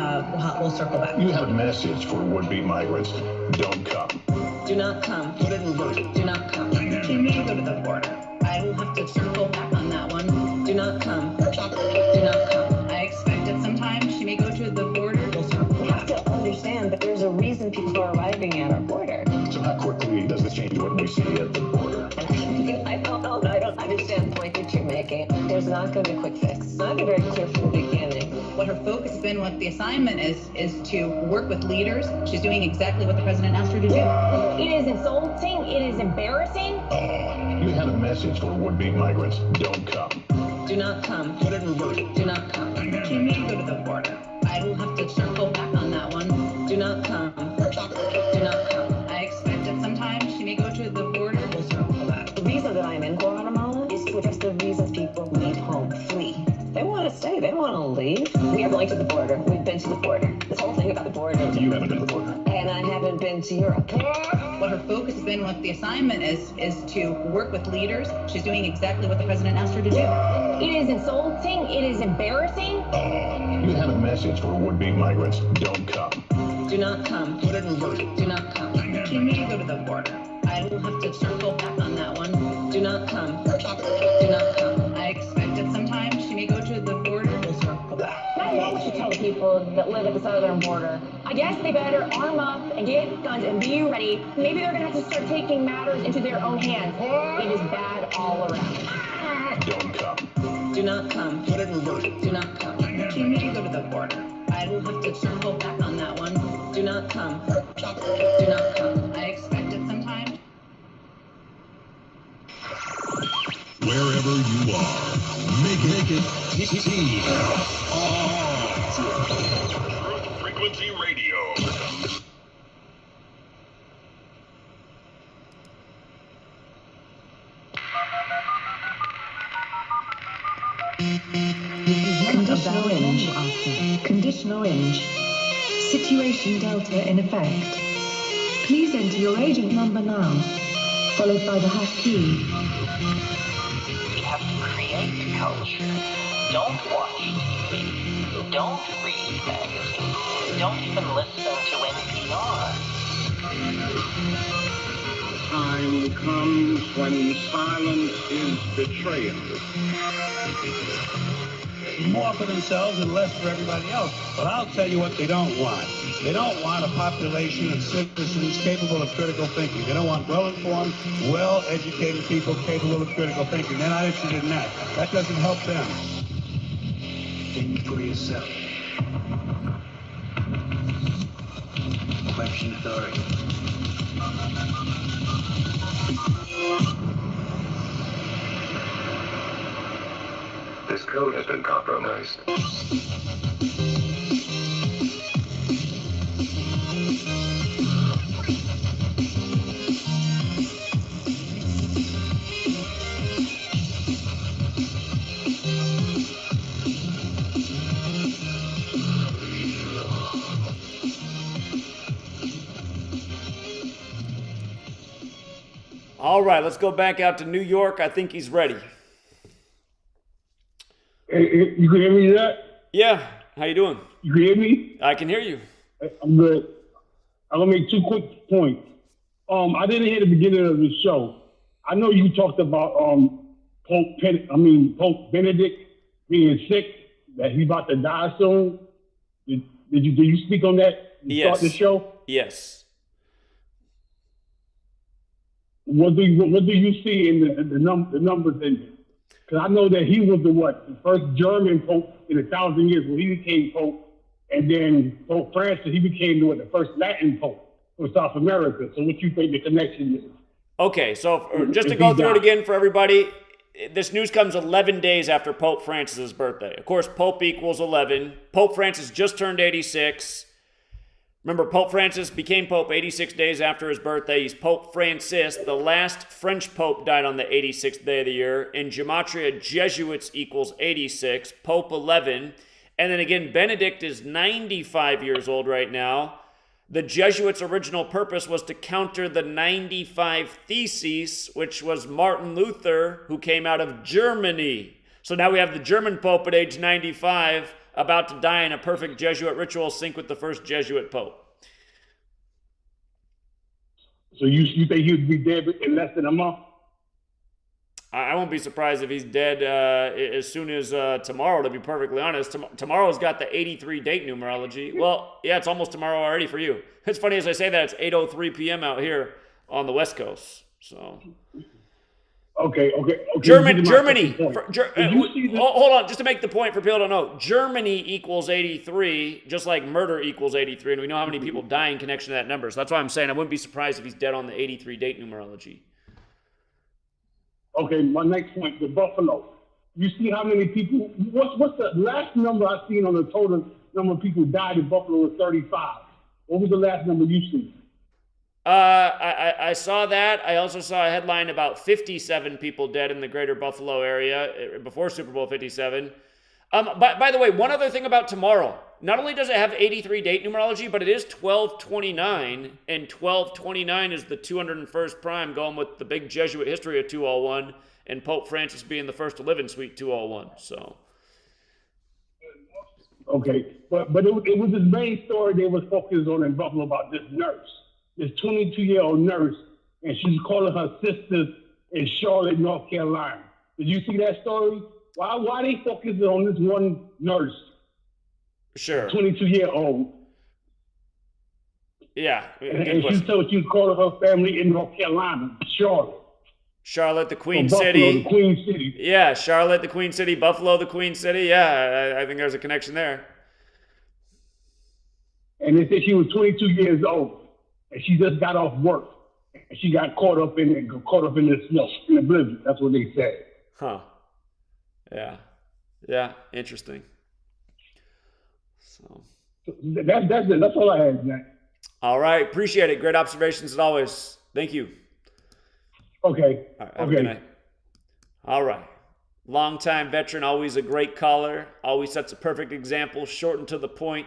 we'll circle back. You have a message for would-be migrants. Don't come. Do not come. Put it in reverse. Do not come. She may go to the border. I will have to circle back on that one. Do not come. Do not come. I expect at some time she may go to the border. We'll circle back. You have to understand that there's a reason people are arriving at our border. So how quickly does this change what we see at the border? I don't know. I don't understand the point that you're making. There's not going to be a quick fix. It's not very clear from the beginning. What her focus has been, what the assignment is to work with leaders. She's doing exactly what the president asked her to do. It is insulting. It is embarrassing. You have a message for would-be migrants. Don't come. Do not come. Put it in reverse. Do not come. She may go to the border. I will have to circle back on that one. Do Do not come. Do not come. I expect that sometime she may go to the border. The reason that I'm in Guatemala is to address the reasons people leave home, flee. They want to stay. They don't want to leave. We are going to the border. We've been to the border. This whole thing about the border. You haven't been to the border. And I haven't been to Europe. What her focus has been, what the assignment is to work with leaders. She's doing exactly what the president asked her to do. It is insulting. It is embarrassing. You have a message for would-be migrants. Don't come. Do not come. Put it in reverse. Do not come. She may go to the border. I will have to circle back on that one. Do not come. Do not come. I expect that sometime she may go to the border. I know what you tell the people that live at the southern border. I guess they better arm up and get guns and be ready. Maybe they're gonna have to start taking matters into their own hands. It is bad all around. Don't come. Do not come. Put it in reverse. Do not come. She may go to the border. I will have to circle back on that one. Do not come. Do not come. I expect it sometime. Wherever you are, make it TFR. Frequency Radio. Condition orange. Condition orange. Situation Delta in effect. Please enter your agent number now, followed by the hash key. We have to create culture. Don't watch TV. Don't read magazines. Don't even listen to NPR. Time comes when silence is betrayal. More for themselves and less for everybody else. But I'll tell you what they don't want. They don't want a population of citizens capable of critical thinking. They don't want well-informed, well-educated people capable of critical thinking. They're not interested in that. That doesn't help them. Think for yourself. Question authority. This code has been compromised. All right, let's go back out to New York. I think he's ready. Hey, you can hear me, Zach? Yeah. How you doing? You can hear me? I can hear you. I'm good. I'm gonna make two quick points. I didn't hear the beginning of the show. I know you talked about Pope Benedict being sick, that he's about to die soon. Did you speak on that? Start the show? Yes. What do you see in the numbers in it? Because I know that he was the first German pope in 1,000 years when he became pope, and then Pope Francis, he became the first Latin pope for South America. So what you think the connection is? Okay, so just to go through it again for everybody, this news comes 11 days after Pope Francis' birthday. Of course, Pope equals 11. Pope Francis just turned 86. Remember, Pope Francis became Pope 86 days after his birthday. He's Pope Francis. The last French Pope died on the 86th day of the year. In Gematria, Jesuits equals 86, Pope 11. And then again, Benedict is 95 years old right now. The Jesuits' original purpose was to counter the 95 Theses, which was Martin Luther, who came out of Germany. So now we have the German Pope at age 95, about to die in a perfect Jesuit ritual sync with the first Jesuit Pope. So you think he would be dead in less than a month? I won't be surprised if he's dead as soon as tomorrow, to be perfectly honest. Tomorrow's got the 83 date numerology. Well, yeah, it's almost tomorrow already for you. It's funny as I say that, it's 8:03 p.m. out here on the West Coast. So... Okay. Germany. Hold on, just to make the point for people to know, Germany equals 83, just like murder equals 83, and we know how many people die in connection to that number. So that's why I'm saying I wouldn't be surprised if he's dead on the 83 date numerology. Okay, my next point, the Buffalo. You see how many people, what's the last number I've seen on the total number of people who died in Buffalo was 35. What was the last number you seen? I saw that. I also saw a headline about 57 people dead in the greater Buffalo area before Super Bowl 57. By the way, one other thing about tomorrow. Not only does it have 83 date numerology, but it is 1229, and 1229 is the 201st prime, going with the big Jesuit history of 201, and Pope Francis being the first to live in Suite 201. So, okay, but it was this main story they was focused on in Buffalo about this nurse, this 22-year-old nurse, and she's calling her sisters in Charlotte, North Carolina. Did you see that story? Why they focusing on this one nurse? Sure. 22-year-old. Yeah. And she told you calling her family in North Carolina, Charlotte. Charlotte, the Queen Buffalo, City. the Queen City. Yeah, Charlotte, the Queen City. Buffalo, the Queen City. Yeah, I think there's a connection there. And they said she was 22 years old, and she just got off work, and she got caught up in the snow, in the blizzard. That's what they said. Huh. Yeah. Yeah. Interesting. So that's all I had, Jack. All right. Appreciate it. Great observations as always. Thank you. Okay. All right, have a good night. All right. Longtime veteran, always a great caller. Always sets a perfect example, short and to the point.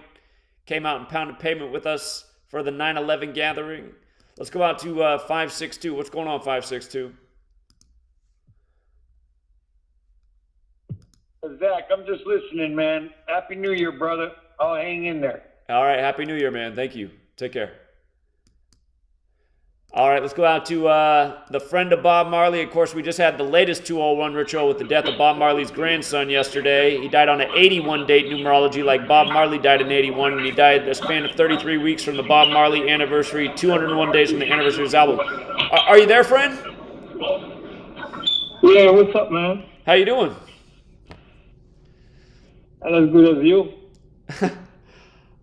Came out and pounded pavement with us for the 9/11 gathering. Let's go out to 562. What's going on, 562? Zach, I'm just listening, man. Happy New Year, brother. I'll hang in there. All right. Happy New Year, man. Thank you. Take care. All right. Let's go out to the friend of Bob Marley. Of course, we just had the latest 201 ritual with the death of Bob Marley's grandson yesterday. He died on an 81 date numerology like Bob Marley died in 81, and he died a span of 33 weeks from the Bob Marley anniversary, 201 days from the anniversary of his album. Are you there, friend? Yeah, what's up, man? How you doing? Not as good as you.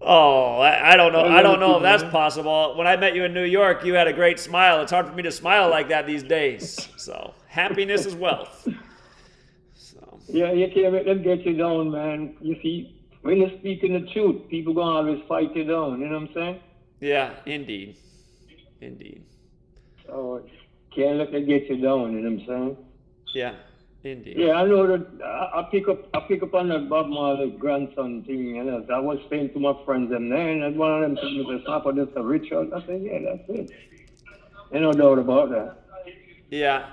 Oh, I don't know. I don't know if that's possible. When I met you in New York, you had a great smile. It's hard for me to smile like that these days. So, happiness is wealth. So. Yeah, you can't let them get you down, man. You see, when you're speaking the truth, people gonna always fight you down. You know what I'm saying? Yeah, indeed. Indeed. So, can't let them get you down. You know what I'm saying? Yeah. Indeed. Yeah, I know that. I pick up on that Bob Marley grandson thing, you know. I was saying to my friends and then, and one of them told me to stop on this a ritual. I said, yeah, that's it. Ain't no doubt about that. Yeah.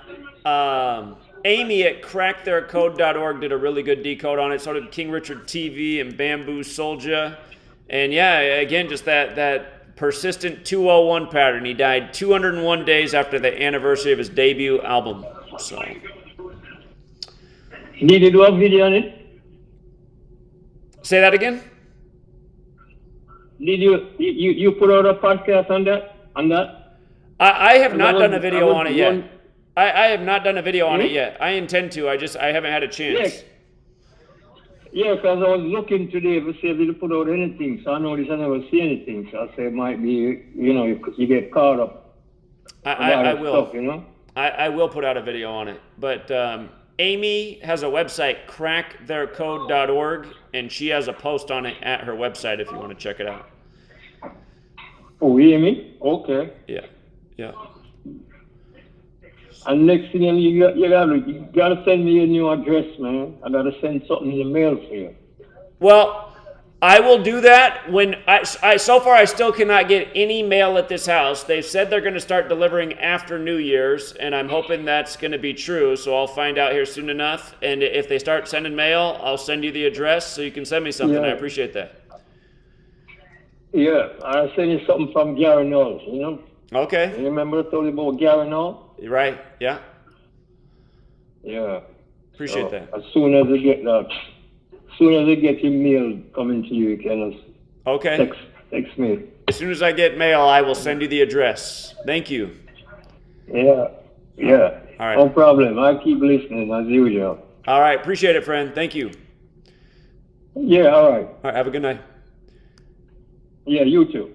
Amy at cracktheircode.org did a really good decode on it. So did King Richard TV and Bamboo Soldier. And yeah, again, just that persistent 201 pattern. He died 201 days after the anniversary of his debut album. So. Did you do a video on it? Say that again? Did you put out a podcast on that? I have not done a video on it yet. I have not done a video on it yet. I intend to. I haven't had a chance. Yeah, because I was looking today to see if you put out anything. So I noticed I never see anything. So I say it might be, you get caught up. I will. Stuff, you know? I will put out a video on it. But Amy has a website, cracktheircode.org, and she has a post on it at her website if you want to check it out. Oh, Amy? Okay. Yeah. And next thing you gotta send me a new address, man. I gotta send something in the mail for you. Well, I will do that when so far I still cannot get any mail at this house. They've said they're going to start delivering after New Year's, and I'm hoping that's going to be true, so I'll find out here soon enough. And if they start sending mail, I'll send you the address so you can send me something. Yeah. I appreciate that. Yeah, I'll send you something from Gary Knowles, you know? Okay. You remember I told you about Gary Knowles? Right, yeah. Yeah. Appreciate that. As soon as they get your mail coming to you, you can just text me. As soon as I get mail, I will send you the address. Thank you. Yeah. All right. No problem. I'll keep listening as usual. All right. Appreciate it, friend. Thank you. Yeah, all right. All right. Have a good night. Yeah, you too.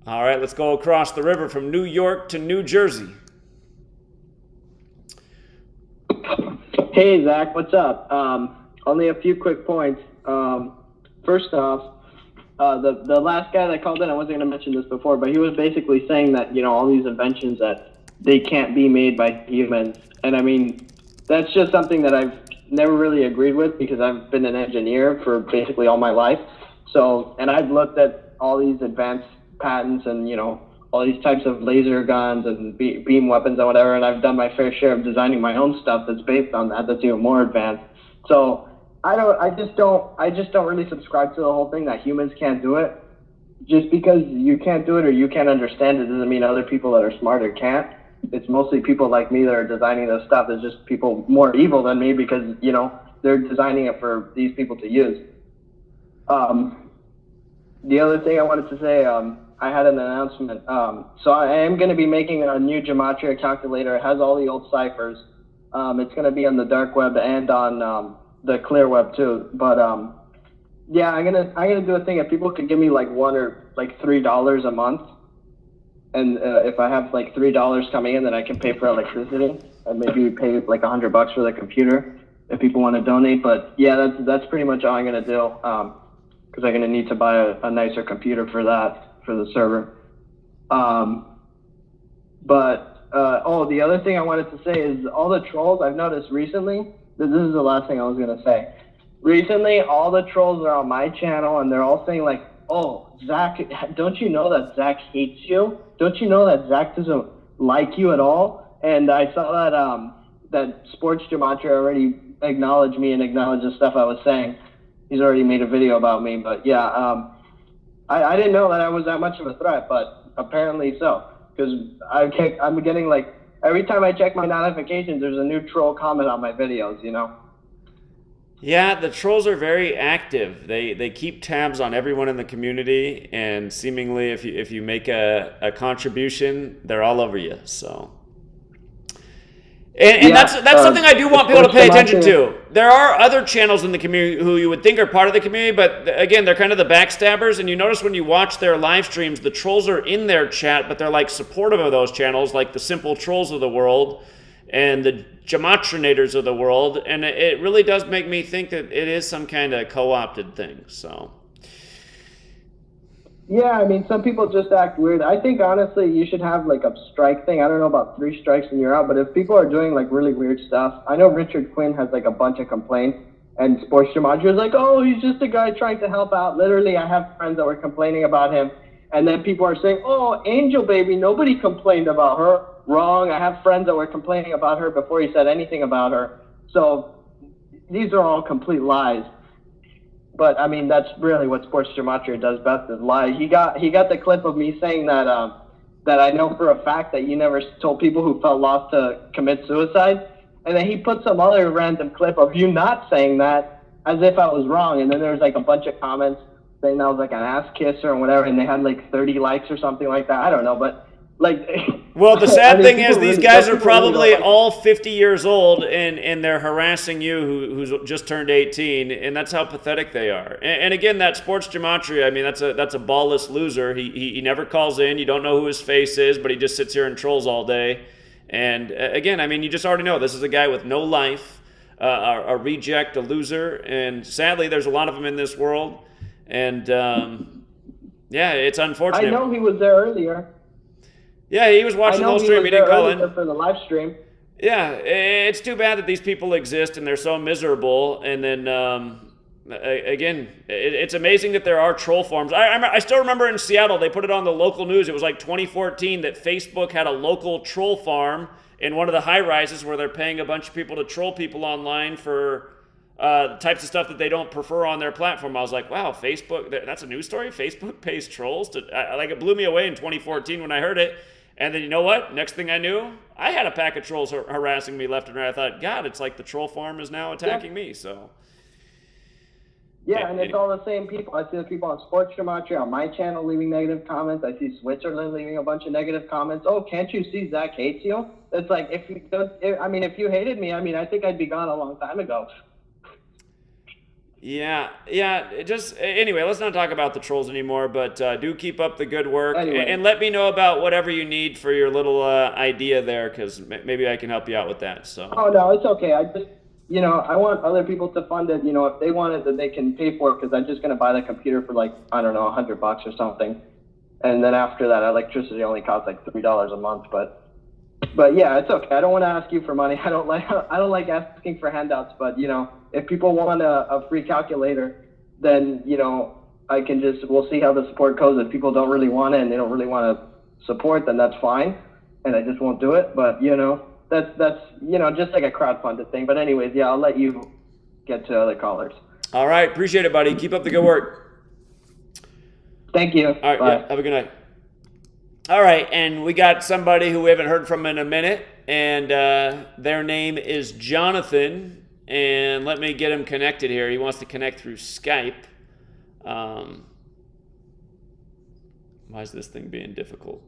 All right. Let's go across the river from New York to New Jersey. Hey, Zach. What's up? Only a few quick points. First off, The last guy that called in, I wasn't going to mention this before, but he was basically saying that, you know, all these inventions that they can't be made by humans. And I mean, that's just something that I've never really agreed with because I've been an engineer for basically all my life. So, and I've looked at all these advanced patents and, you know, all these types of laser guns and beam weapons and whatever, and I've done my fair share of designing my own stuff that's based on that, that's even more advanced. So I just don't really subscribe to the whole thing that humans can't do it. Just because you can't do it or you can't understand it doesn't mean other people that are smarter can't. It's mostly people like me that are designing this stuff. It's just people more evil than me because, you know, they're designing it for these people to use. The other thing I wanted to say, I had an announcement. So I am going to be making a new Gematria calculator. It has all the old ciphers. It's going to be on the dark web and on the clear web too. But yeah, I'm gonna do a thing. If people could give me like $1 or like $3 a month, and if I have like $3 coming in, then I can pay for electricity and maybe pay like $100 for the computer if people want to donate. But yeah, that's pretty much all I'm gonna do. Because I'm gonna need to buy a nicer computer for that, for the server. The other thing I wanted to say is all the trolls I've noticed recently. This is the last thing I was gonna say. Recently, all the trolls are on my channel, and they're all saying like, "Oh, Zach, don't you know that Zach hates you? Don't you know that Zach doesn't like you at all?" And I saw that that Sports Gematria already acknowledged me and acknowledged the stuff I was saying. He's already made a video about me, but yeah, I didn't know that I was that much of a threat, but apparently so. Because I'm getting like, every time I check my notifications, there's a new troll comment on my videos, you know? Yeah, the trolls are very active. They keep tabs on everyone in the community, and seemingly if you make a contribution, they're all over you, so... And that's something I do want people to pay attention to. There are other channels in the community who you would think are part of the community, but again, they're kind of the backstabbers. And you notice when you watch their live streams, the trolls are in their chat, but they're like supportive of those channels, like the Simple Trolls of the world and the Gematrinators of the world. And it really does make me think that it is some kind of co-opted thing. So. Yeah, I mean, some people just act weird. I think, honestly, you should have, like, a strike thing. I don't know about 3 strikes and you're out, but if people are doing, like, really weird stuff, I know Richard Quinn has, like, a bunch of complaints, and Sports Gematria is like, oh, he's just a guy trying to help out. Literally, I have friends that were complaining about him, and then people are saying, oh, Angel Baby, nobody complained about her. Wrong. I have friends that were complaining about her before he said anything about her. So these are all complete lies. But I mean, that's really what Sports Gematria does best, is lie. He got the clip of me saying that that I know for a fact that you never told people who felt lost to commit suicide, and then he put some other random clip of you not saying that, as if I was wrong. And then there was like a bunch of comments saying I was like an ass kisser or whatever, and they had like 30 likes or something like that. I don't know, but like. Well, the sad thing is these guys are probably all 50 years old, and they're harassing you who's just turned 18, and that's how pathetic they are. And again, that Sports Gematria, I mean, that's a ballless loser. He never calls in. You don't know who his face is, but he just sits here and trolls all day. And again, I mean, you just already know this is a guy with no life, a reject, a loser, and sadly, there's a lot of them in this world. And yeah, it's unfortunate. I know he was there earlier. Yeah, he was watching the whole stream. He didn't call in for the live stream. Yeah, it's too bad that these people exist and they're so miserable. And then again, it's amazing that there are troll forums. I still remember in Seattle they put it on the local news. It was like 2014 that Facebook had a local troll farm in one of the high rises where they're paying a bunch of people to troll people online for types of stuff that they don't prefer on their platform. I was like, wow, Facebook, that's a news story? Facebook pays trolls? Like, it blew me away in 2014 when I heard it. And then you know what? Next thing I knew, I had a pack of trolls harassing me left and right. I thought, God, it's like the troll farm is now attacking me. So. Yeah, and it's all the same people. I see the people on Sports Gematria, on my channel, leaving negative comments. I see Switzerland leaving a bunch of negative comments. Oh, can't you see Zach hates you? It's like, if you hated me, I mean, I think I'd be gone a long time ago. Yeah. Anyway, let's not talk about the trolls anymore, but do keep up the good work. Anyway. And let me know about whatever you need for your little idea there, because maybe I can help you out with that. So. Oh, no, it's okay. you know, I want other people to fund it. You know, if they want it, then they can pay for it, because I'm just going to buy the computer for like, I don't know, $100 or something. And then after that, electricity only costs like $3 a month. But yeah, it's okay. I don't want to ask you for money. I don't like asking for handouts. But, you know, if people want a free calculator, then, you know, we'll see how the support goes. If people don't really want it and they don't really want to support, then that's fine. And I just won't do it. But, you know, that's you know, just like a crowdfunded thing. But anyways, yeah, I'll let you get to other callers. All right. Appreciate it, buddy. Keep up the good work. Thank you. All right. Bye. Yeah, have a good night. All right. And we got somebody who we haven't heard from in a minute. And their name is Jonathan. And let me get him connected here. He wants to connect through Skype. Why is this thing being difficult?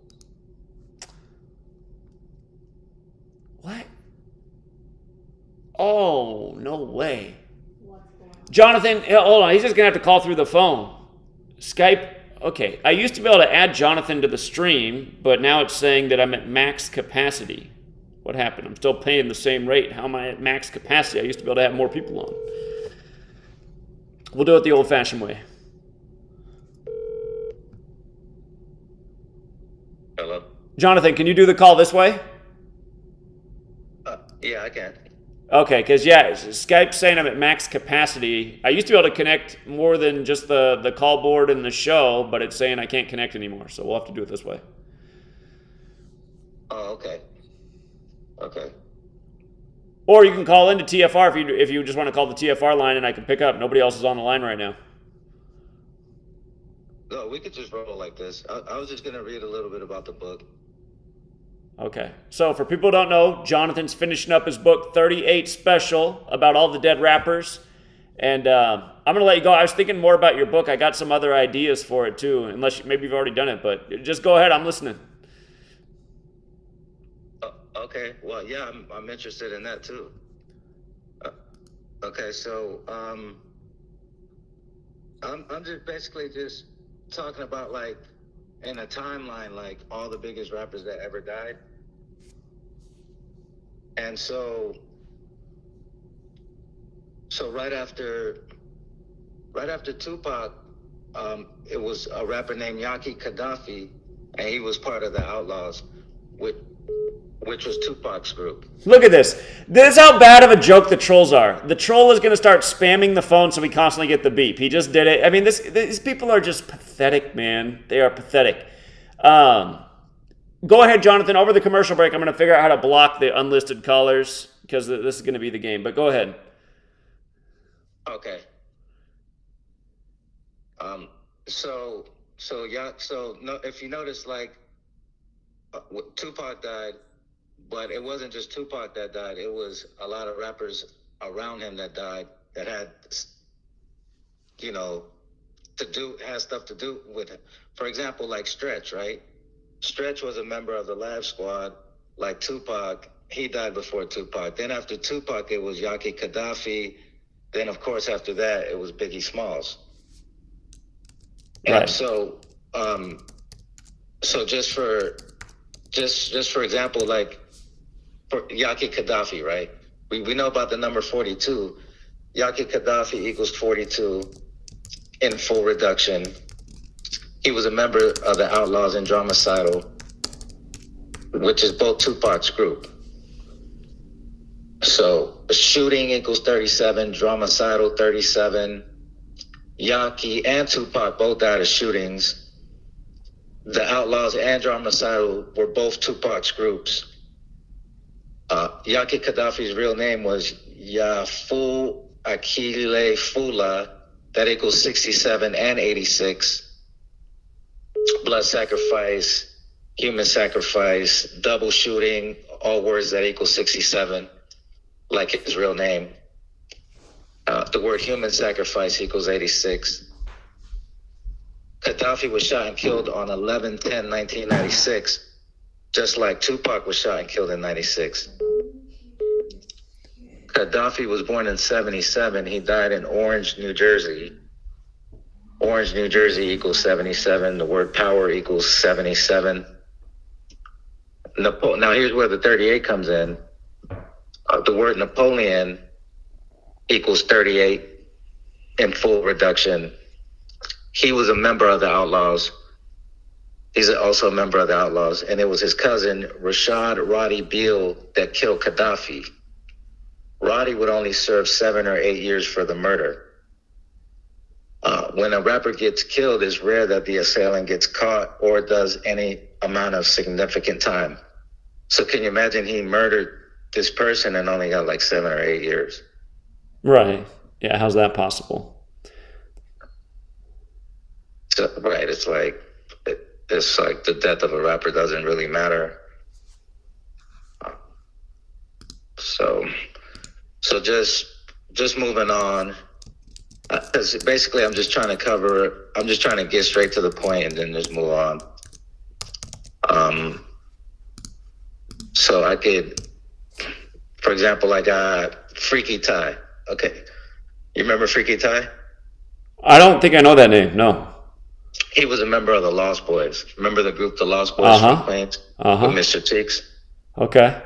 What? Oh, no way. Jonathan, hold on. He's just going to have to call through the phone. Skype. Okay. I used to be able to add Jonathan to the stream, but now it's saying that I'm at max capacity. What happened? I'm still paying the same rate. How am I at max capacity? I used to be able to have more people on. We'll do it the old-fashioned way. Hello? Jonathan, can you do the call this way? Yeah, I can. Okay, because yeah, Skype's saying I'm at max capacity. I used to be able to connect more than just the call board and the show, but it's saying I can't connect anymore, so we'll have to do it this way. Oh, okay. Okay. Or you can call into TFR if you just want to call the TFR line and I can pick up. Nobody else is on the line right now. No, we could just roll like this. I was just going to read a little bit about the book. Okay. So for people who don't know, Jonathan's finishing up his book, 38 Special, about all the dead rappers. And I'm going to let you go. I was thinking more about your book. I got some other ideas for it too, unless maybe you've already done it. But just go ahead. I'm listening. Okay. Well, yeah, I'm interested in that too. Okay, so I'm just basically just talking about, like, in a timeline, like all the biggest rappers that ever died. And so right after Tupac, it was a rapper named Yaki Gaddafi, and he was part of the Outlaws, which was Tupac's group. Look at this. This is how bad of a joke the trolls are. The troll is going to start spamming the phone so we constantly get the beep. He just did it. I mean, these people are just pathetic, man. They are pathetic. Go ahead, Jonathan. Over the commercial break, I'm going to figure out how to block the unlisted callers because this is going to be the game. But go ahead. Okay. If you notice, like, Tupac died, but it wasn't just Tupac that died. It was a lot of rappers around him that died that had, you know, had stuff to do with it. For example, like Stretch, right? Stretch was a member of the Lab Squad, like Tupac. He died before Tupac. Then after Tupac, it was Yaki Gaddafi. Then, of course, after that, it was Biggie Smalls. Right. And so just for example, like for Yaki Gaddafi, right? We know about the number 42. Yaki Gaddafi equals 42 in full reduction. He was a member of the Outlaws and Dromicidal, which is both Tupac's group. So shooting equals 37, Dromicidal 37. Yaki and Tupac both died of shootings. The Outlaws and Dromicidal were both Tupac's groups. Yaki Gaddafi's real name was Yafu Akile Fula. That equals 67 and 86. Blood sacrifice, human sacrifice, double shooting, all words that equal 67, like his real name. The word human sacrifice equals 86. Gaddafi was shot and killed on 11/10/1996, just like Tupac was shot and killed in 96. Gaddafi was born in 77. He died in Orange, New Jersey. Orange, New Jersey equals 77. The word power equals 77. Now here's where the 38 comes in. The word Napoleon equals 38 in full reduction. He was a member of the Outlaws. He's also a member of the Outlaws. And it was his cousin, Rashad Roddy Beale, that killed Gaddafi. Roddy would only serve 7 or 8 years for the murder. When a rapper gets killed, it's rare that the assailant gets caught or does any amount of significant time. So can you imagine he murdered this person and only got like 7 or 8 years? Right. Yeah, how's that possible? So, right, it's like the death of a rapper doesn't really matter. So just moving on. Because basically, I'm just trying to get straight to the point and then just move on. So I could, for example, I got Freaky Ty. Okay. You remember Freaky Ty? I don't think I know that name, no. He was a member of the Lost Boys. Remember the group, the Lost Boys from Queens? With Mr. Cheeks? Okay.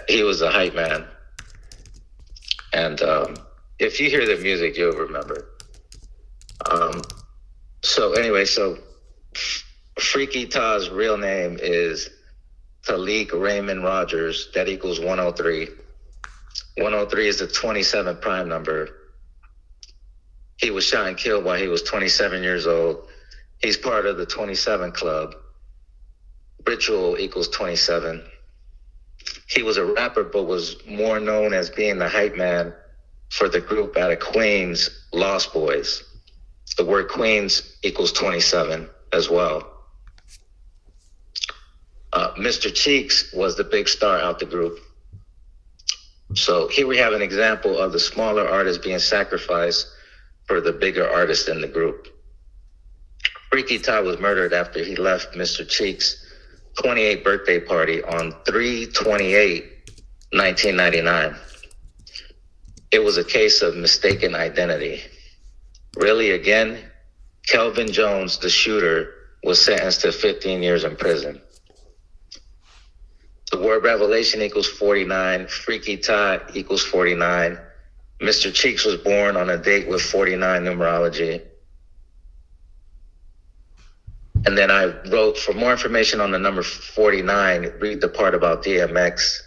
He was a hype man. And if you hear the music, you'll remember. So Freaky Ty's real name is Talik Raymond Rogers. That equals 103. 103 is the 27 prime number. He was shot and killed while he was 27 years old. He's part of the 27 Club. Ritual equals 27. He was a rapper, but was more known as being the hype man for the group out of Queens, Lost Boys. The word Queens equals 27 as well. Mr. Cheeks was the big star out the group. So here we have an example of the smaller artists being sacrificed for the bigger artists in the group. Freaky Ty was murdered after he left Mr. Cheeks' 28th birthday party on 3/28/1999. It was a case of mistaken identity. Really, again, Kelvin Jones, the shooter, was sentenced to 15 years in prison. The word revelation equals 49. Freaky Ty equals 49. Mr. Cheeks was born on a date with 49 numerology. And then I wrote, for more information on the number 49, read the part about DMX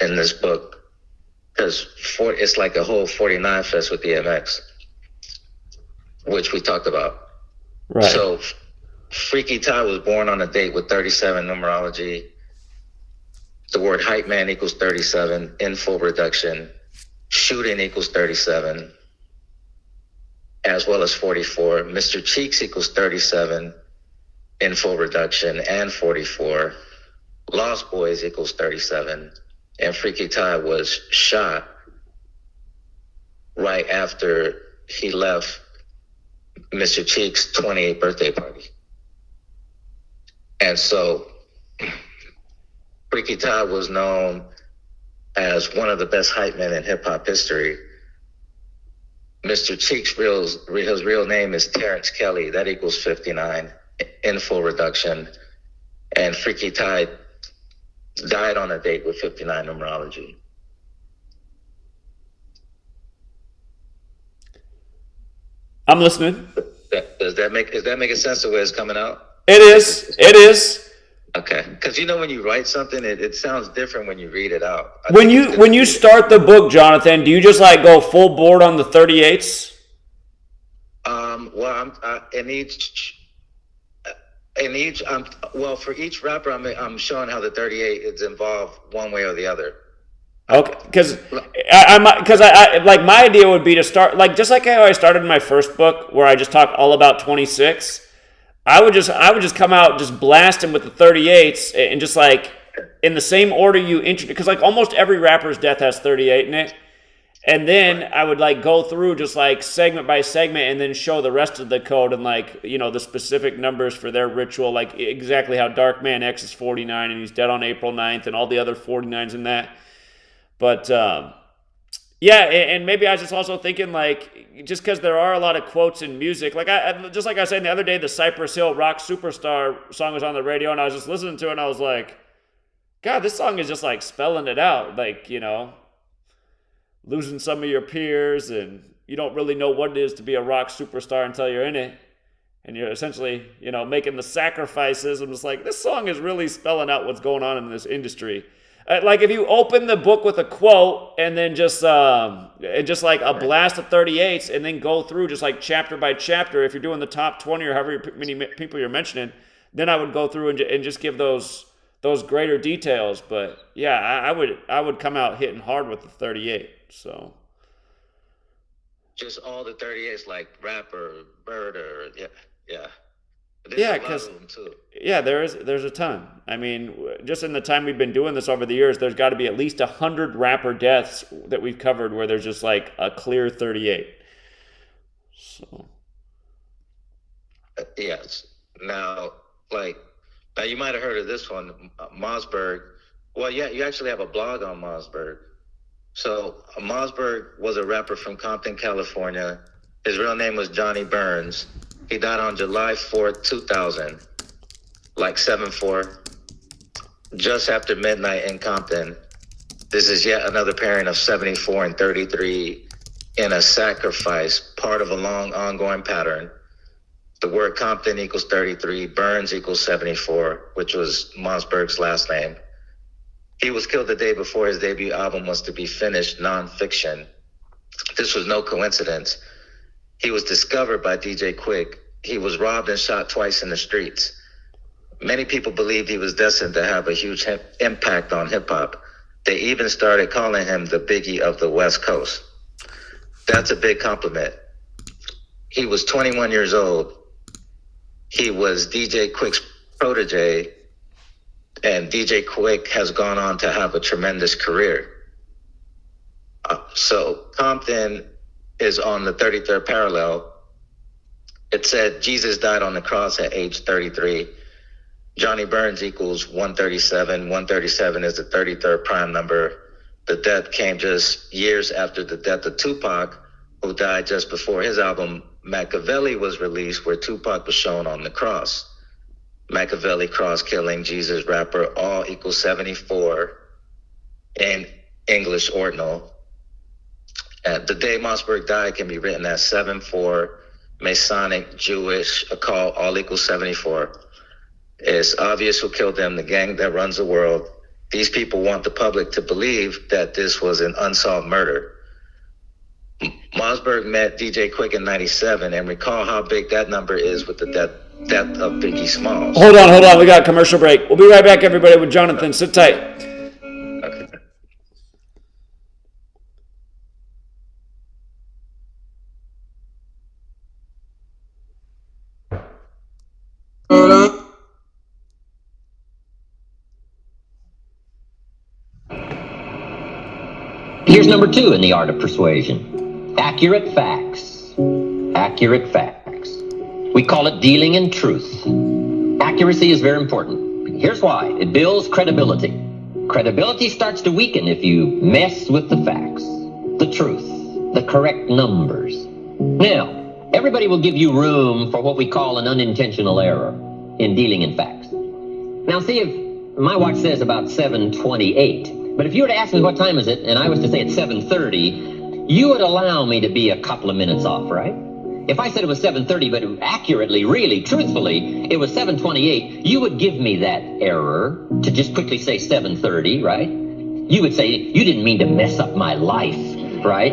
in this book. Because it's like a whole 49 fest with DMX, which we talked about. Right. So Freaky Ty was born on a date with 37 numerology. The word hype man equals 37 in full reduction. Shooting equals 37, as well as 44. Mr. Cheeks equals 37 in full reduction and 44. Lost Boys equals 37. And Freaky Ty was shot right after he left Mr. Cheeks' 28th birthday party. And so Freaky Ty was known as one of the best hype men in hip-hop history. Mr. Cheeks' his real name is Terrence Kelly. That equals 59 in full reduction. And Freaky Ty died on a date with 59 numerology. I'm listening. Is that making sense the way it's coming out? It is. Okay, because when you write something, it sounds different when you read it out. When you start the book, Jonathan, do you just like go full board on the 38s? Well, for each rapper, I'm showing how the 38 is involved one way or the other. Okay, because my idea would be to start just like how I started my first book, where I just talked all about 26. I would just come out just blasting with the 38s and just like in the same order you introduce, because like almost every rapper's death has 38 in it. And then I would like go through just like segment by segment and then show the rest of the code and like, the specific numbers for their ritual, like exactly how Dark Man X is 49 and he's dead on April 9th and all the other 49s in that. But yeah, and maybe I was just also thinking like, just because there are a lot of quotes in music, like just like I said the other day, the Cypress Hill Rock Superstar song was on the radio and I was just listening to it and I was like, God, this song is just like spelling it out. Like, losing some of your peers, and you don't really know what it is to be a rock superstar until you're in it. And you're essentially, making the sacrifices. I'm just like, this song is really spelling out what's going on in this industry. Like if you open the book with a quote and then just like a blast of 38s and then go through just like chapter by chapter, if you're doing the top 20 or however many people you're mentioning, then I would go through and just give those greater details. But yeah, I would come out hitting hard with the 38. So just all the 38s, like rapper, murder, yeah. Yeah, because there's a ton. I mean, just in the time we've been doing this over the years, there's got to be at least 100 rapper deaths that we've covered where there's just like a clear 38. So yes. Now you might have heard of this one, Mossberg. Well, yeah, you actually have a blog on Mossberg. So Mossberg was a rapper from Compton, California. His real name was Johnny Burns. He died on July 4th, 2000, like 7/4, just after midnight in Compton. This is yet another pairing of 74 and 33 in a sacrifice, part of a long ongoing pattern. The word Compton equals 33, Burns equals 74, which was Mossberg's last name. He was killed the day before his debut album was to be finished, Nonfiction. This was no coincidence. He was discovered by DJ Quick. He was robbed and shot twice in the streets. Many people believed he was destined to have a huge impact on hip-hop. They even started calling him the Biggie of the West Coast. That's a big compliment. He was 21 years old. He was DJ Quick's protege, and DJ Quick has gone on to have a tremendous career. So Compton is on the 33rd parallel. It said Jesus died on the cross at age 33. Johnny Burns equals 137. 137 is the 33rd prime number. The death came just years after the death of Tupac, who died just before his album Machiavelli was released, where Tupac was shown on the cross. Machiavelli, cross killing, Jesus rapper, all equals 74 in English ordinal. The day Mossberg died can be written as 7/4, Masonic, Jewish, occult, all equals 74. It's obvious who killed them, the gang that runs the world. These people want the public to believe that this was an unsolved murder. Mossberg met DJ Quick in 97, and recall how big that number is with the death of Biggie Smalls. Hold on. We got a commercial break. We'll be right back, everybody, with Jonathan. Sit tight. Okay. Here's number 2 in the art of persuasion. Accurate facts. Accurate facts. We call it dealing in truth. Accuracy is very important. Here's why. It builds credibility. Credibility starts to weaken if you mess with the facts, the truth, the correct numbers. Now, everybody will give you room for what we call an unintentional error in dealing in facts. Now, see, if my watch says about 7:28, but if you were to ask me what time is it, and I was to say it's 7:30, you would allow me to be a couple of minutes off, right? If I said it was 7:30, but accurately, really, truthfully, it was 7:28, you would give me that error to just quickly say 7:30, right? You would say, you didn't mean to mess up my life, right?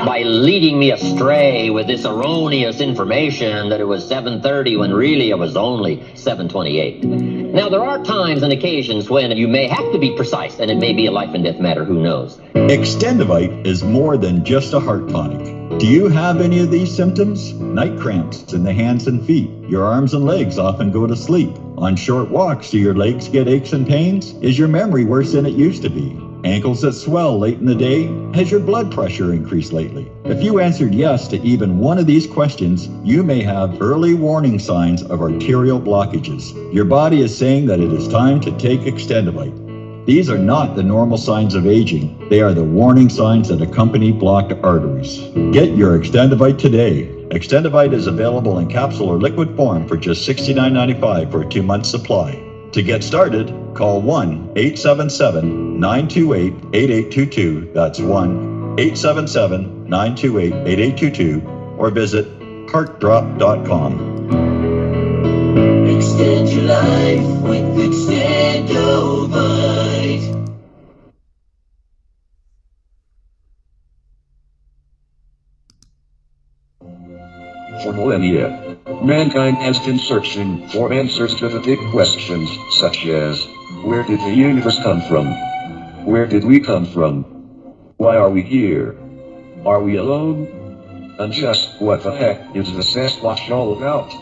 By leading me astray with this erroneous information that it was 7:30 when really it was only 7:28. Now, there are times and occasions when you may have to be precise, and it may be a life and death matter, who knows? Extendivite is more than just a heart tonic. Do you have any of these symptoms? Night cramps in the hands and feet. Your arms and legs often go to sleep. On short walks, do your legs get aches and pains? Is your memory worse than it used to be? Ankles that swell late in the day? Has your blood pressure increased lately? If you answered yes to even one of these questions, you may have early warning signs of arterial blockages. Your body is saying that it is time to take Extendivite. These are not the normal signs of aging. They are the warning signs that accompany blocked arteries. Get your Extendivite today. Extendivite is available in capsule or liquid form for just $69.95 for a 2-month supply. To get started, call 1-877-928-8822. That's 1 877-928-8822 or visit heartdrop.com. Extend your life with Extendovite. For millennia, mankind has been searching for answers to the big questions, such as, where did the universe come from? Where did we come from? Why are we here? Are we alone? And just what the heck is the Sasquatch all about?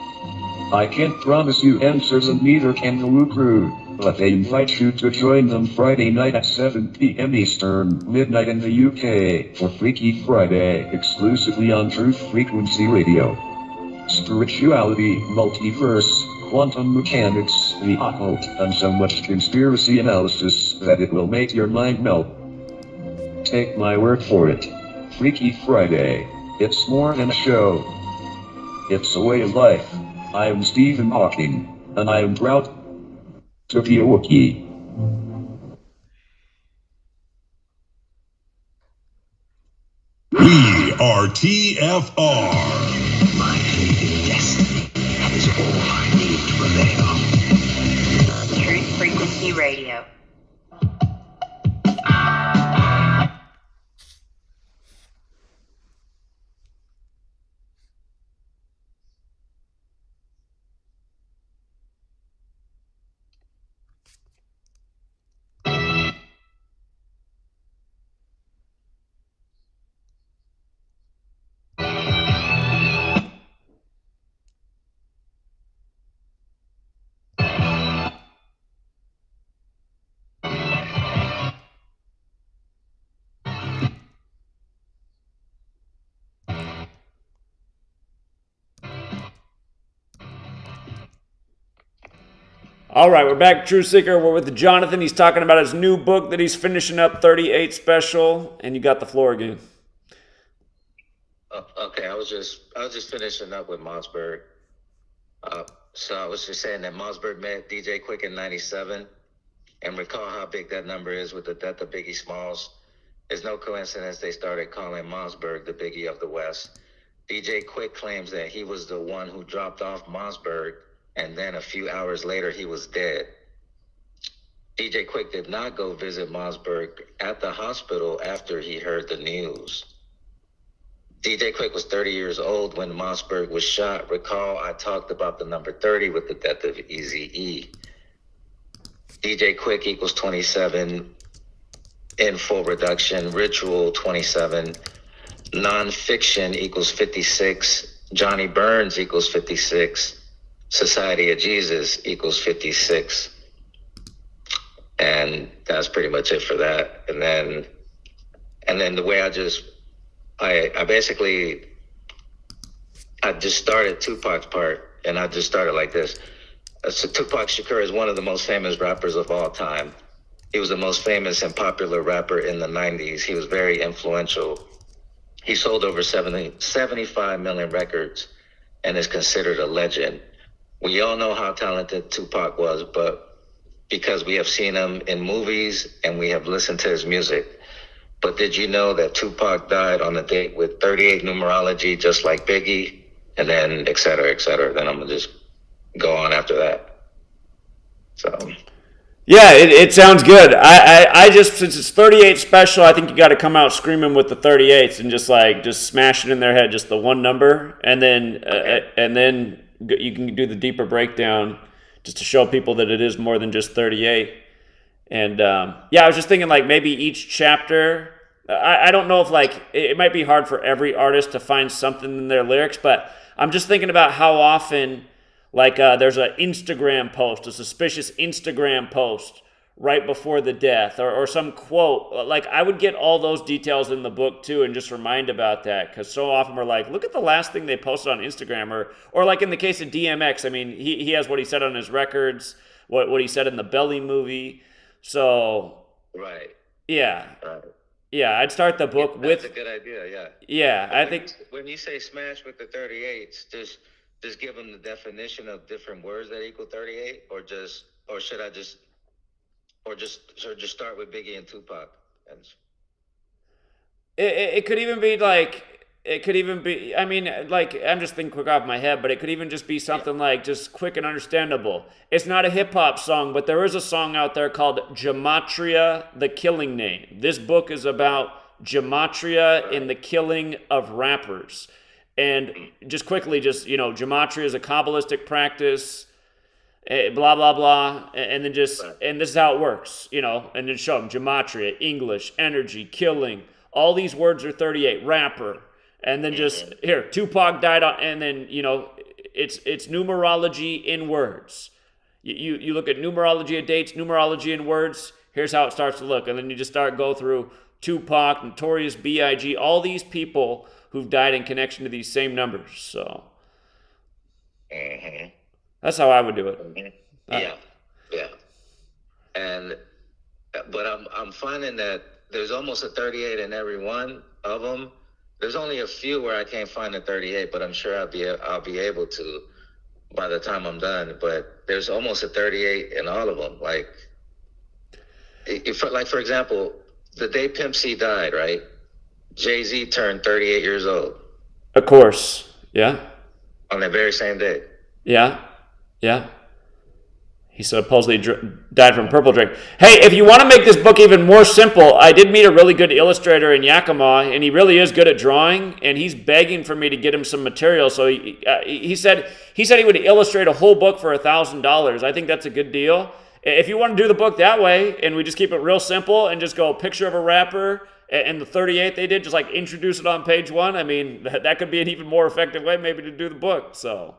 I can't promise you answers, and neither can the Woo Crew, but they invite you to join them Friday night at 7 p.m. Eastern, midnight in the UK, for Freaky Friday, exclusively on Truth Frequency Radio. Spirituality, multiverse, quantum mechanics, the occult, and so much conspiracy analysis that it will make your mind melt. Take my word for it. Freaky Friday. It's more than a show. It's a way of life. I am Stephen Hawking, and I am proud to be a Wookiee. We are TFR. My faith in destiny is all I need to prevail. Truth Frequency Radio. All right, we're back. True Seeker. We're with Jonathan. He's talking about his new book that he's finishing up, 38 Special, and you got the floor again. Okay, I was just finishing up with Mossberg. So I was just saying that Mossberg met DJ Quick in '97, and recall how big that number is with the death of Biggie Smalls. It's no coincidence they started calling Mossberg the Biggie of the West. DJ Quick claims that he was the one who dropped off Mossberg, and then a few hours later he was dead. DJ Quick did not go visit Mossberg at the hospital after he heard the news. DJ Quick was 30 years old when Mossberg was shot. Recall I talked about the number 30 with the death of Eazy-E. DJ Quick equals 27 in full reduction. Ritual 27. Nonfiction equals 56. Johnny Burns equals 56. Society of Jesus equals 56. And that's pretty much it for that. And then the way I just started Tupac's part, and I just started like this. So Tupac Shakur is one of the most famous rappers of all time. He was the most famous and popular rapper in the 90s. He was very influential. He sold over 75 million records and is considered a legend. We all know how talented Tupac was, but because we have seen him in movies and we have listened to his music. But did you know that Tupac died on a date with 38 numerology, just like Biggie, and then et cetera, et cetera? Then I'm going to just go on after that. So. Yeah, it sounds good. I just, since it's 38 Special, I think you got to come out screaming with the 38s and just smash it in their head, just the one number, and then you can do the deeper breakdown just to show people that it is more than just 38. And I was just thinking maybe each chapter, I don't know if it might be hard for every artist to find something in their lyrics, but I'm just thinking about how often there's an Instagram post, a suspicious Instagram post right before the death, or some quote. I would get all those details in the book too, and just remind about that, because so often we're look at the last thing they posted on Instagram, or in the case of DMX, I mean, he has what he said on his records, what he said in the Belly movie. So right, yeah, right. Yeah, I'd start the book with. That's a good idea. Yeah. Yeah, I think when you say smash with the 38s, just give them the definition of different words that equal 38, or should I just start with Biggie and Tupac? It could even be like, it could even be, I mean, like, I'm just thinking quick off my head, but it could even just be something like just quick and understandable. It's not a hip hop song, but there is a song out there called Gematria, the Killing Name. This book is about Gematria in the killing of rappers. And just quickly, just, Gematria is a Kabbalistic practice, blah, blah, blah. And then and this is how it works, and then show them Gematria, English, energy, killing. All these words are 38, rapper. And then just, here, Tupac died on, and then, it's numerology in words. You look at numerology of dates, numerology in words, here's how it starts to look. And then you just go through Tupac, Notorious B.I.G., all these people who've died in connection to these same numbers. So that's how I would do it. Yeah. But I'm finding that there's almost a 38 in every one of them. There's only a few where I can't find a 38, but I'm sure I'll be able to by the time I'm done. But there's almost a 38 in all of them. Like for example, the day Pimp C died, right? Jay-Z turned 38 years old. Of course, yeah. On that very same day. Yeah. He supposedly died from purple drink. Hey, if you want to make this book even more simple, I did meet a really good illustrator in Yakima, and he really is good at drawing, and he's begging for me to get him some material. So he said he would illustrate a whole book for $1,000. I think that's a good deal. If you want to do the book that way, and we just keep it real simple and just go picture of a rapper and the 38 they did, just like introduce it on page 1, I mean, that could be an even more effective way maybe to do the book. So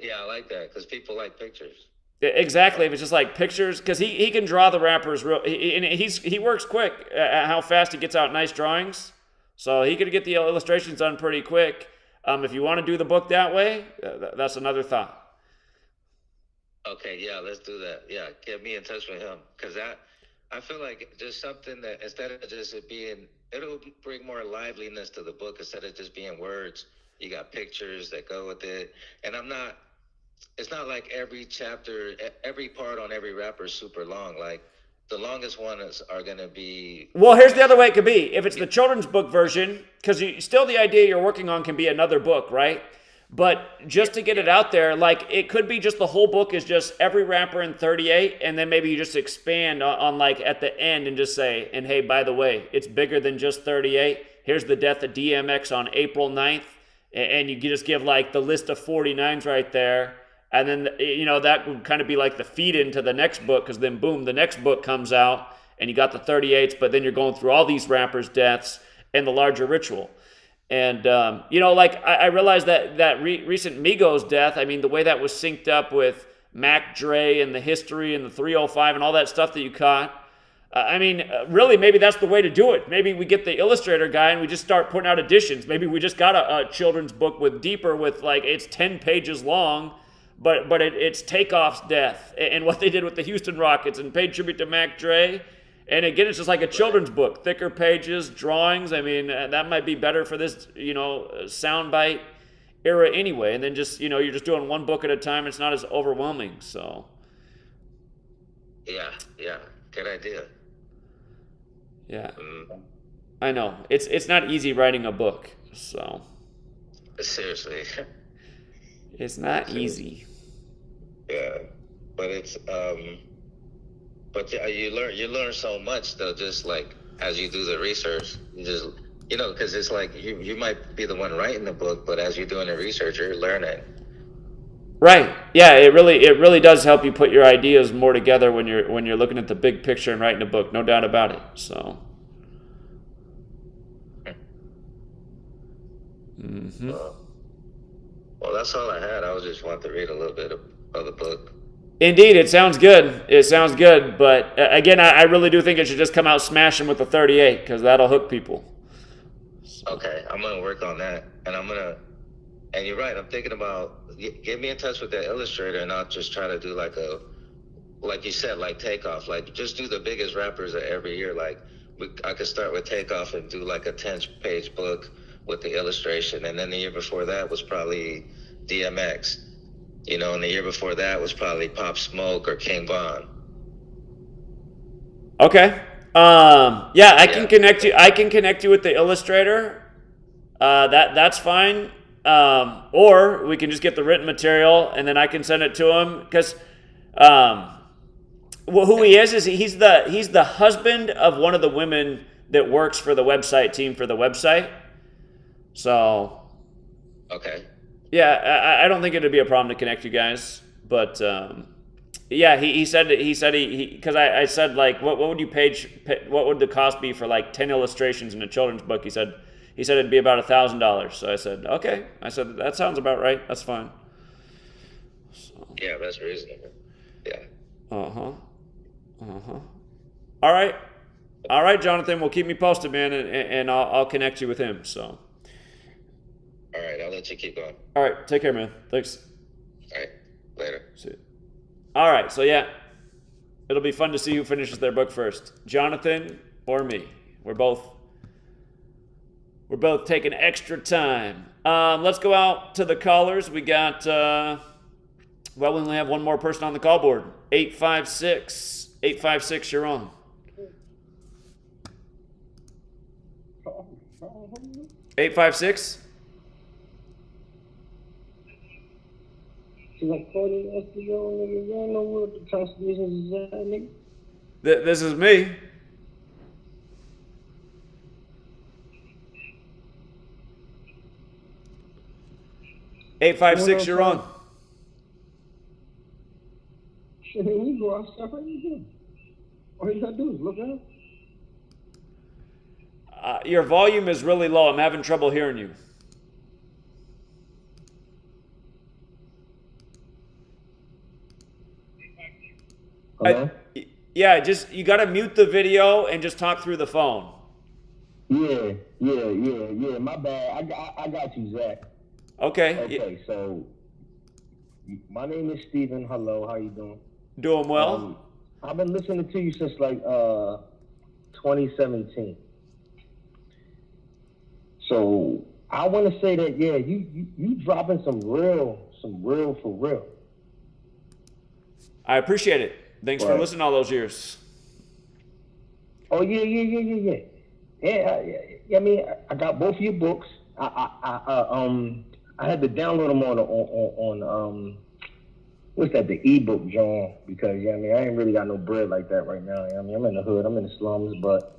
yeah, I like that because people like pictures. Exactly. If it's just like pictures, because he can draw the rappers real, and he works quick at how fast he gets out nice drawings. So he could get the illustrations done pretty quick. If you want to do the book that way, that's another thought. Okay, yeah, let's do that. Yeah, get me in touch with him because I feel like just something that instead of just it being, it'll bring more liveliness to the book instead of just being words. You got pictures that go with it, and it's not like every chapter, every part on every rapper is super long. Like the longest ones are going to be. Well, here's the other way it could be. If it's the children's book version, because still the idea you're working on can be another book, right? But just to get it out there, like it could be just the whole book is just every rapper in 38, and then maybe you just expand on like at the end and just say, and hey, by the way, it's bigger than just 38. Here's the death of DMX on April 9th. And you just give like the list of 49s right there. And then, that would kind of be like the feed into the next book, because then, boom, the next book comes out, and you got the 38s, but then you're going through all these rappers' deaths and the larger ritual. And, I realized that recent Migos death, I mean, the way that was synced up with Mac Dre and the history and the 305 and all that stuff that you caught, really, maybe that's the way to do it. Maybe we get the illustrator guy and we just start putting out editions. Maybe we just got a children's book with like, it's 10 pages long, but it's Takeoff's death and what they did with the Houston Rockets and paid tribute to Mac Dre. And again, it's just like a children's book, thicker pages, drawings. I mean, that might be better for this, soundbite era anyway. And then just, you're just doing one book at a time. It's not as overwhelming. So. Yeah. Good idea. Yeah. I know. It's not easy writing a book. So. Seriously. It's not easy. Yeah, but it's but you learn so much though. Just like as you do the research, you just because it's like you might be the one writing the book, but as you're doing the research, you're learning. Right. Yeah. It really does help you put your ideas more together when you're looking at the big picture and writing a book. No doubt about it. So. Mm-hmm. Well, that's all I had. I was just wanting to read a little bit of the book. Indeed, it sounds good. But again, I really do think it should just come out smashing with the 38 because that'll hook people. Okay, I'm gonna work on that, and you're right. I'm thinking about get me in touch with that illustrator, and I'll just try to do like you said, like Takeoff, like just do the biggest rappers of every year. Like I could start with Takeoff and do like a 10-page book with the illustration, and then the year before that was probably DMX, and the year before that was probably Pop Smoke or King Von. Okay, Yeah, I can connect you. I can connect you with the illustrator. That's fine. Or we can just get the written material and then I can send it to him because who he is he's the husband of one of the women that works for the website team for the website. So Okay. yeah, I don't think it'd be a problem to connect you guys, but yeah, he said because I said like what would you what would the cost be for like 10 illustrations in a children's book? He said it'd be about $1,000. So I said okay. I said that sounds about right. That's fine. So. Yeah, that's reasonable. Yeah. All right, Jonathan. Well, keep me posted, man, and I'll connect you with him. So. All right, I'll let you keep going. All right, take care, man. Thanks. All right, later. See you. All right, so yeah, it'll be fun to see who finishes their book first, Jonathan or me. We're both taking extra time. Let's go out to the callers. We got we only have one more person on the call board. 856, you're on. 856. This is me. Eight 5 6. You're on. Shit, we go out stuff right here. All you gotta do is look out. Your volume is really low. I'm having trouble hearing you. Hello? Yeah, just you gotta mute the video and just talk through the phone. Yeah. My bad. I got you, Zach. Okay. So my name is Steven. Hello, how you doing? Doing well. I've been listening to you since like 2017. So I want to say that you dropping some real for real. I appreciate it. Thanks for listening all those years. Oh yeah. Yeah, I mean, I got both of your books. I had to download them on what's that, the ebook, John? Because I mean, I ain't really got no bread like that right now. I mean, I'm in the hood, I'm in the slums, but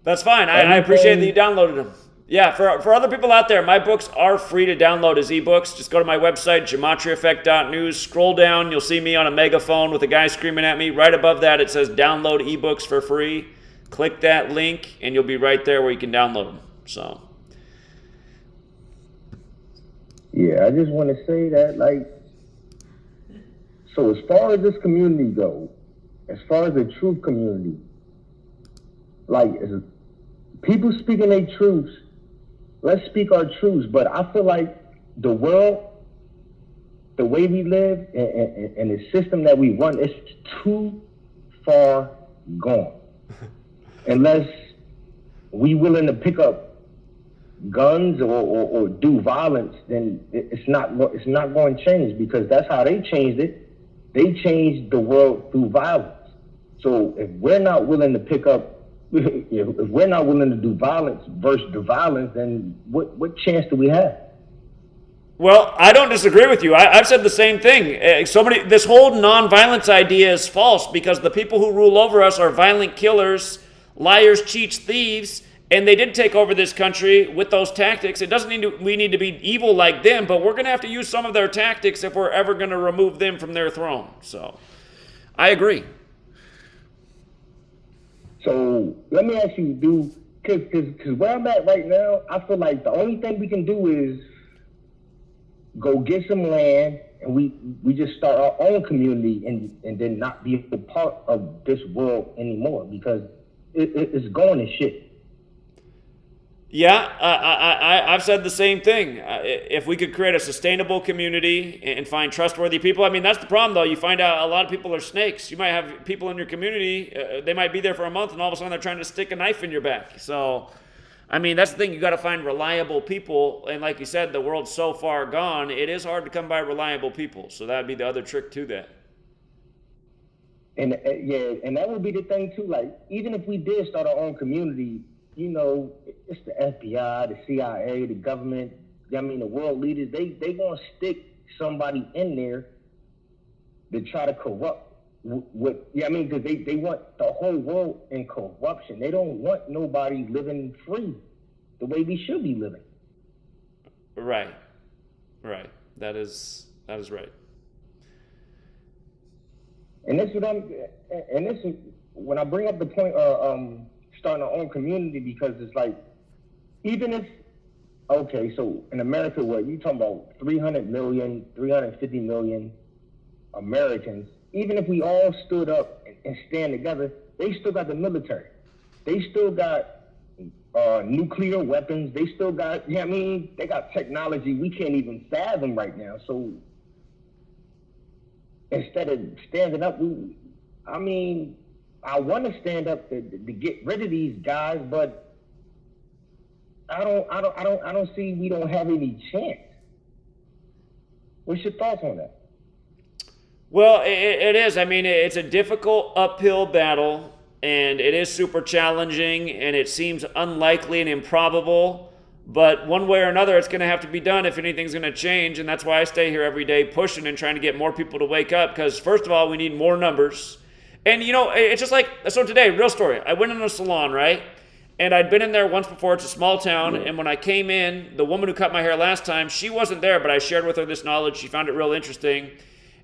that's fine. I appreciate that you downloaded them. Yeah, for other people out there, my books are free to download as ebooks. Just go to my website, GematriaEffect.news. Scroll down, you'll see me on a megaphone with a guy screaming at me. Right above that, it says download ebooks for free. Click that link, and you'll be right there where you can download them. So. Yeah, I just want to say that, like, so as far as this community goes, as far as the truth community, like, as people speaking their truths, let's speak our truths. But I feel like the world, the way we live, and the system that we run, it's too far gone. Unless we willing to pick up guns or do violence, then it's not going to change, because that's how they changed it. They changed the world through violence. So if we're not willing to pick up, if we're not willing to do violence versus the violence, then what chance do we have? Well, I don't disagree with you. I've said the same thing. This whole nonviolence idea is false, because the people who rule over us are violent killers, liars, cheats, thieves, and they did take over this country with those tactics. It doesn't mean we need to be evil like them, but we're going to have to use some of their tactics if we're ever going to remove them from their throne. So, I agree. So let me ask you, because where I'm at right now, I feel like the only thing we can do is go get some land, and we just start our own community, and then not be a part of this world anymore, because it's going to shit. Yeah, I've said the same thing. If we could create a sustainable community and find trustworthy people. I mean, that's the problem, though. You find out a lot of people are snakes. You might have people in your community, they might be there for a month, and all of a sudden they're trying to stick a knife in your back. So, I mean, that's the thing. You got to find reliable people. And like you said, the world's so far gone, it is hard to come by reliable people. So that would be the other trick to that. And and that would be the thing too. Like, even if we did start our own community, it's the FBI, the CIA, the government. I mean, the world leaders. They gonna stick somebody in there to try to corrupt. Because they want the whole world in corruption. They don't want nobody living free the way we should be living. Right. That is right. And this is when I bring up the point of starting our own community, because it's like, even if, okay, so in America, what you talking about 300 million, 350 million Americans, even if we all stood up and stand together, they still got the military. They still got nuclear weapons. They still got, they got technology we can't even fathom right now. So instead of standing up, I want to stand up to get rid of these guys, but I don't see we don't have any chance. What's your thoughts on that? Well, it is. I mean, it's a difficult uphill battle, and it is super challenging, and it seems unlikely and improbable. But one way or another, it's going to have to be done if anything's going to change, and that's why I stay here every day pushing and trying to get more people to wake up, because first of all, we need more numbers. And, it's just like, so today, real story, I went in a salon, right? And I'd been in there once before. It's a small town, and when I came in, the woman who cut my hair last time, she wasn't there, but I shared with her this knowledge. She found it real interesting.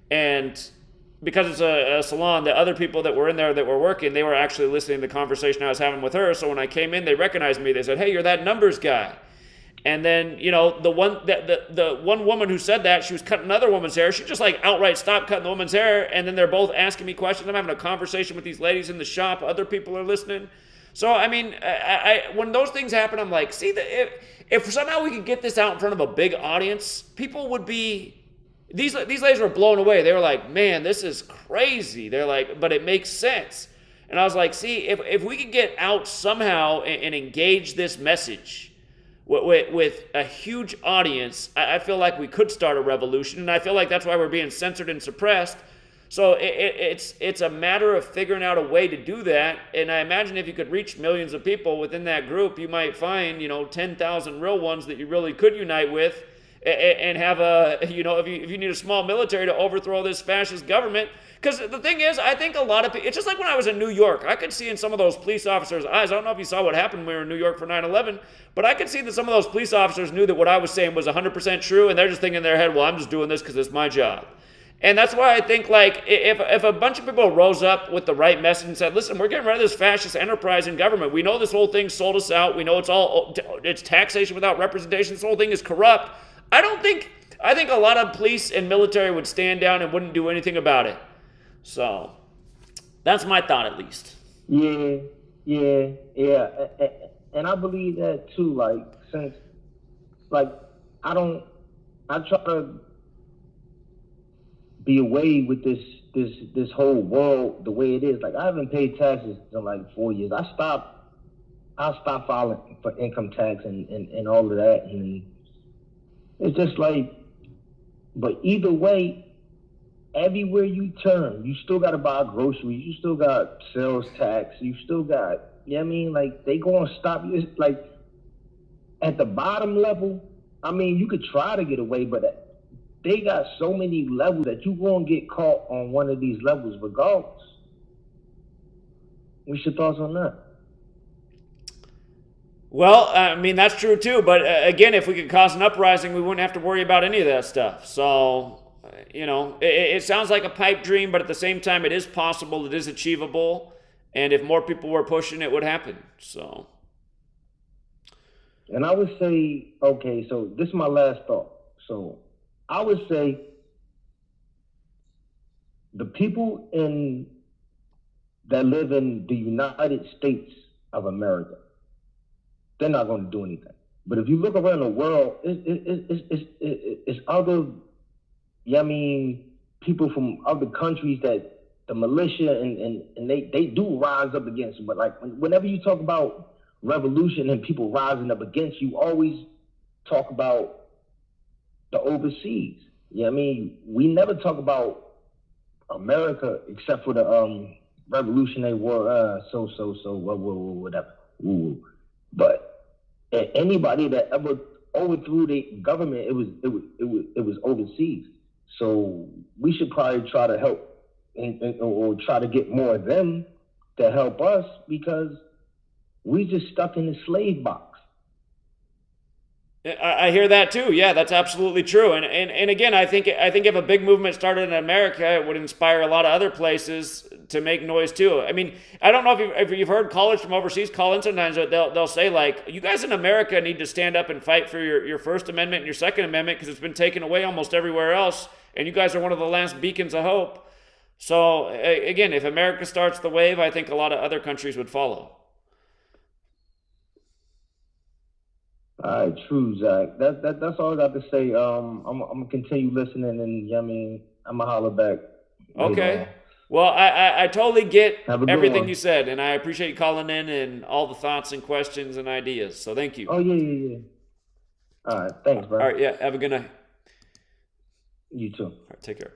And because it's a salon, the other people that were in there that were working, they were actually listening to the conversation I was having with her. So when I came in, they recognized me. They said, "Hey, you're that numbers guy." And then, the one woman who said that, she was cutting another woman's hair. She just like outright stopped cutting the woman's hair. And then they're both asking me questions. I'm having a conversation with these ladies in the shop. Other people are listening. So, when those things happen, I'm like, see, if somehow we could get this out in front of a big audience, people would be... These ladies were blown away. They were like, man, this is crazy. They're like, but it makes sense. And I was like, see, if we could get out somehow and engage this message with a huge audience, I feel like we could start a revolution. And I feel like that's why we're being censored and suppressed. So it's a matter of figuring out a way to do that. And I imagine if you could reach millions of people within that group, you might find, 10,000 real ones that you really could unite with. And have if you need a small military to overthrow this fascist government. Because the thing is, I think a lot of people, it's just like when I was in New York, I could see in some of those police officers' eyes, I don't know if you saw what happened when we were in New York for 9/11, but I could see that some of those police officers knew that what I was saying was 100% true, and they're just thinking in their head, well, I'm just doing this because it's my job. And that's why I think, like, if a bunch of people rose up with the right message and said, listen, we're getting rid of this fascist enterprise in government. We know this whole thing sold us out. We know it's taxation without representation. This whole thing is corrupt. I think a lot of police and military would stand down and wouldn't do anything about it. So that's my thought, at least. Yeah. And I believe that too. Like, since, like, I try to be away with this whole world the way it is. Like, I haven't paid taxes in like 4 years. I stopped filing for income tax and all of that, and it's just like, but either way, everywhere you turn, you still got to buy groceries. You still got sales tax. You still got, like, they going to stop you. It's like, at the bottom level, you could try to get away, but they got so many levels that you going to get caught on one of these levels regardless. What's your thoughts on that? Well, that's true too. But again, if we could cause an uprising, we wouldn't have to worry about any of that stuff. So, it sounds like a pipe dream, but at the same time, it is possible, it is achievable. And if more people were pushing, it would happen. So. And I would say, okay, so this is my last thought. So I would say the people that live in the United States of America, they're not going to do anything. But if you look around the world, it's other, people from other countries that the militia and they do rise up against them. But like, whenever you talk about revolution and people rising up against you, always talk about the overseas. We never talk about America, except for the Revolutionary War, whatever. Ooh. But anybody that ever overthrew the government, it was overseas. So we should probably try to help or try to get more of them to help us, because we just stuck in the slave box. I hear that too. Yeah, that's absolutely true. And again, I think if a big movement started in America, it would inspire a lot of other places to make noise too. I mean, I don't know if you've heard callers from overseas call in sometimes. They'll say like, you guys in America need to stand up and fight for your First Amendment and your Second Amendment, because it's been taken away almost everywhere else, and you guys are one of the last beacons of hope. So again, if America starts the wave, I think a lot of other countries would follow. All right, true, Zach. That's all I got to say. I'm gonna continue listening, and I'm gonna holler back. Okay. Well, I totally get everything one. you said, and I appreciate you calling in and all the thoughts and questions and ideas. So thank you. Oh yeah. All right, thanks, bro. All right, yeah. Have a good night. You too. All right, take care.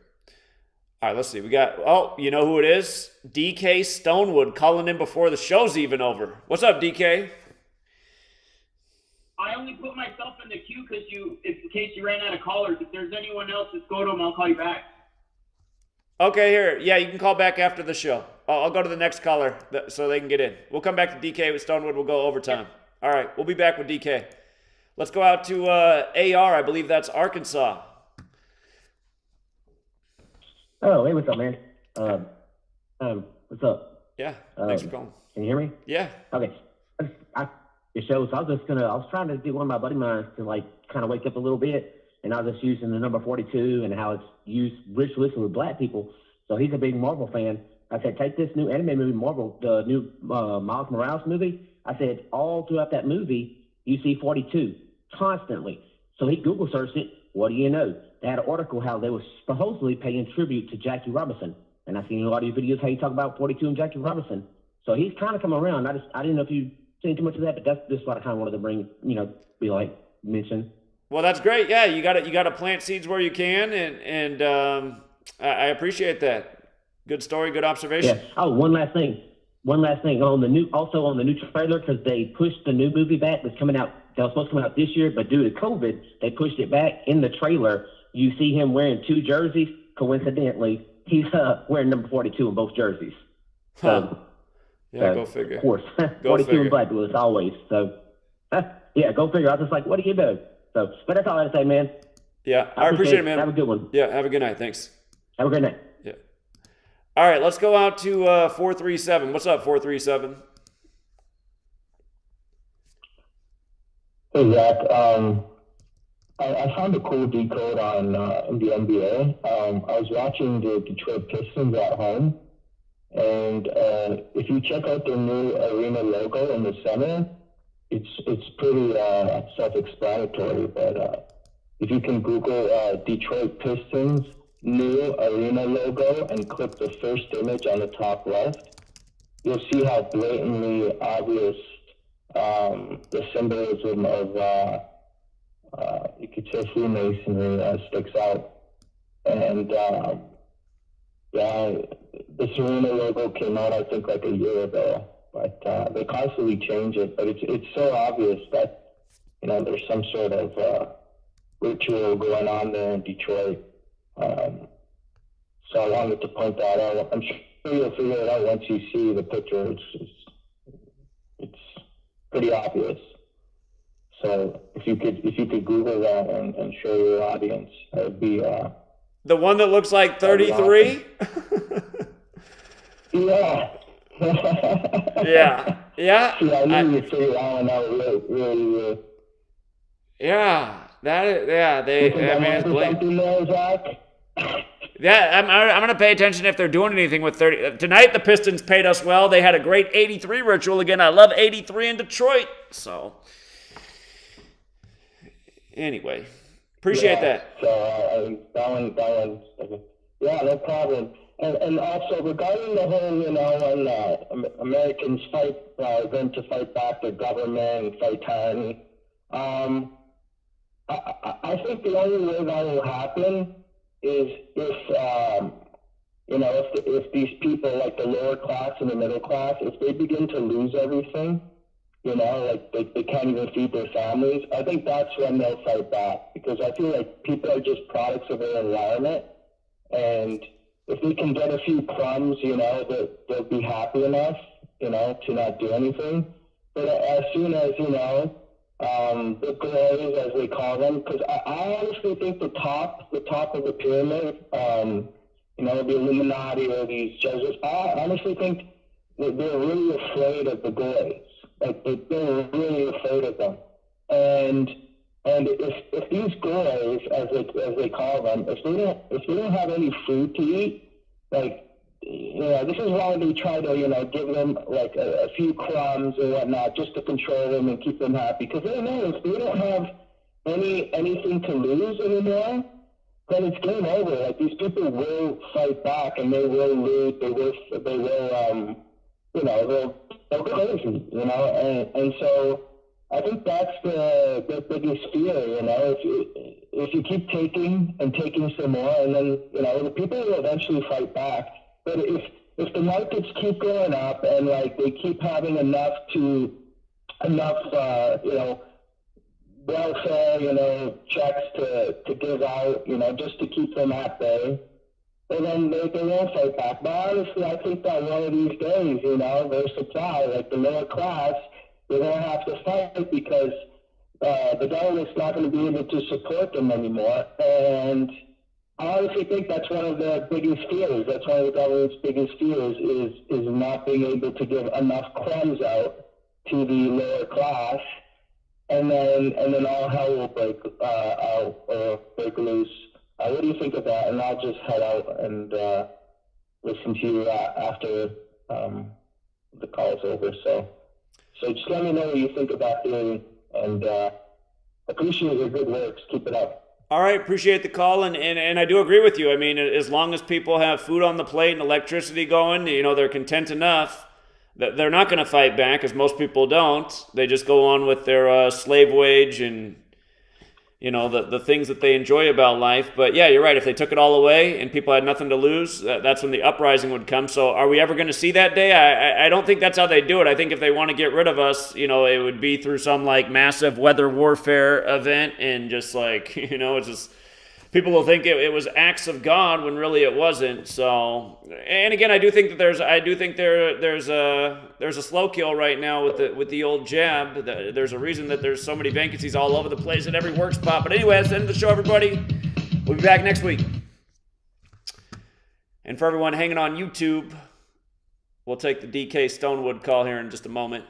All right, let's see. We got, you know who it is? DK Stonewood calling in before the show's even over. What's up, DK? I only put myself in the queue because in case you ran out of callers. If there's anyone else, just go to them. I'll call you back. Okay, here. Yeah, you can call back after the show. I'll go to the next caller so they can get in. We'll come back to DK with Stonewood. We'll go overtime. All right, we'll be back with DK. Let's go out to AR. I believe that's Arkansas. Oh, hey, what's up, man? What's up? Yeah, thanks for calling. Can you hear me? Yeah. Okay. Your show, so I was trying to do one of my buddy mine to kind of wake up a little bit, and I was just using the number 42 and how it's used ritualistically with black people. So he's a big Marvel fan. I said, take this new anime movie, Marvel, the new Miles Morales movie. I said, all throughout that movie, you see 42 constantly. So he Google searched it. What do you know? They had an article how they were supposedly paying tribute to Jackie Robinson. And I've seen a lot of your videos how you talk about 42 and Jackie Robinson. So he's kind of come around. I didn't know if you seen too much of that, but that's just what I kind of wanted to bring, mention. Well, that's great. Yeah, you got to plant seeds where you can, and I appreciate that. Good story, good observation. Yeah. Oh, one last thing on the new trailer, because they pushed the new movie back. That's coming out. That was supposed to come out this year, but due to COVID, they pushed it back. In the trailer, you see him wearing two jerseys. Coincidentally, he's wearing number 42 in both jerseys. So, yeah, go figure. Of course, 42 in black blue as always. So, yeah, go figure. I was just like, what do you do? So, but that's all I have to say, man. Yeah, I appreciate it, man. Have a good one. Yeah, have a good night. Thanks. Have a great night. Yeah. All right, let's go out to 437. What's up, 437? Hey, Zach. I found a cool decode on the NBA. I was watching the Detroit Pistons at home, and if you check out their new arena logo in the center, it's pretty self-explanatory. But if you can Google Detroit Pistons new arena logo and click the first image on the top left, you'll see how blatantly obvious the symbolism of you could say Freemasonry sticks out. And this arena logo came out I think like a year ago, but they constantly change it. But it's so obvious that there's some sort of ritual going on there in Detroit. So I wanted to point that out. I'm sure you'll figure it out once you see the picture. It's pretty obvious. So if you could Google that and show your audience, that would be the one that looks like 33. Yeah. Yeah. Yeah. See, I knew you'd figure that one out really. Yeah. It's blatant. Yeah, I'm gonna pay attention if they're doing anything with 30. Tonight the Pistons paid us well. They had a great 83 ritual again. I love 83 in Detroit. So anyway, appreciate that. So that one, yeah, no problem. And also regarding the whole, when Americans fight, going to fight back the government and fight tyranny, I think the only way that will happen is you know, if these people like the lower class and the middle class, if they begin to lose everything, you know, like they can't even feed their families, I think that's when they'll fight back, because I feel like people are just products of their environment, and if they can get a few crumbs, you know, they'll be happy enough, you know, to not do anything. But as soon as, you know, the glories, as they call them, because I honestly think the top of the pyramid, you know, the Illuminati or these Jesuits, I honestly think that they're really afraid of the glories. Like they're really afraid of them. And if these glories, as they call them, if they don't have any food to eat, like, you know, this is why they try to, you know, give them like a few crumbs and whatnot, just to control them and keep them happy. Because they know if they don't have anything to lose anymore, then it's game over. Like, these people will fight back, and they will lose. They will, you know, they'll go crazy, you know. And so I think that's the biggest fear, you know. If you keep taking and taking some more, and then, you know, the people will eventually fight back. But if the markets keep going up and like they keep having enough, you know, welfare, you know, checks to give out, you know, just to keep them at bay, and then they won't fight back. But honestly, I think that one of these days, you know, their supply, like the lower class, they're going to have to fight, because the government's not going to be able to support them anymore. And I honestly think that's one of their biggest fears. That's one of the government's biggest fears is not being able to give enough crumbs out to the lower class, and then all hell will break out or break loose. What do you think of that? And I'll just head out and listen to you after the call's over. So just let me know what you think about theory, and appreciate your good works. Keep it up. All right, appreciate the call, and I do agree with you. I mean, as long as people have food on the plate and electricity going, you know, they're content enough that they're not going to fight back, as most people don't. They just go on with their slave wage and, you know, the things that they enjoy about life. But yeah, you're right. If they took it all away and people had nothing to lose, that's when the uprising would come. So are we ever going to see that day? I don't think that's how they do it. I think if they want to get rid of us, you know, it would be through some like massive weather warfare event, and just like, you know, it's just, people will think it was acts of God when really it wasn't. So, and again, I do think that there's a slow kill right now with the old jab. There's a reason that there's so many vacancies all over the place at every work spot. But anyway, that's the end of the show, everybody. We'll be back next week. And for everyone hanging on YouTube, we'll take the DK Stonewood call here in just a moment.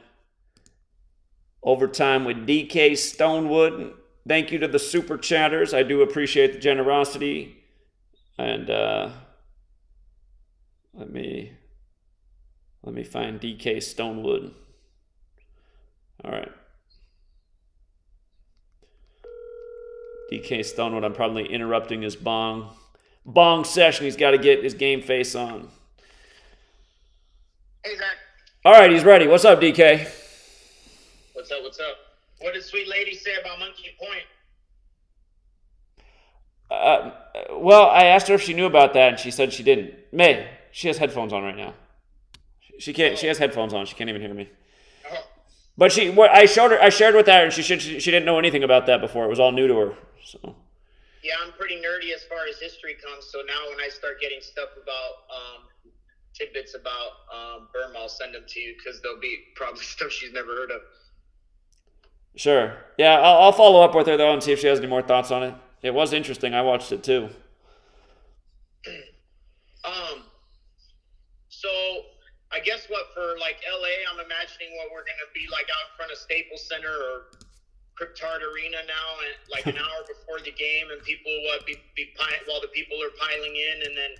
Overtime with DK Stonewood. Thank you to the super chatters. I do appreciate the generosity. And let me find DK Stonewood. All right. DK Stonewood, I'm probably interrupting his bong session. He's got to get his game face on. Hey, Zach. All right, he's ready. What's up, DK? What's up? What did Sweet Lady say about Monkey Point? Well, I asked her if she knew about that, and she said she didn't. May, she has headphones on right now. She can't. She has headphones on. She can't even hear me. But I shared with her, and she didn't know anything about that before. It was all new to her. So. Yeah, I'm pretty nerdy as far as history comes. So now when I start getting stuff about tidbits about Burma, I'll send them to you, because there'll be probably stuff she's never heard of. Sure. Yeah, I'll follow up with her, though, and see if she has any more thoughts on it. It was interesting. I watched it, too. So I guess what for, like, LA, I'm imagining what we're going to be like out in front of Staples Center or Cryptard Arena now, and like an hour before the game, and people while the people are piling in, and then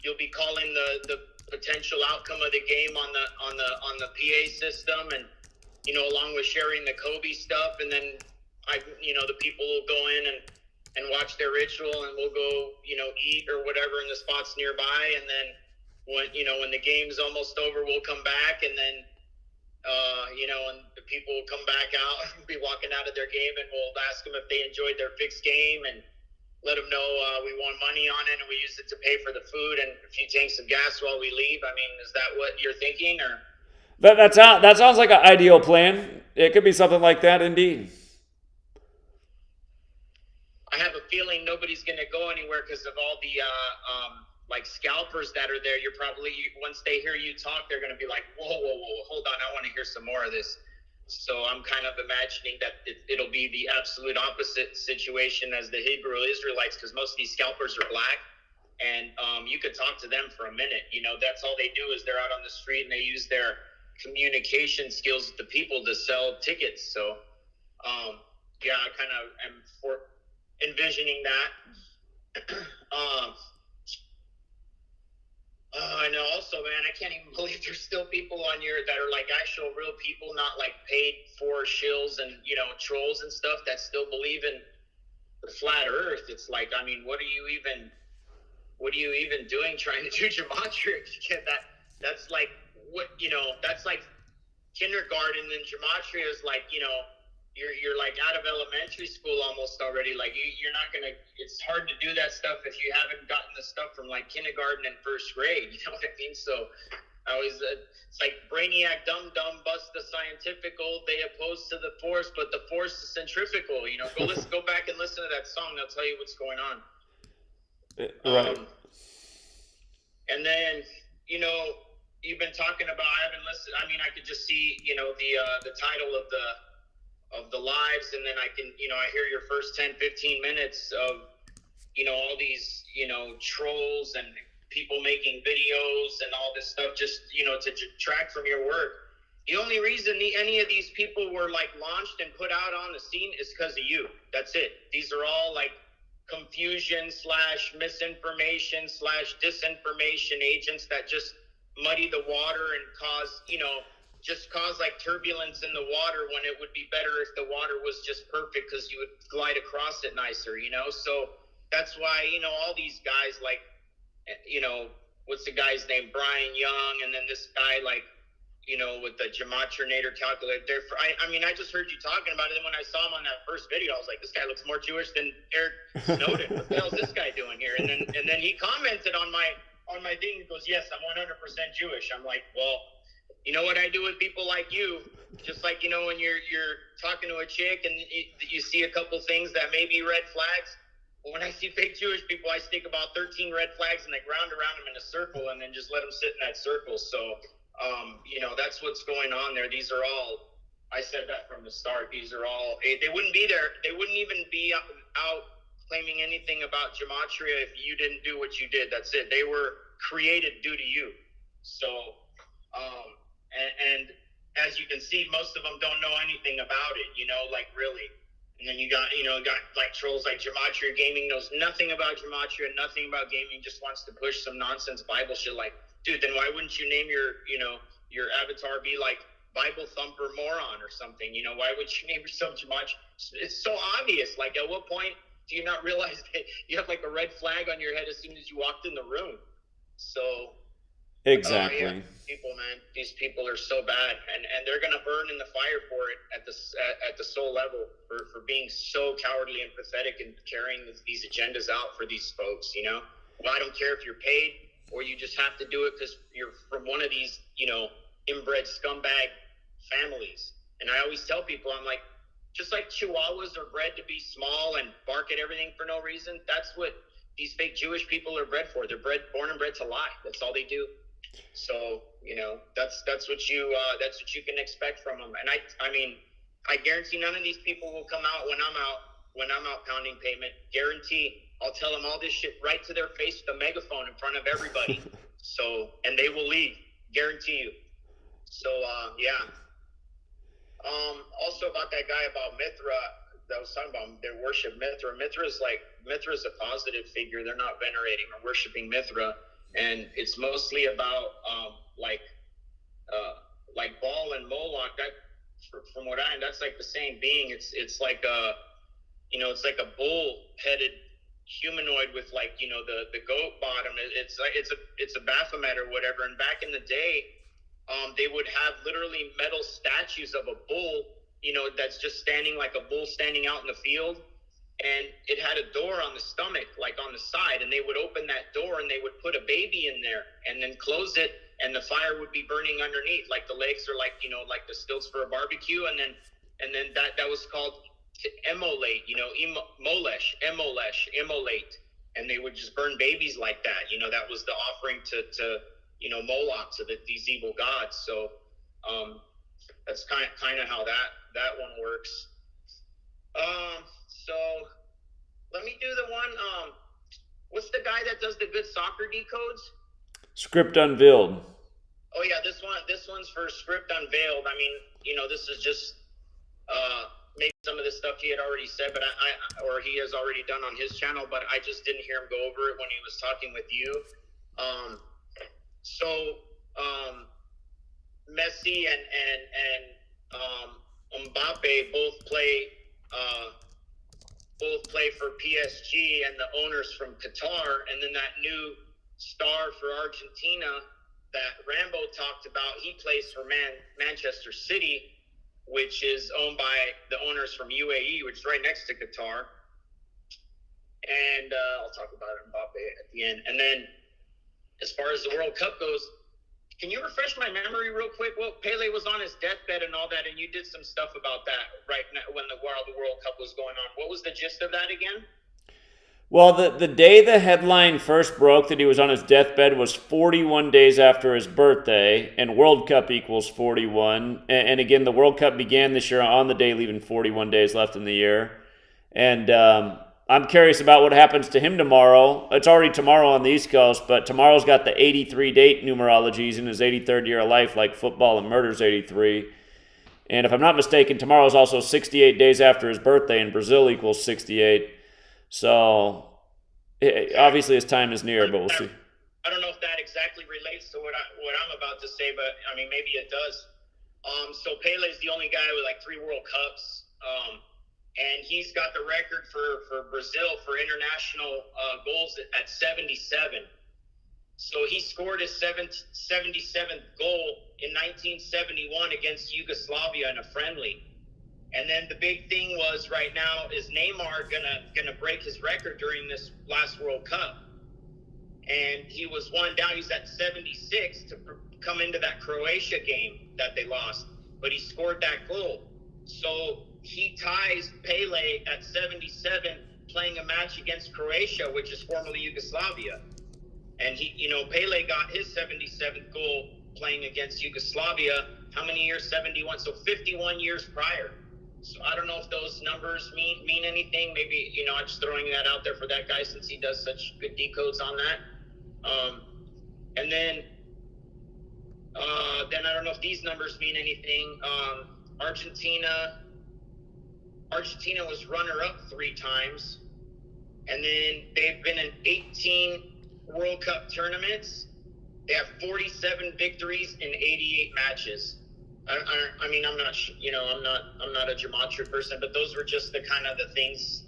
you'll be calling the potential outcome of the game on the PA system, and, you know, along with sharing the Kobe stuff, and then the people will go in and watch their ritual, and we'll go, you know, eat or whatever in the spots nearby, and then when the game's almost over, we'll come back, and then and the people will come back out, be walking out of their game, and we'll ask them if they enjoyed their fixed game, and let them know we want money on it and we use it to pay for the food and a few tanks of gas while we leave. I mean, is that what you're thinking, or? That sounds like an ideal plan. It could be something like that, indeed. I have a feeling nobody's going to go anywhere because of all the like scalpers that are there. You're probably, once they hear you talk, they're going to be like, whoa, hold on, I want to hear some more of this. So I'm kind of imagining that it'll be the absolute opposite situation as the Hebrew Israelites, because most of these scalpers are black, and you could talk to them for a minute. You know, that's all they do is they're out on the street and they use their communication skills with the people to sell tickets. So yeah, I kind of am envisioning that. I know. Also, man, I can't even believe there's still people on here that are like actual real people, not like paid for shills and, you know, trolls and stuff that still believe in the flat earth. It's like, I mean, what are you even doing trying to do gematria? That's like, what, you know, that's like kindergarten, and gematria is like, you know, you're like out of elementary school almost already. Like you're not gonna. It's hard to do that stuff if you haven't gotten the stuff from like kindergarten and first grade. You know what I mean? So I always it's like brainiac, dumb, bust the scientifical. They oppose to the force, but the force is centrifugal. You know, go back and listen to that song. They'll tell you what's going on. Right. And then, you know, you've been talking about. I haven't listened. I mean, I could just see, you know, the title of the lives, and then I can, you know, I hear your first 10-15 minutes of, you know, all these, you know, trolls and people making videos and all this stuff just, you know, to detract from your work. The only reason any of these people were like launched and put out on the scene is because of you. That's it. These are all like confusion / misinformation / disinformation agents that just muddy the water and cause, you know, just cause like turbulence in the water when it would be better if the water was just perfect, because you would glide across it nicer, you know? So that's why, you know, all these guys like, you know, what's the guy's name? Brian Young. And then this guy, like, you know, with the Gematrinator calculator. I mean, I just heard you talking about it. And when I saw him on that first video, I was like, this guy looks more Jewish than Eric Snowden. What the hell is this guy doing here? And then he commented on my thing. He goes, yes, I'm 100% Jewish. I'm like, well, you know what I do with people like you? Just like, you know, when you're talking to a chick and you see a couple things that may be red flags. Well, when I see fake Jewish people, I stick about 13 red flags and I ground around them in a circle and then just let them sit in that circle. So, you know, that's what's going on there. These are all, I said that from the start, these are all, they wouldn't be there. They wouldn't even be out claiming anything about gematria if you didn't do what you did. That's it. They were created due to you. So, and as you can see, most of them don't know anything about it, you know, like really. And then you got like trolls like Gematria Gaming knows nothing about gematria, nothing about gaming, just wants to push some nonsense Bible shit. Like, dude, then why wouldn't you name your avatar be like Bible Thumper Moron or something? You know, why would you name yourself Gematria? It's so obvious. Like, at what point do you not realize that you have like a red flag on your head as soon as you walked in the room? So exactly. Yeah, people, man, these people are so bad, and they're gonna burn in the fire for it at the soul level for being so cowardly and pathetic and carrying these agendas out for these folks. You know, well, I don't care if you're paid or you just have to do it because you're from one of these, you know, inbred scumbag families. And I always tell people, I'm like, just like Chihuahuas are bred to be small and bark at everything for no reason, that's what these fake Jewish people are bred for. They're born and bred to lie. That's all they do. So, you know, that's what you can expect from them. And I mean, I guarantee none of these people will come out when I'm out pounding pavement. Guarantee. I'll tell them all this shit right to their face with a megaphone in front of everybody. So, and they will leave. Guarantee you. So, yeah. Also about that guy about Mithra that I was talking about, they worship Mithra. Mithra is a positive figure. They're not venerating or worshiping Mithra. And it's mostly about like Baal and Moloch. That, from what that's like the same being. It's like a, you know, it's like a bull-headed humanoid with like, you know, the goat bottom. It's a Baphomet or whatever. And back in the day, they would have literally metal statues of a bull, you know, that's just standing like a bull standing out in the field. and it had a door on the stomach, like on the side, and they would open that door and they would put a baby in there and then close it, and the fire would be burning underneath, like the legs are like, like the stilts for a barbecue, and then that was called to immolate, immolate, and they would just burn babies like that. That was the offering to Moloch, to these evil gods. So that's kind of how that one works. So let me do the one. What's the guy that does the good soccer decodes? Script Unveiled. Oh yeah, this one's for Script Unveiled. I mean, this is just maybe some of the stuff he had already said, but or he has already done on his channel, but I just didn't hear him go over it when he was talking with you. Messi and Mbappe both play for PSG and the owners from Qatar, and then that new star for Argentina that Rambo talked about, he plays for Manchester City, which is owned by the owners from UAE, which is right next to Qatar. And I'll talk about Mbappe at the end. And then as far as the World Cup goes, can you refresh my memory real quick? Well, Pele was on his deathbed and all that, and you did some stuff about that right now while the World Cup was going on. What was the gist of that again? Well, the day the headline first broke that he was on his deathbed was 41 days after his birthday, and World Cup equals 41. And again, the World Cup began this year on the day, leaving 41 days left in the year. And I'm curious about what happens to him tomorrow. It's already tomorrow on the East Coast, but tomorrow's got the 83 date numerology. He's in his 83rd year of life, like football and murder's 83. And if I'm not mistaken, tomorrow's also 68 days after his birthday, and Brazil equals 68. So obviously his time is near, but we'll see. I don't know if that exactly relates to what I'm about to say, but I mean, maybe it does. So Pele's the only guy with like 3 World Cups. And he's got the record for Brazil for international goals at 77. So he scored his 77th goal in 1971 against Yugoslavia in a friendly. And then the big thing was right now is Neymar gonna break his record during this last World Cup. And he was one down. He's at 76 to come into that Croatia game that they lost. But he scored that goal. So he ties Pele at 77 playing a match against Croatia, which is formerly Yugoslavia. And Pele got his 77th goal playing against Yugoslavia. How many years? 71. So 51 years prior. So I don't know if those numbers mean anything. Maybe, I'm just throwing that out there for that guy since he does such good decodes on that. And then I don't know if these numbers mean anything. Argentina was runner-up 3 times, and then they've been in 18 World Cup tournaments. They have 47 victories in 88 matches. I mean, I'm not a Gematria person, but those were just the kind of the things,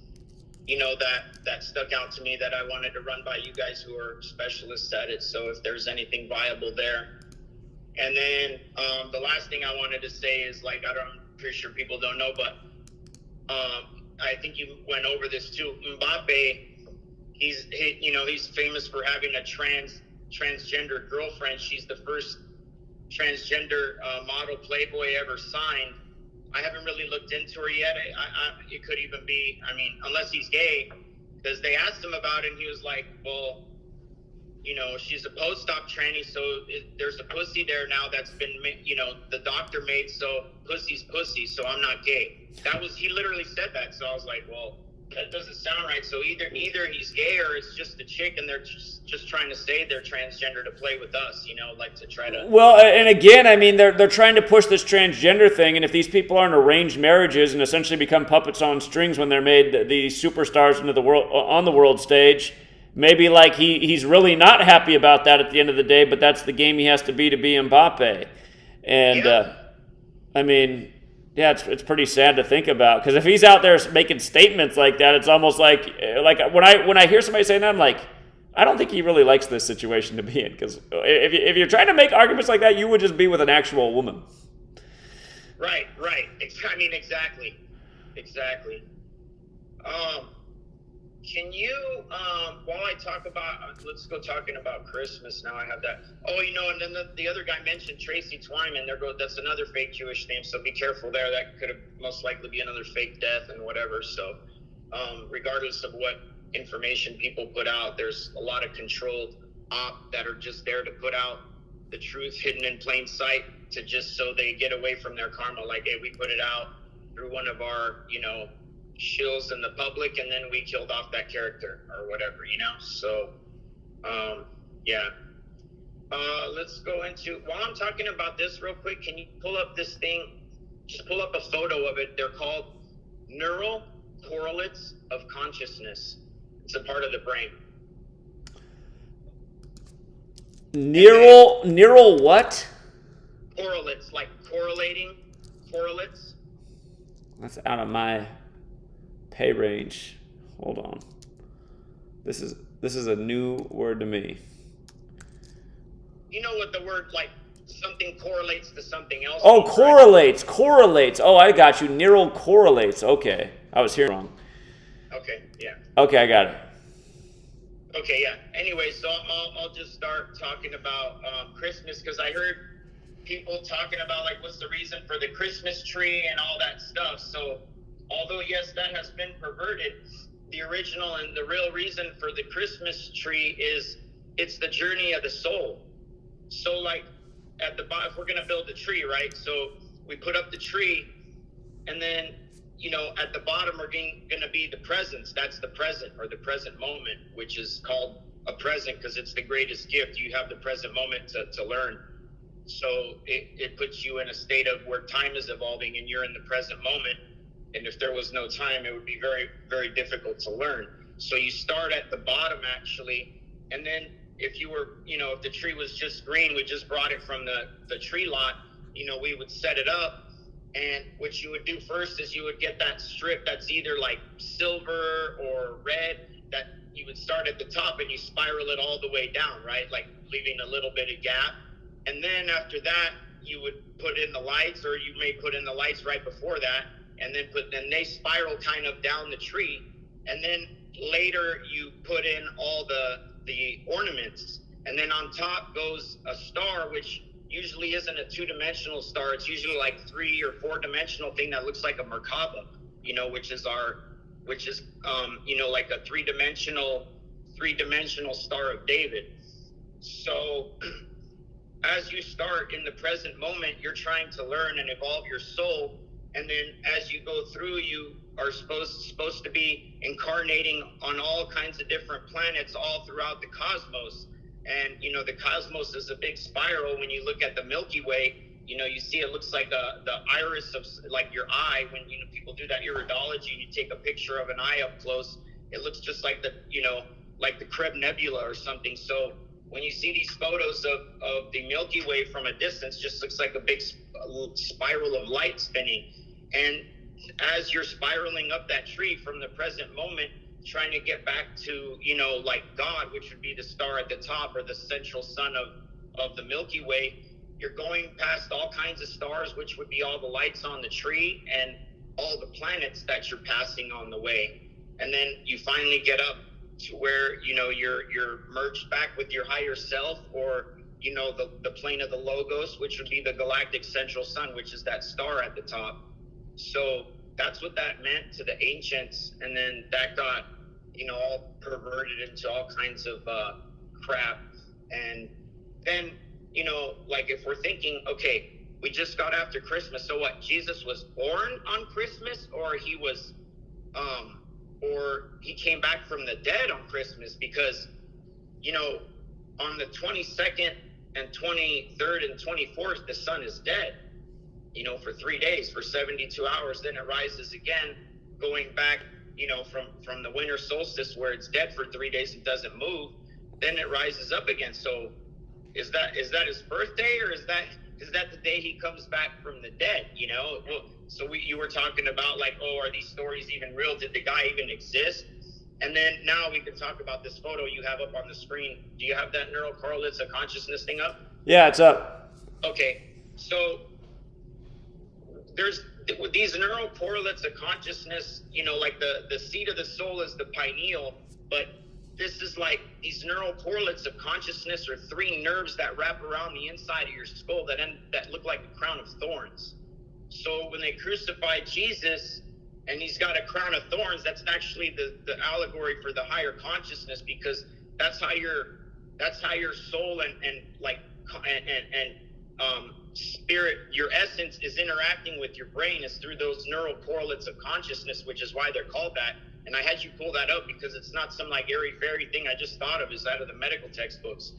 that stuck out to me that I wanted to run by you guys who are specialists at it. So if there's anything viable there. And then the last thing I wanted to say is, I'm pretty sure people don't know, but I think you went over this too. Mbappe, he's famous for having a transgender girlfriend. She's the first transgender model Playboy ever signed. I haven't really looked into her yet. It could even be, unless he's gay, because they asked him about it, and he was like, well, she's a post-op tranny, so there's a pussy there now that's been, the doctor made, so pussy's pussy, so I'm not gay. He literally said that, so I was like, well, that doesn't sound right. So either he's gay or it's just a chick, and they're just trying to say they're transgender to play with us, to try to... Well, and again, they're trying to push this transgender thing, and if these people are in arranged marriages and essentially become puppets on strings when they're made the superstars into the world on the world stage... Maybe he's really not happy about that at the end of the day, but that's the game he has to be Mbappe. And it's pretty sad to think about, because if he's out there making statements like that, it's almost like when I hear somebody saying that, I'm like, I don't think he really likes this situation to be in, because if you're trying to make arguments like that, you would just be with an actual woman. Right. Exactly. Can you, while I talk about, let's go talking about Christmas now. I have that. Oh, and then the other guy mentioned Tracy Twyman. That's another fake Jewish name, so be careful there. That could have most likely be another fake death and whatever. So, regardless of what information people put out, there's a lot of controlled op that are just there to put out the truth hidden in plain sight to just so they get away from their karma. Like, hey, we put it out through one of our, shills in the public, and then we killed off that character or whatever, So, yeah. Let's go into, while I'm talking about this real quick, can you pull up this thing? Just pull up a photo of it. They're called neural correlates of consciousness. It's a part of the brain. Neural what? Correlates, like correlating correlates. That's out of my pay range. Hold on. This is a new word to me. You know what the word, like, something correlates to something else? Oh, correlates. Oh, I got you. Neural correlates. Okay. I was hearing wrong. Okay, yeah. Okay, I got it. Okay, yeah. Anyway, so I'll just start talking about Christmas, because I heard people talking about, like, what's the reason for the Christmas tree and all that stuff. So, although, yes, that has been perverted, the original and the real reason for the Christmas tree is it's the journey of the soul. So, like, at the bottom, if we're going to build a tree, right? So we put up the tree, and then, at the bottom are going to be the presents. That's the present, or the present moment, which is called a present because it's the greatest gift. You have the present moment to learn. So it puts you in a state of where time is evolving and you're in the present moment. And if there was no time, it would be very, very difficult to learn. So you start at the bottom, actually, and then if you were, if the tree was just green, we just brought it from the tree lot, we would set it up. And what you would do first is you would get that strip that's either like silver or red, that you would start at the top and you spiral it all the way down, right? Like leaving a little bit of gap. And then after that, you would put in the lights, or you may put in the lights right before that, and then they spiral kind of down the tree. And then later you put in all the ornaments. And then on top goes a star, which usually isn't a two-dimensional star. It's usually like 3 or 4-dimensional thing that looks like a Merkaba, which is like a three-dimensional Star of David. So as you start in the present moment, you're trying to learn and evolve your soul. And then as you go through, you are supposed to be incarnating on all kinds of different planets all throughout the cosmos. And, the cosmos is a big spiral. When you look at the Milky Way, you see it looks like the iris of, like, your eye. When, people do that iridology and you take a picture of an eye up close, it looks just like like the Crib Nebula or something. So when you see these photos of the Milky Way from a distance, just looks like a big spiral of light spinning. And as you're spiraling up that tree from the present moment, trying to get back to, like God, which would be the star at the top, or the central sun of the Milky Way, you're going past all kinds of stars, which would be all the lights on the tree and all the planets that you're passing on the way. And then you finally get up to where, you're merged back with your higher self, or, the plane of the Logos, which would be the galactic central sun, which is that star at the top. So that's what that meant to the ancients. And then that got, all perverted into all kinds of crap. And then, like, if we're thinking, okay, we just got after Christmas, so what? Jesus was born on Christmas, or he was, or he came back from the dead on Christmas? Because, on the 22nd and 23rd and 24th, the sun is dead, for 3 days, for 72 hours. Then it rises again, going back, from the winter solstice, where it's dead for 3 days and doesn't move. Then it rises up again. So is that his birthday, or is that the day he comes back from the dead? Well, so you were talking about, like, oh, are these stories even real? Did the guy even exist? And then now we can talk about this photo you have up on the screen. Do you have that neural correlates of consciousness thing up? Yeah, it's up. Okay, so there's these neural correlates of consciousness, like the seat of the soul is the pineal, but this is like these neural correlates of consciousness are 3 nerves that wrap around the inside of your skull that look like a crown of thorns. So when they crucified Jesus and he's got a crown of thorns, that's actually the allegory for the higher consciousness, because that's how your soul and spirit, your essence is interacting with your brain, is through those neural correlates of consciousness, which is why they're called that. And I had you pull that up because it's not some like airy fairy thing I just thought of, is out of the medical textbooks,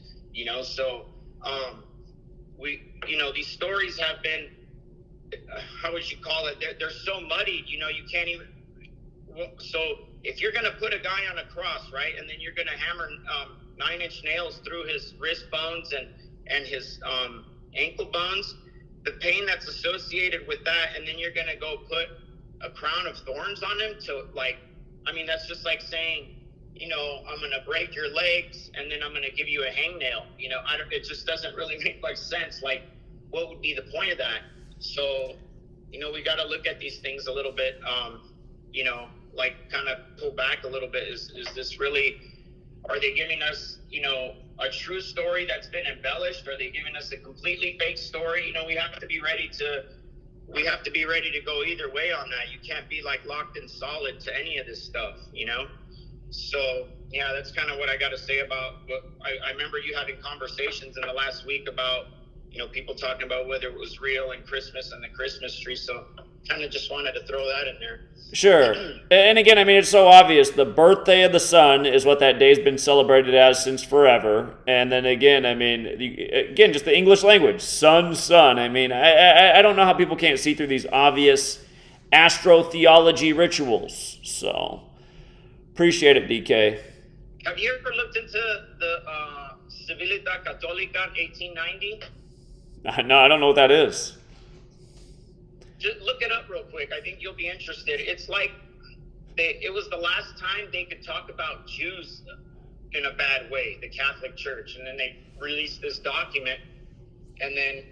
so these stories have been, how would you call it, they're so muddied, you can't even, so if you're going to put a guy on a cross, right, and then you're going to hammer 9-inch nails through his wrist bones and his ankle bones, the pain that's associated with that, and then you're going to go put a crown of thorns on him that's just like saying, I'm going to break your legs and then I'm going to give you a hangnail. It just doesn't really make much sense. Like, what would be the point of that? So, we got to look at these things a little bit, kind of pull back a little bit. Is this really, are they giving us, a true story that's been embellished? Are they giving us a completely fake story? We have to be ready to go either way on that. You can't be like locked in solid to any of this stuff, So yeah, that's kind of what I got to say about. I remember you having conversations in the last week about, people talking about whether it was real and Christmas and the Christmas tree. So kind of just wanted to throw that in there. Sure. And again, it's so obvious. The birthday of the sun is what that day's been celebrated as since forever. And then again, just the English language, sun. I don't know how people can't see through these obvious astrotheology rituals. So appreciate it, DK. Have you ever looked into the Civilita Católica 1890? No, I don't know what that is. Just look it up real quick. I think you'll be interested. It's like it was the last time they could talk about Jews in a bad way, the Catholic Church, and then they released this document, and then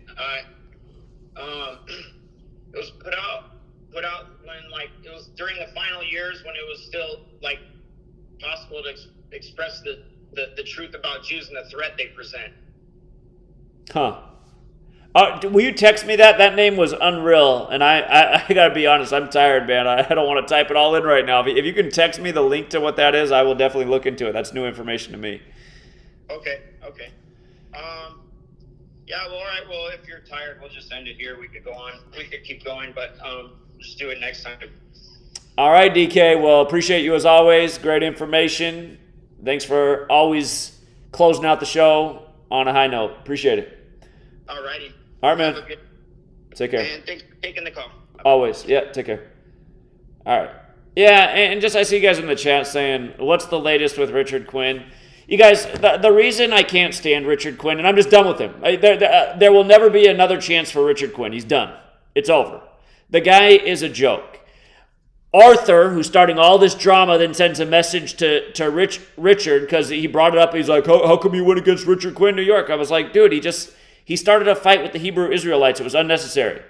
it was put out when it was during the final years when it was still possible to express the truth about Jews and the threat they present. Huh. Will you text me that? That name was unreal, and I gotta be honest, I'm tired, man. I don't want to type it all in right now. If you can text me the link to what that is, I will definitely look into it. That's new information to me. Okay. Yeah, well, all right. Well, if you're tired, we'll just end it here. We could go on. We could keep going, but just do it next time. All right, DK. Well, appreciate you as always. Great information. Thanks for always closing out the show on a high note. Appreciate it. All righty. All right, man. Take care. And thanks for taking the call. Always. Yeah, take care. All right. Yeah, and just I see you guys in the chat saying, what's the latest with Richard Quinn? You guys, the reason I can't stand Richard Quinn, and I'm just done with him. There will never be another chance for Richard Quinn. He's done. It's over. The guy is a joke. Arthur, who's starting all this drama, then sends a message to Richard because he brought it up. He's like, how come you went against Richard Quinn, New York? I was like, dude, he started a fight with the Hebrew Israelites. It was unnecessary.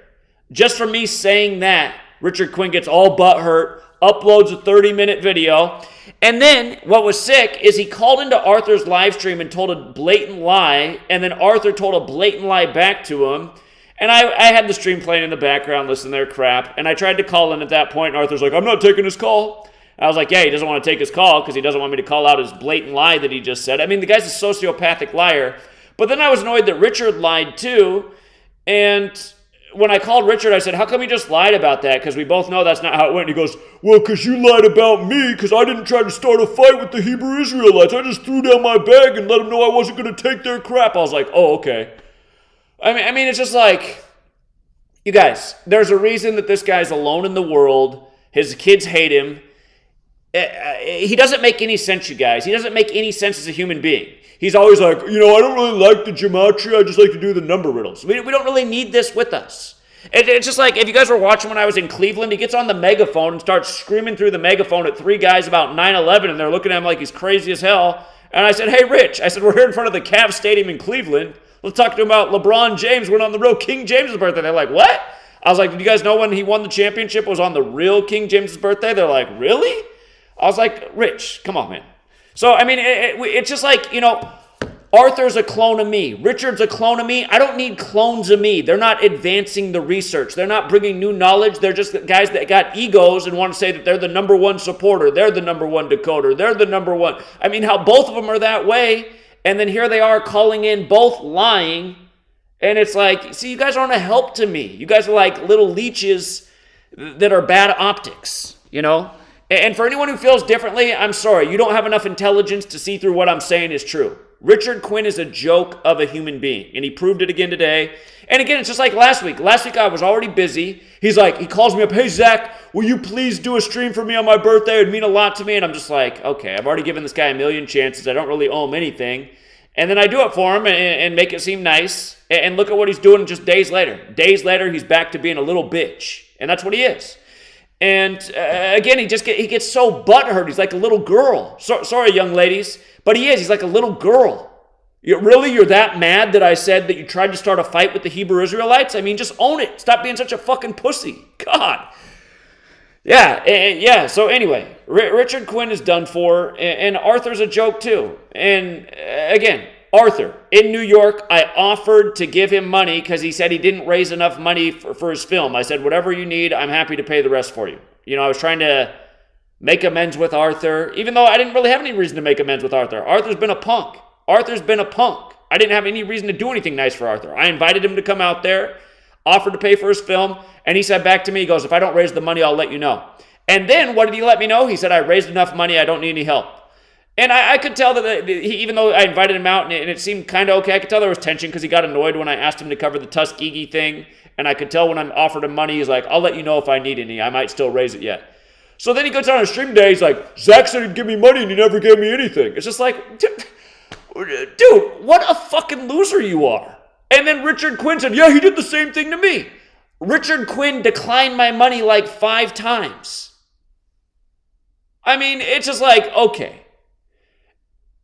Just for me saying that, Richard Quinn gets all butthurt, uploads a 30-minute video. And then what was sick is he called into Arthur's live stream and told a blatant lie. And then Arthur told a blatant lie back to him. And I had the stream playing in the background, listening to their crap. And I tried to call in at that point. And Arthur's like, I'm not taking his call. I was like, yeah, he doesn't want to take his call because he doesn't want me to call out his blatant lie that he just said. I mean, the guy's a sociopathic liar. But then I was annoyed that Richard lied too. And when I called Richard, I said, how come you just lied about that? Because we both know that's not how it went. And he goes, well, because you lied about me because I didn't try to start a fight with the Hebrew Israelites. I just threw down my bag and let them know I wasn't going to take their crap. I was like, oh, okay. I mean, it's just like, you guys, there's a reason that this guy's alone in the world. His kids hate him. He doesn't make any sense, you guys. He doesn't make any sense as a human being. He's always like, I don't really like the Gematria. I just like to do the number riddles. We don't really need this with us. It's just like, if you guys were watching when I was in Cleveland, he gets on the megaphone and starts screaming through the megaphone at 3 guys about 9/11, and they're looking at him like he's crazy as hell. And I said, hey, Rich, we're here in front of the Cavs Stadium in Cleveland. Let's talk to him about LeBron James went on the road. King James' birthday. They're like, what? I was like, did you guys know when he won the championship was on the real King James's birthday? They're like, really? I was like, Rich, come on, man. So, I mean, it's just like, Arthur's a clone of me. Richard's a clone of me. I don't need clones of me. They're not advancing the research. They're not bringing new knowledge. They're just guys that got egos and want to say that they're the number one supporter. They're the number one decoder. They're the number one. I mean, how both of them are that way. And then here they are calling in both lying. And it's like, see, you guys aren't a help to me. You guys are like little leeches that are bad optics, And for anyone who feels differently, I'm sorry. You don't have enough intelligence to see through what I'm saying is true. Richard Quinn is a joke of a human being, and he proved it again today. And again, it's just like last week. Last week I was already busy. He calls me up, hey, Zach, will you please do a stream for me on my birthday? It would mean a lot to me. And I'm just like, okay, I've already given this guy a million chances. I don't really owe him anything. And then I do it for him and make it seem nice. And look at what he's doing just days later. Days later, he's back to being a little bitch. And that's what he is. And again, he gets so butthurt. He's like a little girl. Sorry, young ladies. But he is. He's like a little girl. You're that mad that I said that you tried to start a fight with the Hebrew Israelites? I mean, just own it. Stop being such a fucking pussy. God. Yeah. So anyway, Richard Quinn is done for, and Arthur's a joke too. And again, Arthur, in New York, I offered to give him money because he said he didn't raise enough money for his film. I said, whatever you need, I'm happy to pay the rest for you. I was trying to make amends with Arthur, even though I didn't really have any reason to make amends with Arthur. Arthur's been a punk. I didn't have any reason to do anything nice for Arthur. I invited him to come out there, offered to pay for his film, and he said back to me, he goes, if I don't raise the money, I'll let you know. And then what did he let me know? He said, I raised enough money, I don't need any help. And I could tell that even though I invited him out and it seemed kind of okay, I could tell there was tension because he got annoyed when I asked him to cover the Tuskegee thing. And I could tell when I offered him money, he's like, I'll let you know if I need any. I might still raise it yet. So then he goes on a stream day, he's like, Zach said he'd give me money and he never gave me anything. It's just like, dude, what a fucking loser you are. And then Richard Quinn said, yeah, he did the same thing to me. Richard Quinn declined my money like 5 times. I mean, it's just like, okay.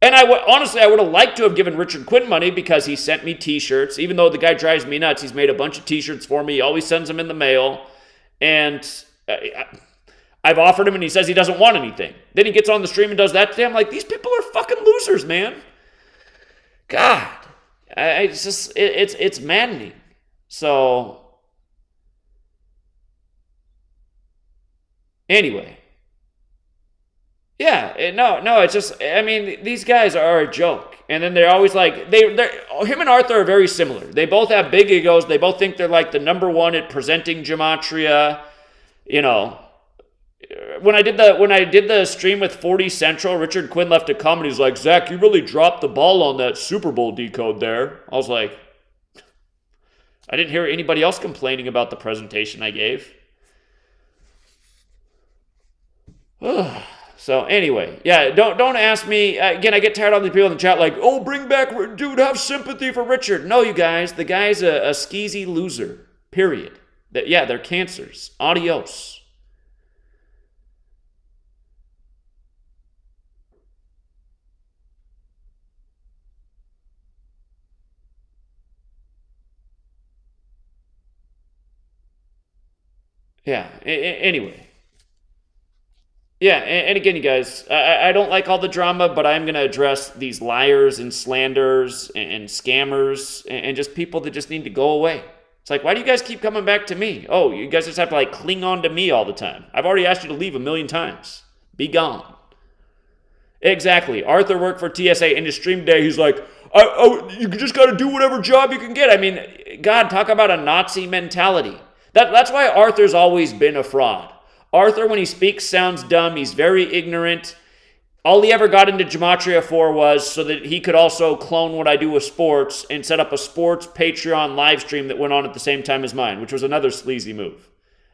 And honestly, I would have liked to have given Richard Quinn money because he sent me t-shirts. Even though the guy drives me nuts, he's made a bunch of t-shirts for me. He always sends them in the mail. And I've offered him and he says he doesn't want anything. Then he gets on the stream and does that today. I'm like, these people are fucking losers, man. God. It's maddening. So, anyway. Yeah, no, it's just, I mean, these guys are a joke. And then they're always like, him and Arthur are very similar. They both have big egos. They both think they're like the number one at presenting Gematria. When I did the stream with 40 Central, Richard Quinn left a comment. He's like, Zach, you really dropped the ball on that Super Bowl decode there. I was like, I didn't hear anybody else complaining about the presentation I gave. So anyway, yeah, don't ask me. Again, I get tired of these people in the chat like, oh, bring back, dude, have sympathy for Richard. No, you guys, the guy's a skeezy loser, period. They're cancers. Adios. Yeah, anyway. Yeah, and again, you guys, I don't like all the drama, but I'm going to address these liars and slanders and scammers and just people that just need to go away. It's like, why do you guys keep coming back to me? Oh, you guys just have to cling on to me all the time. I've already asked you to leave 1,000,000 times. Be gone. Exactly. Arthur worked for TSA in his stream day. He's like, you just got to do whatever job you can get. I mean, God, talk about a Nazi mentality. That's why Arthur's always been a fraud. Arthur, when he speaks, sounds dumb. He's very ignorant. All he ever got into Gematria for was so that he could also clone what I do with sports and set up a sports Patreon live stream that went on at the same time as mine, which was another sleazy move.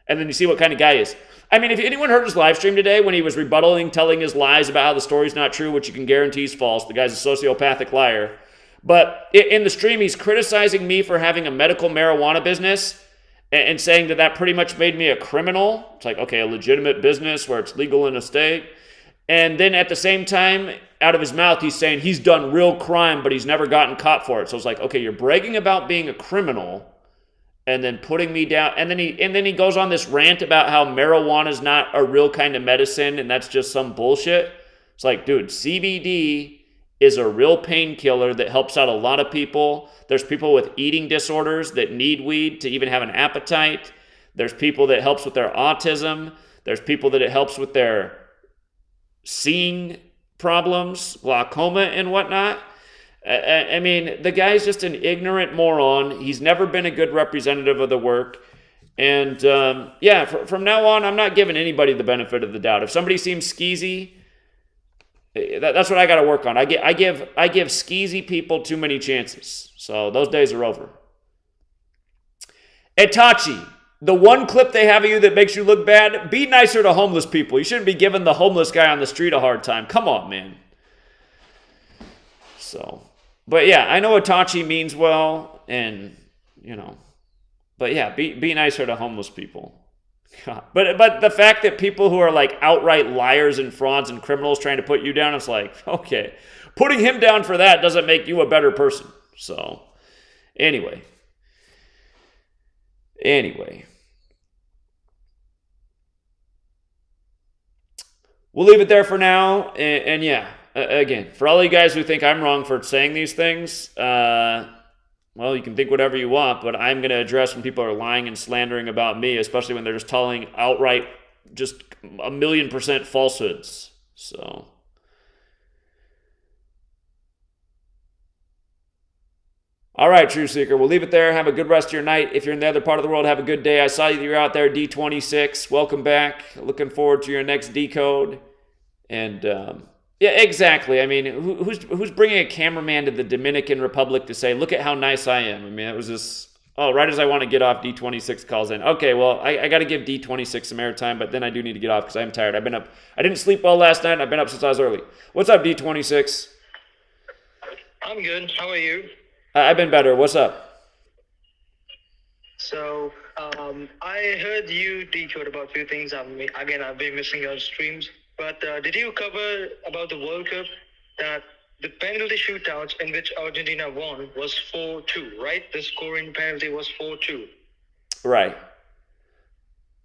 And then you see what kind of guy he is. I mean, if anyone heard his live stream today when he was rebuttaling, telling his lies about how the story's not true, which you can guarantee is false, the guy's a sociopathic liar. But in the stream, he's criticizing me for having a medical marijuana business and saying that pretty much made me a criminal. It's like, okay, a legitimate business where it's legal in a state. And then at the same time, out of his mouth, he's saying he's done real crime, but he's never gotten caught for it. So it's like, okay, you're bragging about being a criminal, and then putting me down, and then he goes on this rant about how marijuana is not a real kind of medicine and that's just some bullshit. It's like, dude, CBD is a real painkiller that helps out a lot of people. There's people with eating disorders that need weed to even have an appetite. There's people that it helps with their autism. There's people that it helps with their seeing problems, glaucoma and whatnot. I mean, the guy's just an ignorant moron. He's never been a good representative of the work. And from now on, I'm not giving anybody the benefit of the doubt. If somebody seems skeezy, that's what I got to work on. I give skeezy people too many chances. So those days are over. Itachi, the one clip they have of you that makes you look bad, be nicer to homeless people. You shouldn't be giving the homeless guy on the street a hard time. Come on, man. So, but yeah, I know Itachi means well, and, but yeah, be nicer to homeless people. God. But the fact that people who are like outright liars and frauds and criminals trying to put you down, it's like, okay, putting him down for that doesn't make you a better person. So, anyway. We'll leave it there for now. And yeah, again, for all you guys who think I'm wrong for saying these things, well, you can think whatever you want, but I'm going to address when people are lying and slandering about me, especially when they're just telling outright just 1,000,000% falsehoods. So, all right, True Seeker, we'll leave it there. Have a good rest of your night. If you're in the other part of the world, have a good day. I saw you're out there, D26. Welcome back. Looking forward to your next decode. And yeah, exactly. I mean, who's bringing a cameraman to the Dominican Republic to say, look at how nice I am? I mean, it was just, right as I want to get off, D26 calls in. Okay, well, I got to give D26 some airtime, but then I do need to get off because I'm tired. I've been up. I didn't sleep well last night, and I've been up since I was early. What's up, D26? I'm good. How are you? I've been better. What's up? So, I heard you decode about a few things. Again, I've been missing your streams. But did you cover about the World Cup that the penalty shootouts in which Argentina won was 4-2, right? The scoring penalty was 4-2. Right.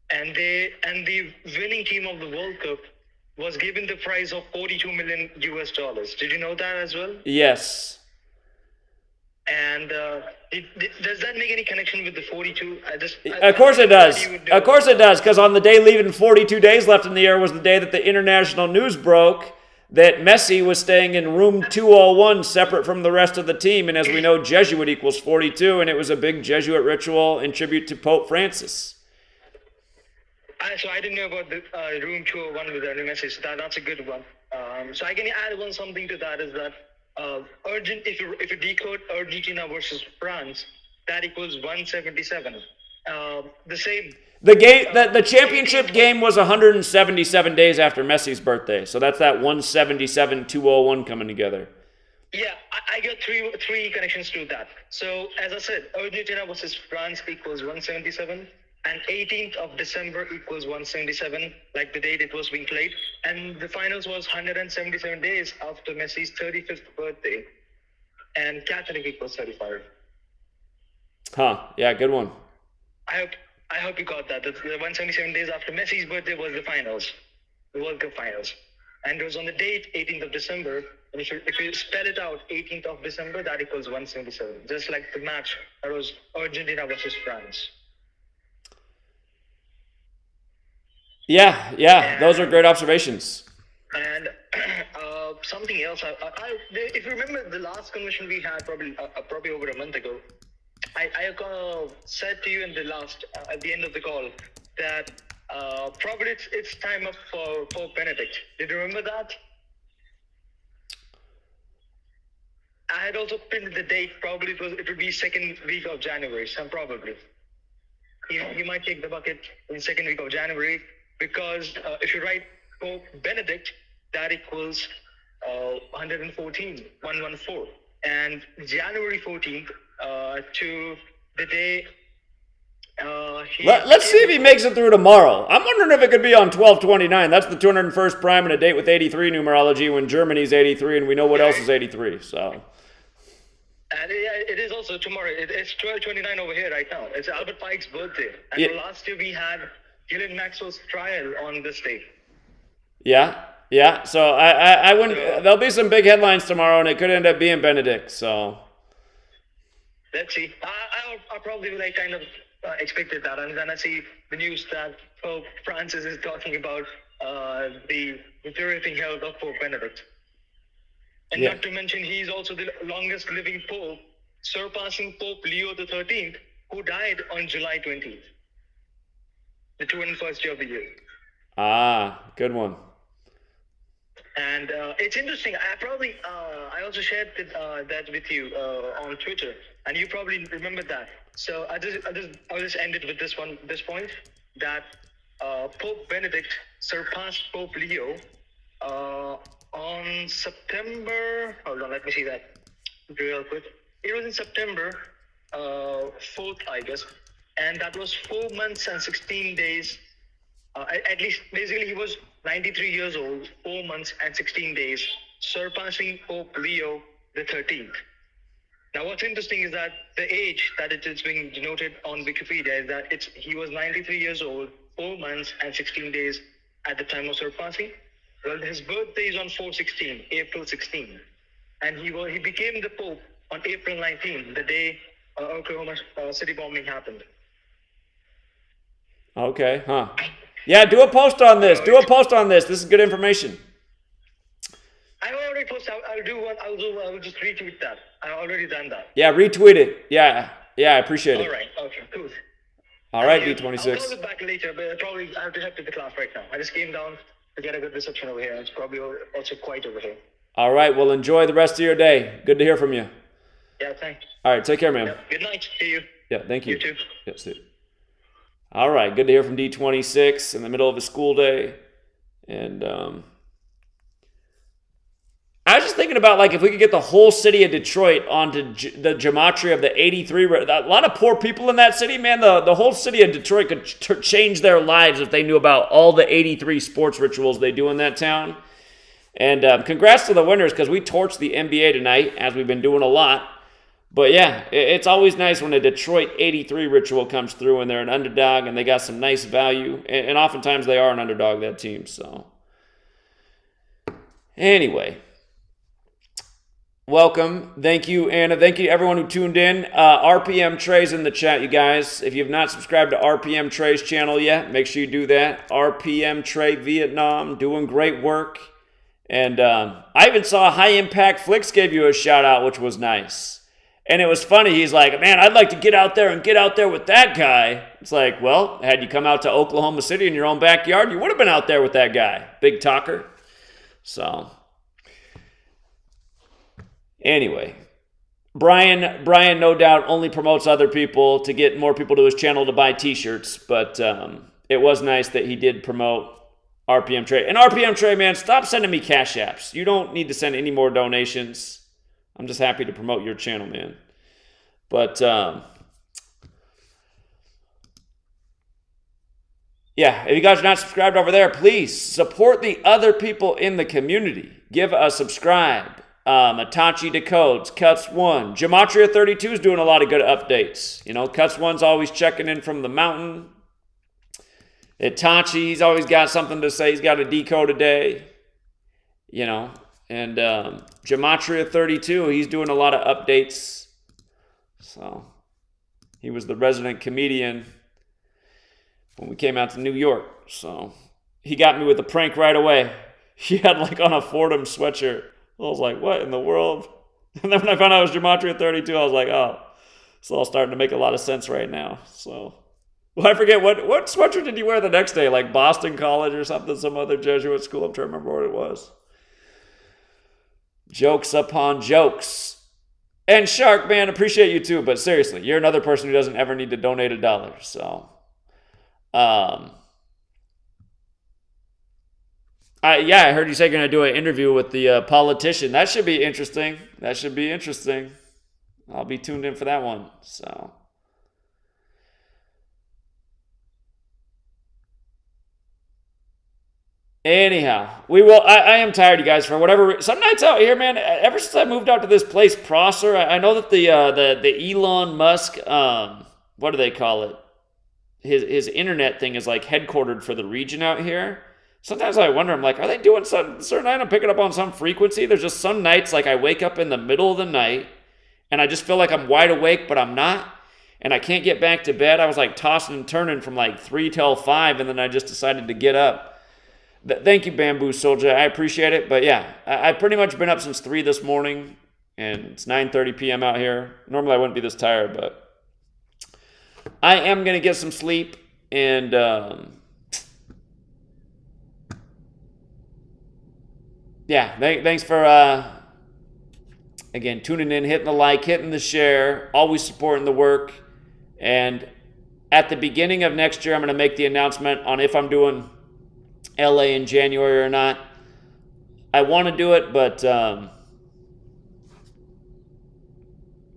And the winning team of the World Cup was given the prize of $42 million. Did you know that as well? Yes. And does that make any connection with the 42? Of course it does. Of course it does, because on the day leaving 42 days left in the year was the day that the international news broke that Messi was staying in room 201 separate from the rest of the team. And as we know, Jesuit equals 42, and it was a big Jesuit ritual in tribute to Pope Francis. So I didn't know about the room 201 with Messi, so that's a good one. So I can add something to that is that if you decode Argentina versus France, that equals 177. The same. The championship game was 177 days after Messi's birthday, so that's that 177-201 coming together. Yeah, I got three connections to that. So as I said, Argentina versus France equals 177. And 18th of December equals 177, like the date it was being played. And the finals was 177 days after Messi's 35th birthday. And Catholic equals 35. Huh, yeah, good one. I hope you got that. The 177 days after Messi's birthday was the finals, the World Cup finals. And it was on the date, 18th of December. And if you spell it out, 18th of December, that equals 177. Just like the match that was Argentina versus France. Yeah, those are great observations. And something else, if you remember the last conversation we had probably over a month ago, I said to you at the end of the call that probably it's time up for Pope Benedict. Did you remember that? I had also pinned the date. Probably it would be second week of January. Probably he might take the bucket in second week of January. Because if you write Pope Benedict, that equals 114. And January 14th to the day... Let's see if he makes it through tomorrow. I'm wondering if it could be on 12/29. That's the 201st prime and a date with 83 numerology when Germany's 83 and we know what else is 83. So And it is also tomorrow. It's 12:29 over here right now. It's Albert Pike's birthday. And Yeah. last year we had Ghislaine Maxwell's trial on this day. Yeah. Yeah. So I wouldn't. There'll be some big headlines tomorrow, and it could end up being Benedict. So Let's see. I probably like kind of expected that, and then I see the news that Pope Francis is talking about the deteriorating health of Pope Benedict. And Yeah. not to mention, he's also the longest living Pope, surpassing Pope Leo XIII, who died on July 20th, the 21st year of the year. Good one. And it's interesting. I also shared that with you on Twitter, and you probably remember that. So I'll just end it with this point that Pope Benedict surpassed Pope Leo on September. Hold on, let me see that real quick. It was in September 4th, I guess, and that was 4 months and 16 days. At least, basically, he was 93 years old, 4 months and 16 days, surpassing Pope Leo XIII. Now, what's interesting is that the age that it is being denoted on Wikipedia is that he was 93 years old, 4 months and 16 days at the time of surpassing. Well, his birthday is on April 16, and he became the Pope on April 19, the day Oklahoma City bombing happened. Okay. Huh. Yeah. Do a post on this. This is good information. I already posted. I'll do one. I will just retweet that. I've already done that. Yeah. Retweet it. Yeah. I appreciate it. All right. Okay. Cool. All right, I'll D26. call it back later, but probably I have to head to the class right now. I just came down to get a good reception over here. It's probably also quiet over here. All right. Well, enjoy the rest of your day. Good to hear from you. Yeah. Thanks. All right. Take care, man. Yeah, good night. See you. Yeah. Thank you. You too. Yeah. See you. All right. Good to hear from D26 in the middle of a school day. And I was just thinking about, like, if we could get the whole city of Detroit onto the Gematria of the 83. A lot of poor people in that city, man. The whole city of Detroit could change their lives if they knew about all the 83 sports rituals they do in that town. And congrats to the winners, because we torched the NBA tonight, as we've been doing a lot. But yeah, it's always nice when a Detroit 83 ritual comes through and they're an underdog and they got some nice value. And oftentimes they are an underdog, that team. So anyway, welcome. Thank you, Anna. Thank you to everyone who tuned in. RPM Trey's in the chat, you guys. If you have not subscribed to RPM Trey's channel yet, make sure you do that. RPM Trey Vietnam, doing great work. And I even saw High Impact Flicks gave you a shout out, which was nice. And it was funny. He's like, man, I'd like to get out there with that guy. It's like, well, had you come out to Oklahoma City in your own backyard, you would have been out there with that guy. Big talker. So anyway, Brian no doubt only promotes other people to get more people to his channel to buy t-shirts. But it was nice that he did promote RPM Trey. And RPM Trey, man, stop sending me cash apps. You don't need to send any more donations. I'm just happy to promote your channel, man. But yeah, if you guys are not subscribed over there, please support the other people in the community. Give a subscribe. Itachi Decodes, Cuts1. Gematria32 is doing a lot of good updates. You know, Cuts1's always checking in from the mountain. Itachi, he's always got something to say. He's got a decode a day. You know, and Gematria32, he's doing a lot of updates. So he was the resident comedian when we came out to New York. So he got me with a prank right away. He had like on a Fordham sweatshirt. I was like, what in the world? And then when I found out it was Gematria32, I was like, oh, it's all starting to make a lot of sense right now. So, well, I forget, what sweatshirt did you wear the next day? Like Boston College or something, some other Jesuit school? I'm trying to remember what it was. Jokes upon jokes. And Shark, man, appreciate you too, but seriously, you're another person who doesn't ever need to donate $1. So, I heard you say you're going to do an interview with the politician. That should be interesting. I'll be tuned in for that one. So, Anyhow, we will. I am tired, you guys. For whatever, some nights out here, man. Ever since I moved out to this place, Prosser, I know that the Elon Musk, what do they call it? His internet thing is like headquartered for the region out here. Sometimes I wonder, I'm like, are they doing some certain night? I'm picking up on some frequency. There's just some nights like I wake up in the middle of the night and I just feel like I'm wide awake, but I'm not. And I can't get back to bed. I was like tossing and turning from like 3 till 5, and then I just decided to get up. Thank you, Bamboo Soldier. I appreciate it. But yeah, I've pretty much been up since 3 this morning, and it's 9:30 p.m. out here. Normally I wouldn't be this tired, but I am going to get some sleep. And yeah, thanks for, again, tuning in, hitting the like, hitting the share, always supporting the work. And at the beginning of next year, I'm going to make the announcement on if I'm doing LA in January or not. I want to do it, but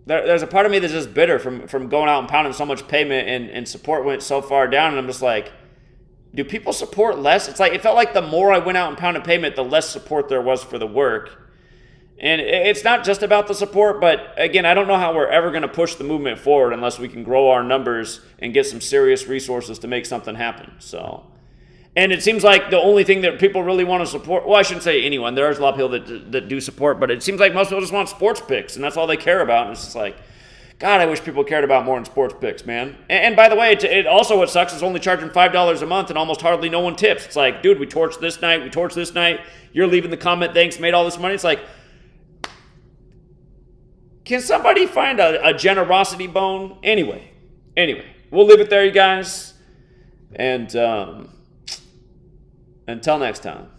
there's a part of me that's just bitter from going out and pounding so much pavement and support went so far down. And I'm just like, do people support less? It's like, it felt like the more I went out and pounded pavement, the less support there was for the work. And it's not just about the support, but again, I don't know how we're ever going to push the movement forward unless we can grow our numbers and get some serious resources to make something happen. So, and it seems like the only thing that people really want to support, well, I shouldn't say anyone. There's a lot of people that do support, but it seems like most people just want sports picks, and that's all they care about. And it's just like, God, I wish people cared about more than sports picks, man. And by the way, it also what sucks is only charging $5 a month and almost hardly no one tips. It's like, dude, we torched this night. You're leaving the comment, thanks, made all this money. It's like, can somebody find a generosity bone? Anyway, we'll leave it there, you guys. And until next time.